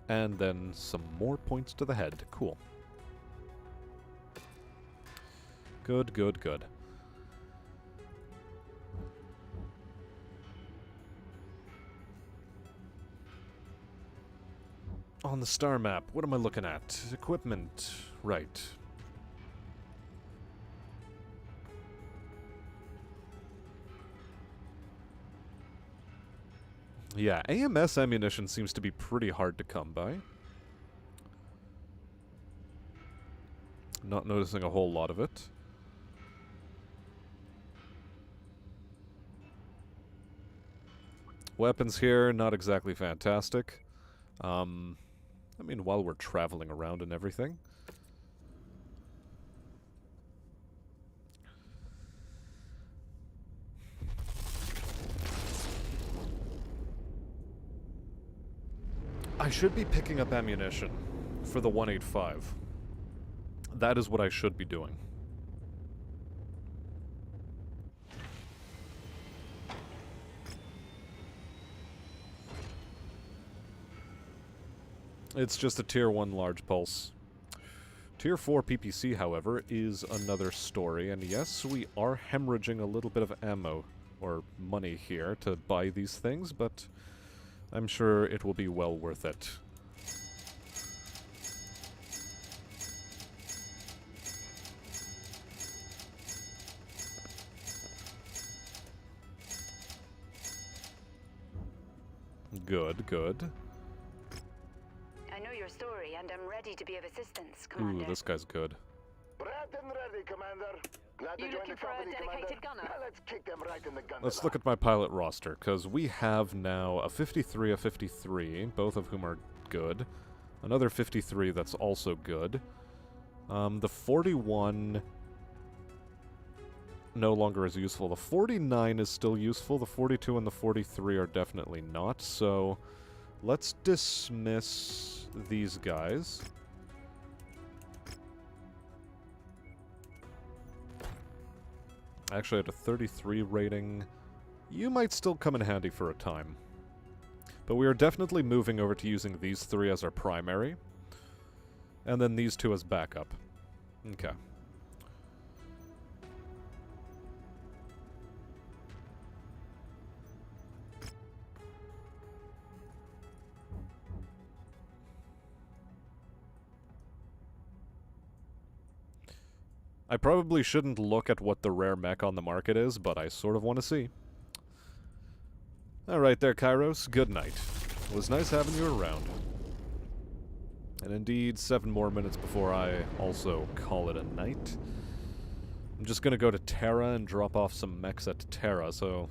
And then some more points to the head. Cool. Good, good, good. On the star map, what am I looking at? Equipment. Right. Yeah, AMS ammunition seems to be pretty hard to come by. Not noticing a whole lot of it. Weapons here, not exactly fantastic. I mean, while we're traveling around and everything. I should be picking up ammunition for the 185. That is what I should be doing. It's just a Tier 1 large pulse. Tier 4 PPC, however, is another story, and yes, we are hemorrhaging a little bit of ammo, or money here, to buy these things, but I'm sure it will be well worth it. Good, good. I know your story, and I'm ready to be of assistance, Ooh, Commander. this guy's good. Right and ready, Commander. Glad You to join looking the for a company, dedicated Commander. gunner? Now let's kick them right in the gun. Let's look at my pilot roster, because we have now a 53, a 53, both of whom are good. Another 53 that's also good. The 41 no longer is useful. The 49 is still useful. The 42 and the 43 are definitely not, so let's dismiss these guys. Actually, at a 33 rating, you might still come in handy for a time. But we are definitely moving over to using these three as our primary, and then these two as backup. Okay. I probably shouldn't look at what the rare mech on the market is, but I sort of want to see. Alright there, Kairos. Good night. It was nice having you around. And indeed, 7 more minutes before I also call it a night. I'm just gonna go to Terra and drop off some mechs at Terra, so...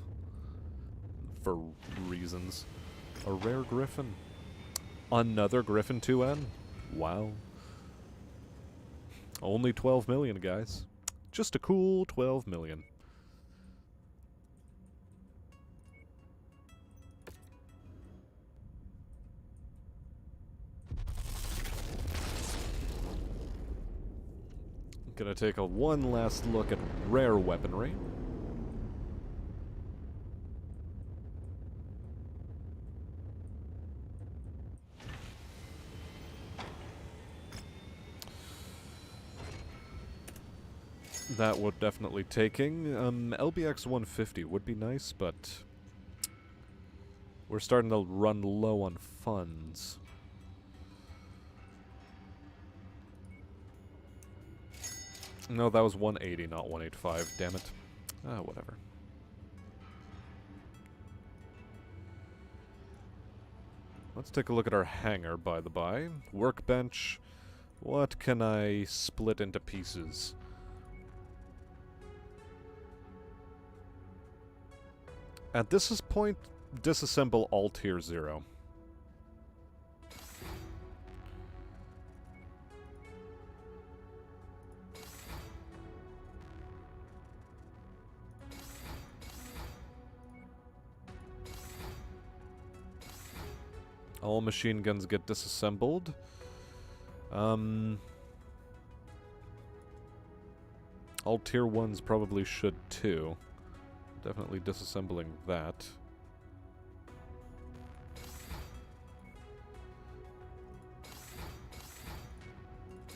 for reasons. A rare Griffin. Another Griffin 2N? Wow. Only 12 million, guys. Just a cool 12 million. Gonna take a one last look at rare weaponry. That would definitely taking. LBX 150 would be nice, but we're starting to run low on funds. No, that was 180, not 185. Damn it. Ah, whatever. Let's take a look at our hangar, by the by. Workbench. What can I split into pieces? At this point, disassemble all tier 0. All machine guns get disassembled. All tier 1s probably should too. Definitely disassembling that.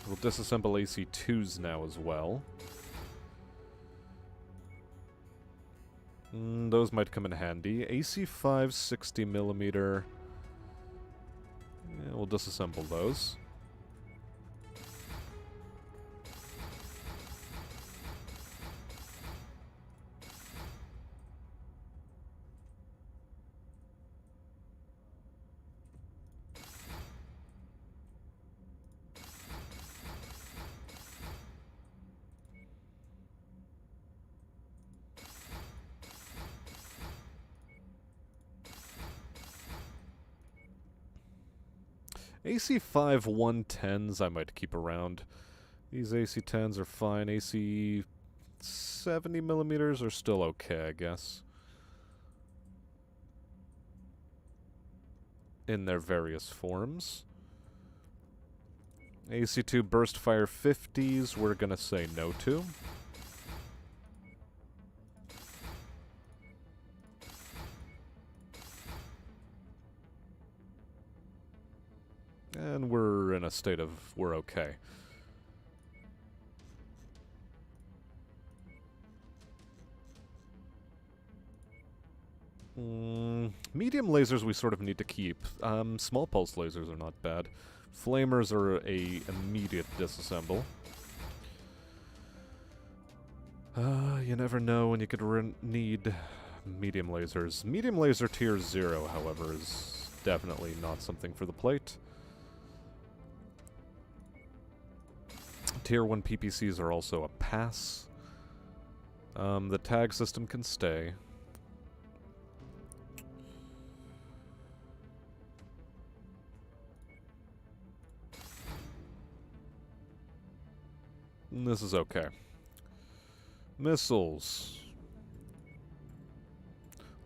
We'll disassemble AC2s now as well. Those might come in handy. AC5 60mm. Yeah, we'll disassemble those. AC5 110s I might keep around. These AC10s are fine. AC 70mm are still okay, I guess. In their various forms. AC2 burst fire 50s we're gonna say no to. And we're in a state of we're okay. Medium lasers we sort of need to keep. Small pulse lasers are not bad. Flamers are a immediate disassemble. You never know when you could need medium lasers. Medium laser tier 0, however, is definitely not something for the plate. Tier 1 PPCs are also a pass. The tag system can stay. This is okay. Missiles.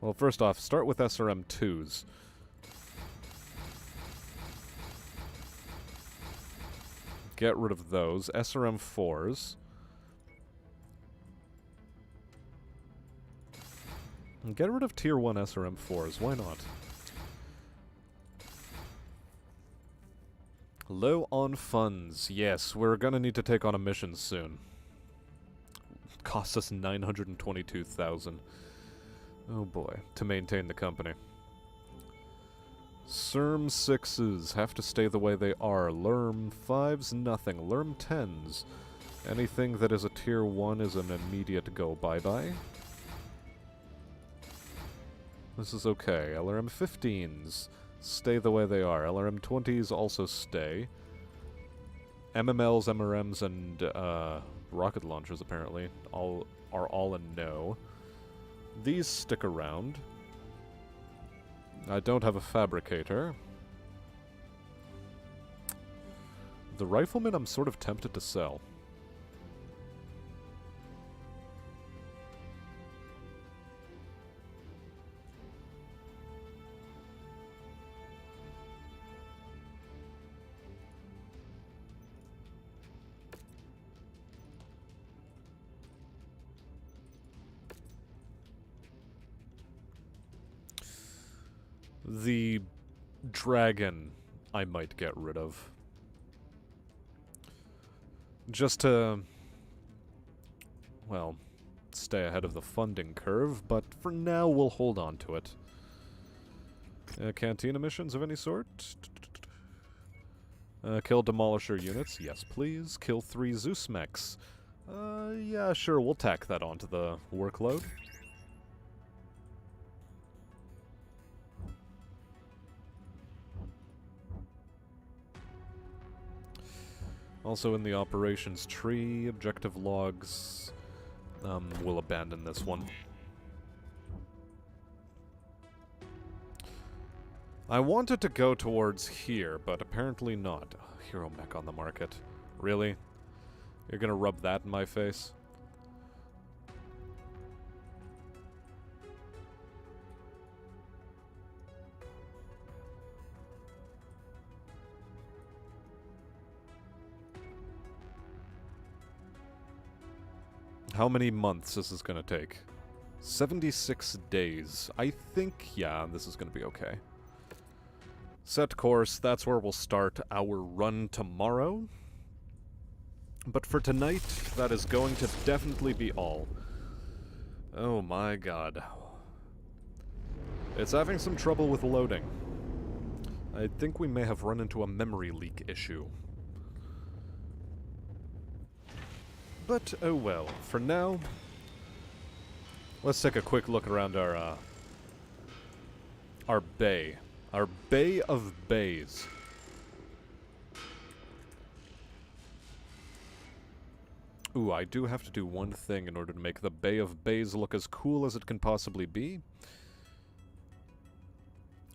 Well, first off, start with SRM-2s. Get rid of those. SRM-4s. And get rid of Tier 1 SRM-4s. Why not? Low on funds. Yes, we're gonna need to take on a mission soon. Costs us 922,000. Oh boy, to maintain the company. SERM 6s have to stay the way they are. LERM 5s, nothing. LERM 10s. Anything that is a tier 1 is an immediate go bye-bye. This is okay. LRM 15s stay the way they are. LRM 20s also stay. MMLs, MRMs, and rocket launchers apparently are all a no. These stick around. I don't have a fabricator. The rifleman I'm sort of tempted to sell. The dragon I might get rid of. Just to, well, stay ahead of the funding curve, but for now we'll hold on to it. Cantina missions of any sort? Kill Demolisher units, yes please. Kill 3 Zeus mechs. Yeah, sure, we'll tack that onto the workload. Also in the operations tree, objective logs, we'll abandon this one. I wanted to go towards here, but apparently not. Oh, hero mech on the market. Really? You're gonna rub that in my face? How many months is this gonna take? 76 days. I think, yeah, this is gonna be okay. Set course, that's where we'll start our run tomorrow. But for tonight, that is going to definitely be all. Oh my god. It's having some trouble with loading. I think we may have run into a memory leak issue. But, oh well. For now, let's take a quick look around our bay. Our Bay of Bays. Ooh, I do have to do one thing in order to make the Bay of Bays look as cool as it can possibly be.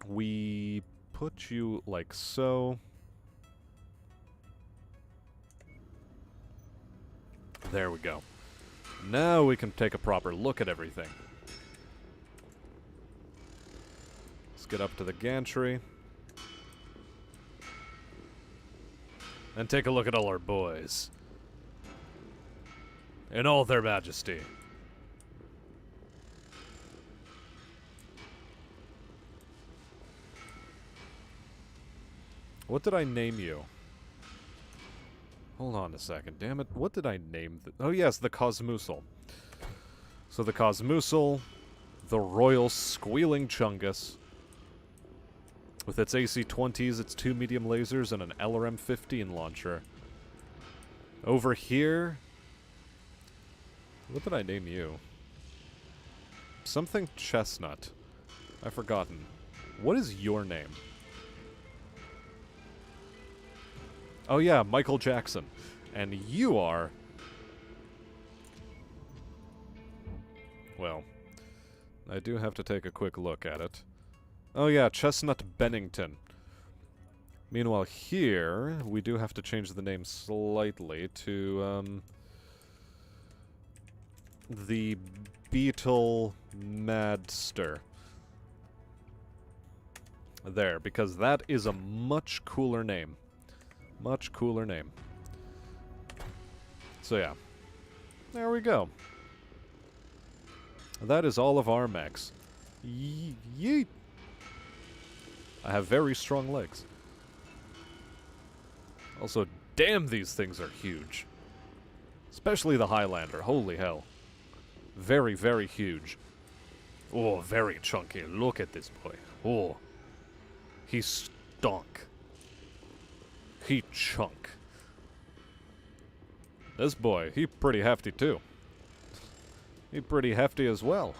We put you like so. There we go. Now we can take a proper look at everything. Let's get up to the gantry. And take a look at all our boys. In all their majesty. What did I name you? Hold on a second, damn it. What did I name oh yes, the Cosmoosel. So the Cosmoosel, the Royal Squealing Chungus, with its AC-20s, its 2 medium lasers, and an LRM-15 launcher. Over here... What did I name you? Something Chestnut. I've forgotten. What is your name? Oh yeah, Michael Jackson. And you are... Well, I do have to take a quick look at it. Oh yeah, Chestnut Bennington. Meanwhile here, we do have to change the name slightly to, the Beetle Madster. There, because that is a much cooler name. Much cooler name. So yeah. There we go. That is all of our mechs. Yeet! I have very strong legs. Also, damn, these things are huge. Especially the Highlander. Holy hell. Very, very huge. Oh, very chunky. Look at this boy. Oh. He stunk. He chunk. This boy, he pretty hefty too. He pretty hefty as well.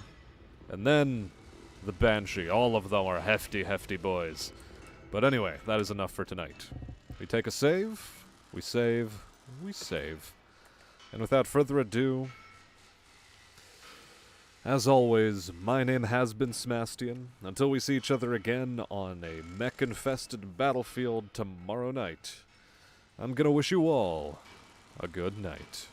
And then the Banshee. All of them are hefty, hefty boys. But anyway, that is enough for tonight. We take a save, we save, we save. And without further ado, as always, my name has been Smastian. Until we see each other again on a mech-infested battlefield tomorrow night, I'm gonna wish you all a good night.